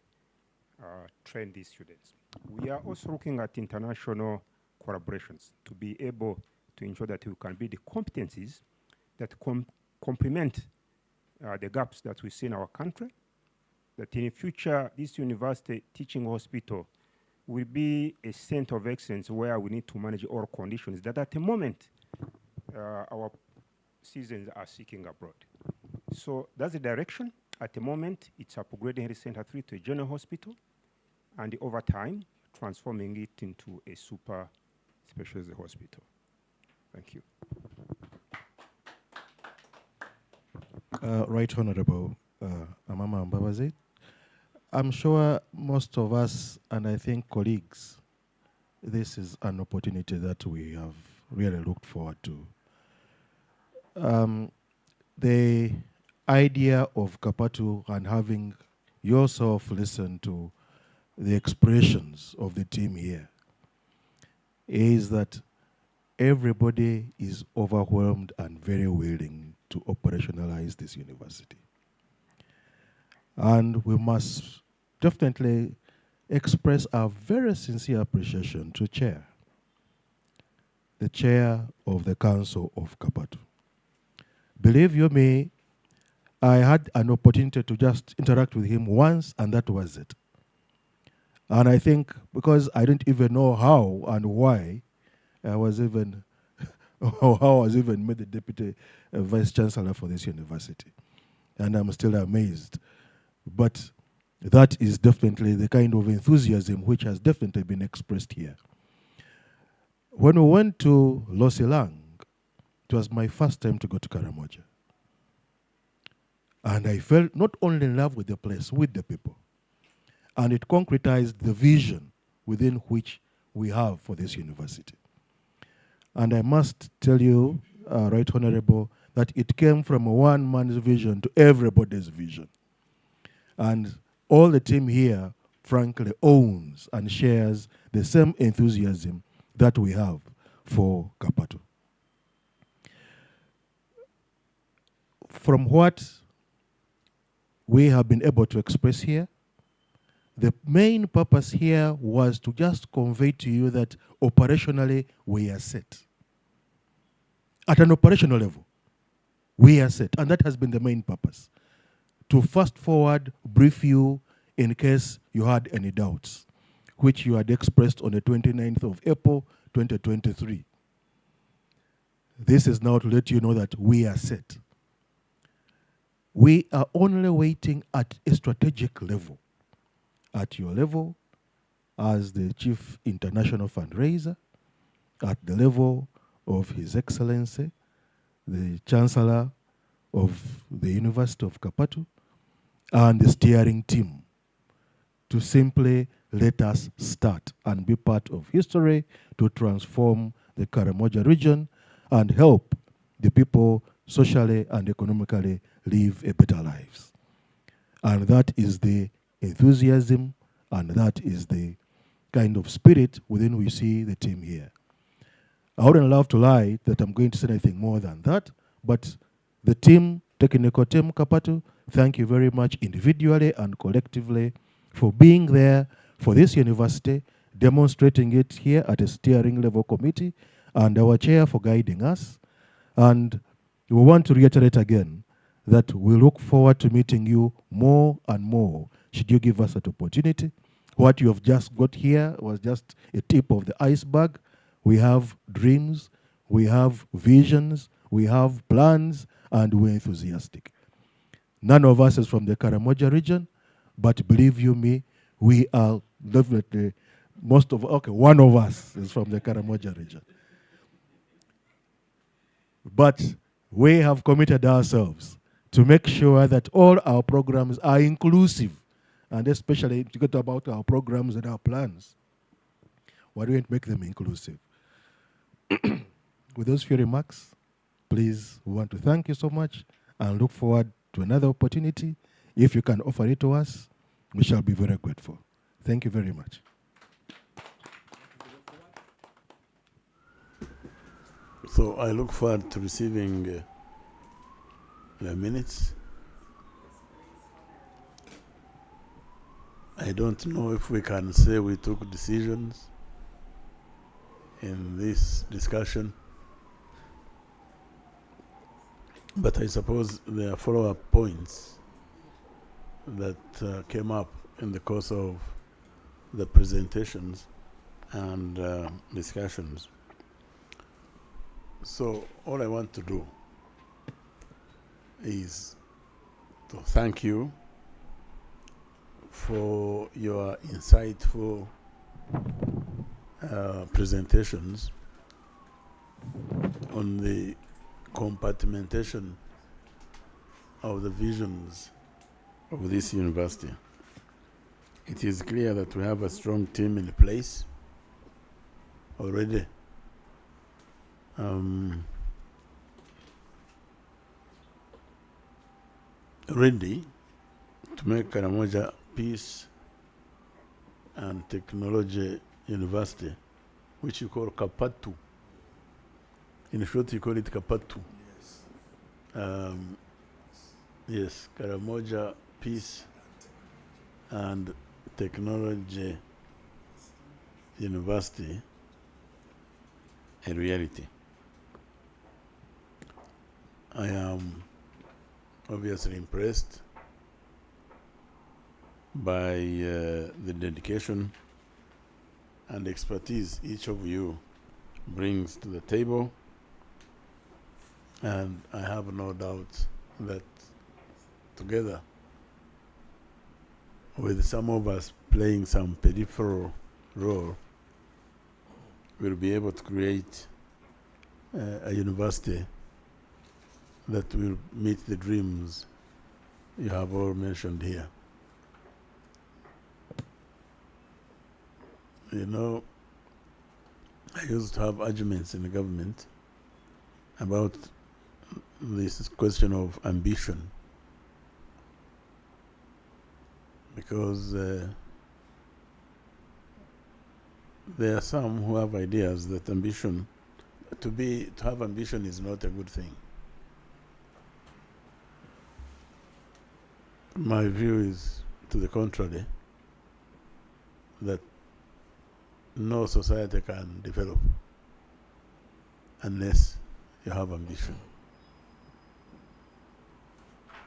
train these students. We are also looking at international collaborations to be able to ensure that we can build the competencies that complement the gaps that we see in our country, that in the future, this university teaching hospital will be a center of excellence where we need to manage all conditions that at the moment our citizens are seeking abroad. So that's the direction. At the moment, it's upgrading Health Center 3 to a general hospital, and over time, transforming it into a super specialist hospital. Thank you. Right Honorable Amama Mbabazi. I'm sure most of us, and I think colleagues, this is an opportunity that we have really looked forward to. The idea of KAPATU and having yourself listen to the expressions of the team here is that everybody is overwhelmed and very willing to operationalize this university. And we must definitely express our very sincere appreciation to Chair, the Chair of the Council of KAPATU. Believe you me, I had an opportunity to just interact with him once, and that was it. And I think because I didn't even know how and why I was even how I was even made the Deputy Vice Chancellor for this university. And I'm still amazed. But that is definitely the kind of enthusiasm which has definitely been expressed here. When we went to Losilang, it was my first time to go to Karamoja. And I felt not only in love with the place, with the people. And it concretized the vision within which we have for this university. And I must tell you, Right Honorable, that it came from a one man's vision to everybody's vision. And all the team here, frankly, owns and shares the same enthusiasm that we have for KAPATU. From what we have been able to express here, the main purpose here was to just convey to you that operationally we are set. At an operational level, we are set, and that has been the main purpose. To fast forward, brief you in case you had any doubts, which you had expressed on the 29th of April, 2023. This is now to let you know that we are set. We are only waiting at a strategic level, at your level as the Chief International Fundraiser, at the level of His Excellency, the Chancellor of the University of KAPATU, and the steering team to simply let us start and be part of history to transform the Karamoja region and help the people socially and economically live a better lives. And that is the enthusiasm and that is the kind of spirit within we see the team here. I wouldn't love to lie that I'm going to say anything more than that, but the team, technical team KAPATU, thank you very much individually and collectively for being there for this university, demonstrating it here at a steering level committee, and our chair for guiding us. And we want to reiterate again that we look forward to meeting you more and more should you give us that opportunity. What you have just got here was just a tip of the iceberg. We have dreams, we have visions, we have plans, and we're enthusiastic. None of us is from the Karamoja region, but believe you me, we are definitely, one of us is from the Karamoja region. But we have committed ourselves to make sure that all our programs are inclusive, and especially to get about our programs and our plans. Why don't we make them inclusive? With those few remarks, please, we want to thank you so much and look forward to another opportunity. If you can offer it to us, we shall be very grateful. Thank you very much. So I look forward to receiving the minutes. I don't know if we can say we took decisions in this discussion, but I suppose there are follow-up points that came up in the course of the presentations and discussions. So all I want to do is to thank you for your insightful presentations on the compartmentation of the visions of this university. It is clear that we have a strong team in place already. Ready to make Karamoja Peace and Technology University, which you call KAPATU. In short, you call it KAPATU. Yes, Karamoja Peace and Technology University, a reality. I am obviously impressed by the dedication and expertise each of you brings to the table, and I have no doubt that together with some of us playing some peripheral role, we'll be able to create a university that will meet the dreams you have all mentioned here. You know, I used to have arguments in the government about this question of ambition, because there are some who have ideas that ambition, to have ambition is not a good thing. My view is to the contrary, that no society can develop unless you have ambition.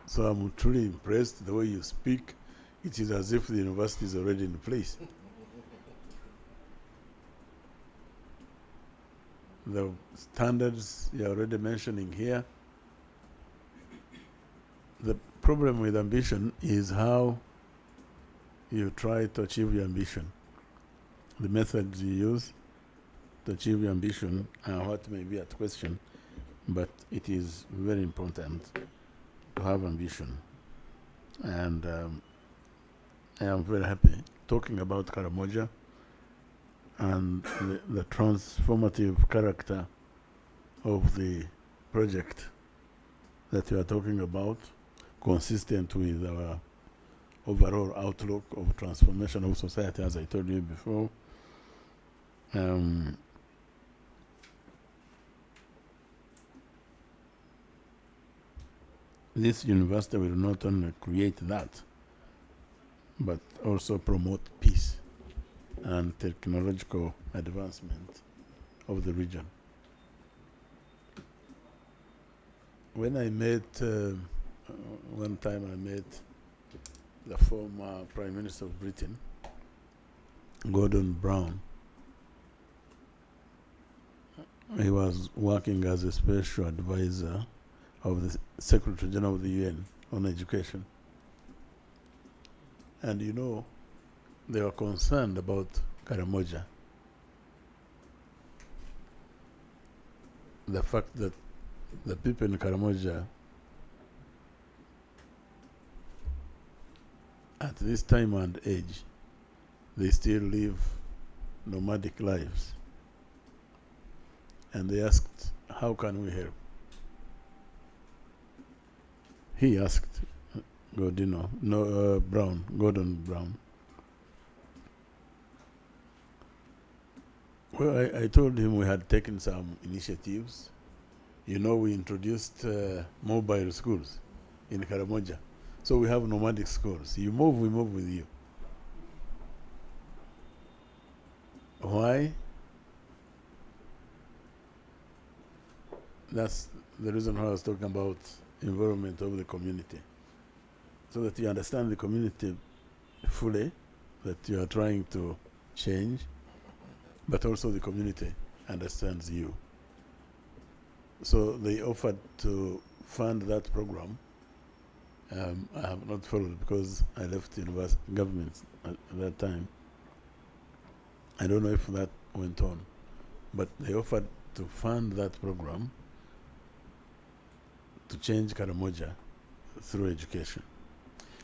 So I'm truly impressed the way you speak. It is as if the university is already in place. The standards you're already mentioning here. The problem with ambition is how you try to achieve your ambition, the methods you use, to achieve ambition and what may be at question, but it is very important to have ambition. And I am very happy talking about Karamoja and the transformative character of the project that we are talking about, consistent with our overall outlook of transformation of society, as I told you before. This university will not only create that, but also promote peace and technological advancement of the region. When I met, one time I met the former Prime Minister of Britain, Gordon Brown. He was working as a special advisor of the Secretary General of the UN on education. And you know, they were concerned about Karamoja. The fact that the people in Karamoja at this time and age, they still live nomadic lives. And they asked, how can we help? He asked Gordon Brown. Well, I told him we had taken some initiatives. You know, we introduced mobile schools in Karamoja. So we have nomadic schools. You move, we move with you. Why? That's the reason why I was talking about involvement of the community. So that you understand the community fully, that you are trying to change, but also the community understands you. So they offered to fund that program. I have not followed because I left government at that time. I don't know if that went on, but they offered to fund that program to change Karamoja through education.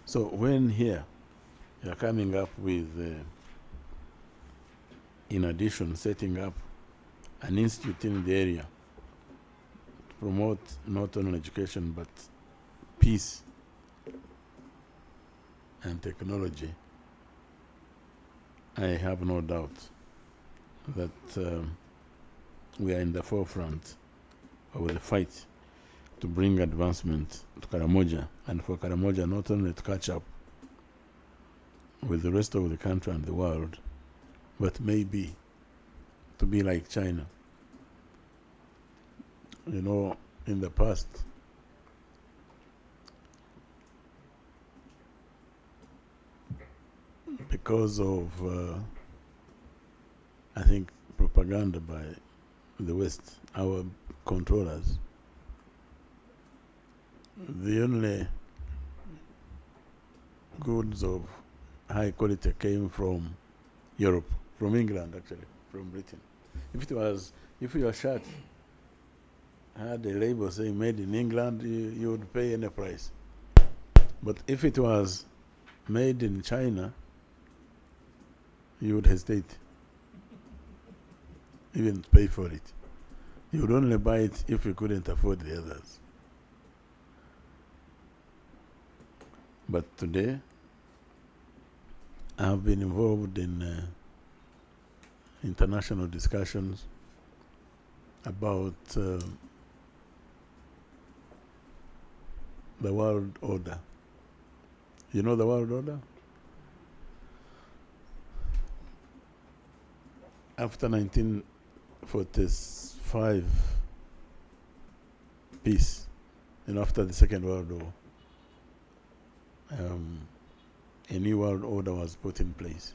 So when here, you are coming up with, in addition, setting up an institute in the area to promote not only education, but peace and technology, I have no doubt that we are in the forefront of the fight to bring advancement to Karamoja, and for Karamoja not only to catch up with the rest of the country and the world, but maybe to be like China. You know, in the past, because of, I think, propaganda by the West, our controllers, the only goods of high quality came from Europe, from England actually, from Britain. If your shirt had a label saying made in England, you would pay any price. But if it was made in China, you would hesitate, even pay for it. You would only buy it if you couldn't afford the others. But today, I have been involved in international discussions about the world order. You know the world order? After 1945 peace, and after the Second World War, a new world order was put in place,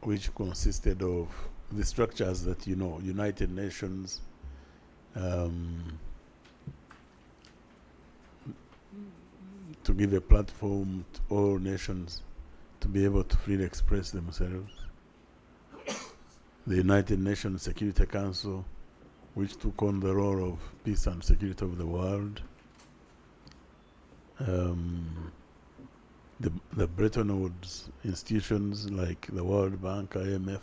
which consisted of the structures that you know, United Nations, to give a platform to all nations to be able to freely express themselves. the United Nations Security Council, which took on the role of peace and security of the world, the Bretton Woods institutions like the World Bank, IMF.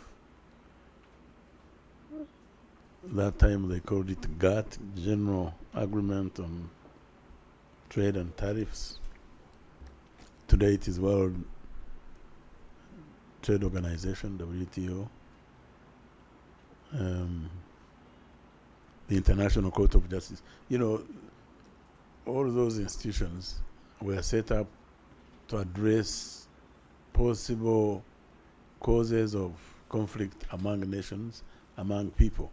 That time they called it GATT, General Agreement on Trade and Tariffs. Today it is World Trade Organization, WTO. The International Court of Justice. You know, all those institutions were set up to address possible causes of conflict among nations, among people.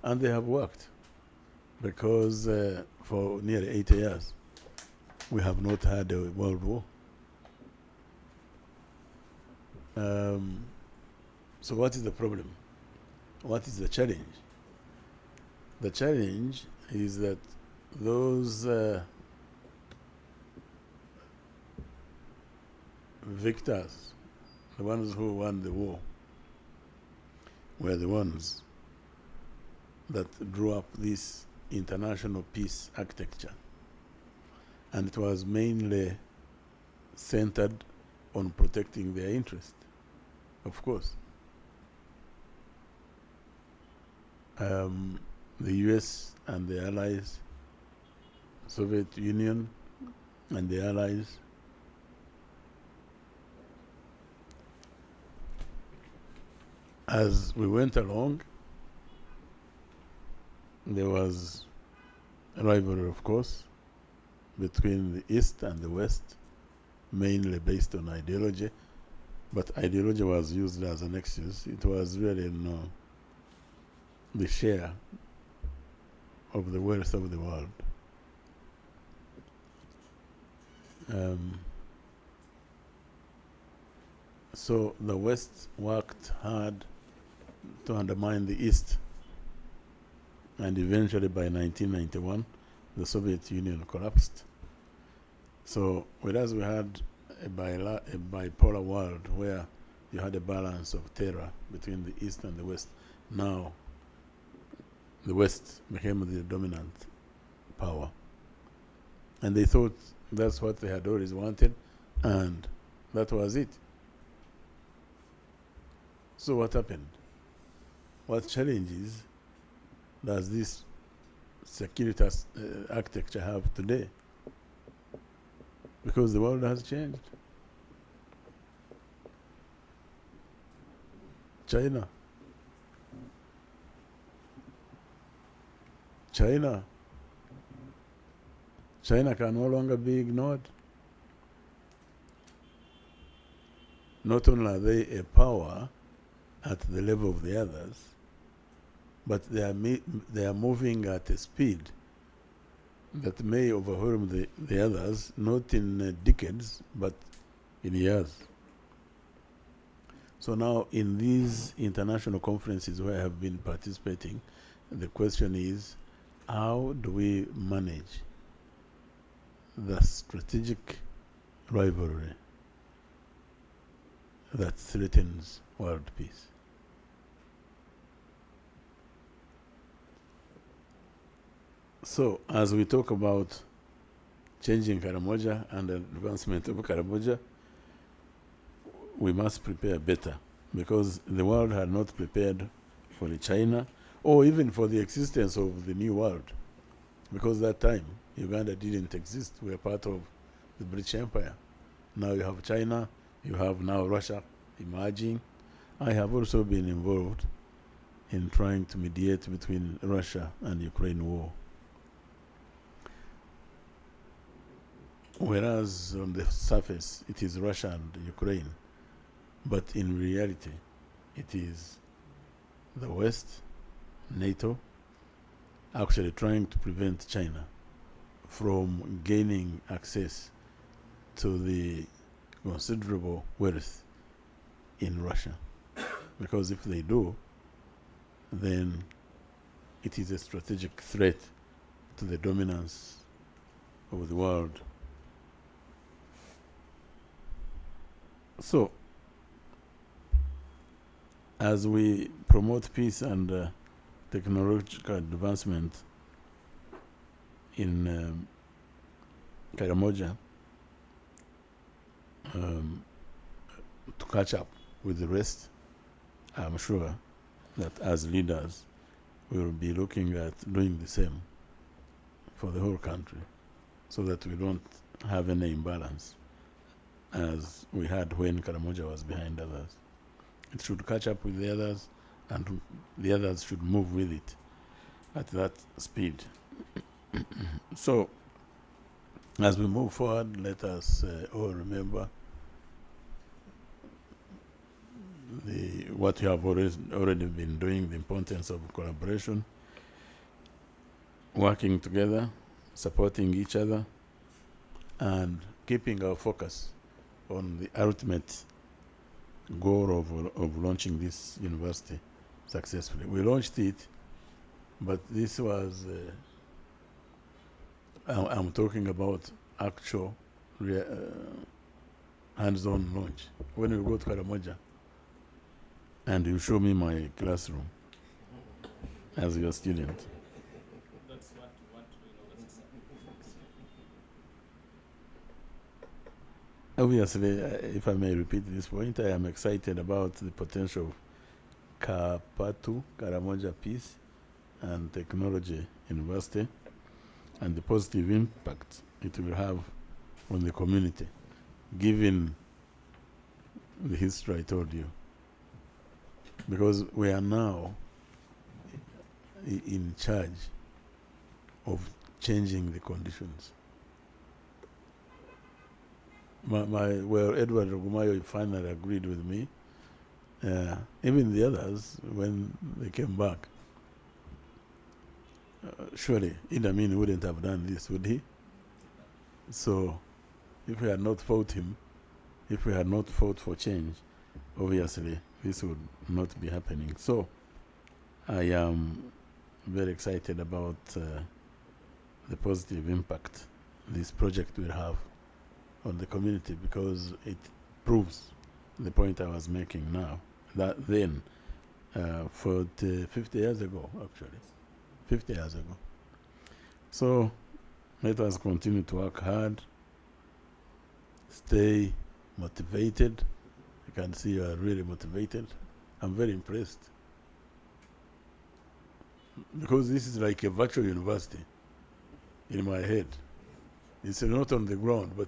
And they have worked, because for nearly 80 years, we have not had a world war. So what is the problem? What is the challenge? The challenge is that those victors, the ones who won the war, were the ones that drew up this international peace architecture. And it was mainly centered on protecting their interest, of course. The US and the allies, Soviet Union and the allies, as we went along, there was a rivalry, of course, between the East and the West, mainly based on ideology, but ideology was used as an excuse. It was really the share of the wealth of the world. So the West worked hard to undermine the East, and eventually by 1991 the Soviet Union collapsed. So whereas we had a bipolar world where you had a balance of terror between the East and the West, now the West became the dominant power. And they thought that's what they had always wanted, and that was it. So what happened? What challenges does this security architecture have today? Because the world has changed. China can no longer be ignored. Not only are they a power at the level of the others, but they are moving at a speed that may overwhelm the others, not in decades, but in years. So now in these international conferences where I have been participating, the question is, how do we manage the strategic rivalry that threatens world peace? So as we talk about changing Karamoja and the advancement of Karamoja, we must prepare better, because the world had not prepared for the China or even for the existence of the new world, because that time Uganda didn't exist. We were part of the British Empire. Now you have China, you have now Russia emerging. I have also been involved in trying to mediate between Russia and Ukraine war. Whereas on the surface it is Russia and Ukraine, but in reality it is the West, NATO, actually trying to prevent China from gaining access to the considerable wealth in Russia. Because if they do, then it is a strategic threat to the dominance of the world. So, as we promote peace and technological advancement in Karamoja, to catch up with the rest, I'm sure that as leaders, we will be looking at doing the same for the whole country so that we don't have any imbalance as we had when Karamoja was behind others. It should catch up with the others, and the others should move with it at that speed. So, as we move forward, let us all remember what we have already been doing, the importance of collaboration, working together, supporting each other, and keeping our focus on the ultimate goal of launching this university successfully. We launched it, but this was, I'm talking about actual hands-on launch. When we go to Karamoja, and you show me my classroom as your student. That's what Obviously, if I may repeat this point, I am excited about the potential of KAPATU, Karamoja Peace and Technology University, and the positive impact it will have on the community, given the history I told you. Because we are now in charge of changing the conditions. Well, Edward Rugumayo finally agreed with me. Even the others, when they came back, surely Idi Amin wouldn't have done this, would he? So, if we had not fought him, if we had not fought for change, obviously this would not be happening. So, I am very excited about the positive impact this project will have on the community, because it proves the point I was making now, that then, 50 years ago, actually, 50 years ago. So let us continue to work hard, stay motivated. I can see you are really motivated. I'm very impressed, because this is like a virtual university in my head. It's not on the ground, but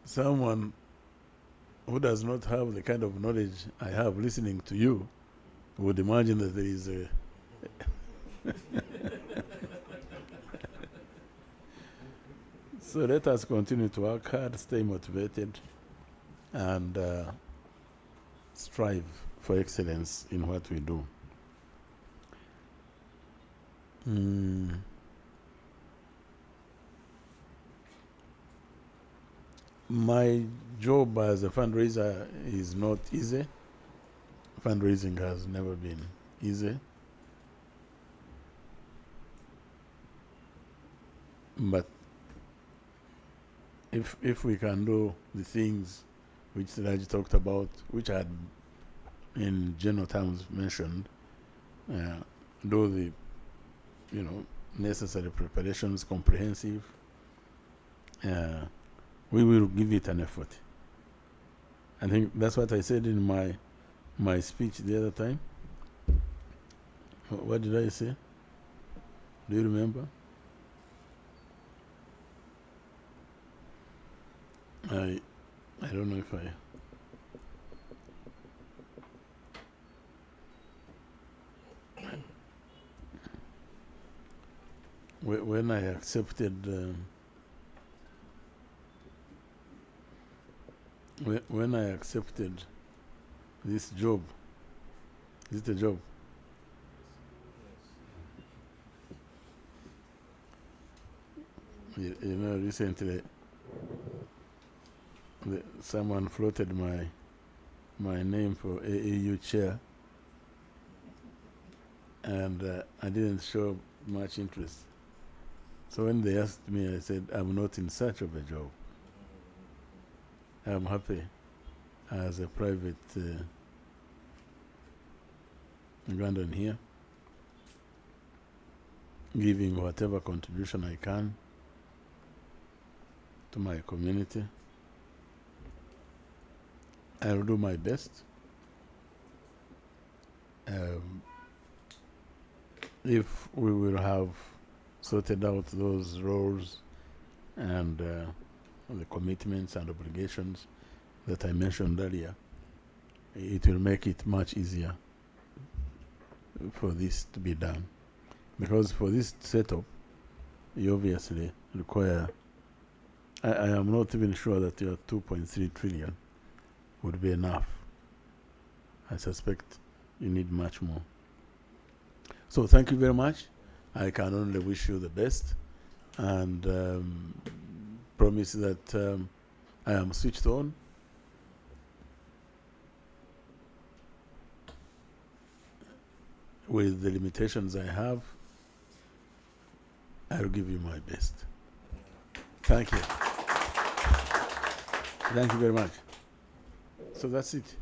someone who does not have the kind of knowledge I have listening to you would imagine that there is a So let us continue to work hard, stay motivated, and strive for excellence in what we do. My job as a fundraiser is not easy. Fundraising has never been easy. But if we can do the things which Raj talked about, which I had in general terms mentioned, do the necessary preparations, comprehensive, we will give it an effort. I think that's what I said in my speech the other time. What did I say? Do you remember? I don't know if when I accepted when I accepted this job, is it a job? Recently someone floated my name for AAU chair, and I didn't show much interest. So when they asked me, I said, I'm not in search of a job. I'm happy as a private Ugandan here, giving whatever contribution I can to my community. I'll do my best. If we will have sorted out those roles and the commitments and obligations that I mentioned earlier, it will make it much easier for this to be done. Because for this setup, you obviously require, I am not even sure that your 2.3 trillion would be enough. I suspect you need much more. So thank you very much. I can only wish you the best and promise that I am switched on. With the limitations I have, I'll give you my best. Thank you. Thank you very much. So that's it.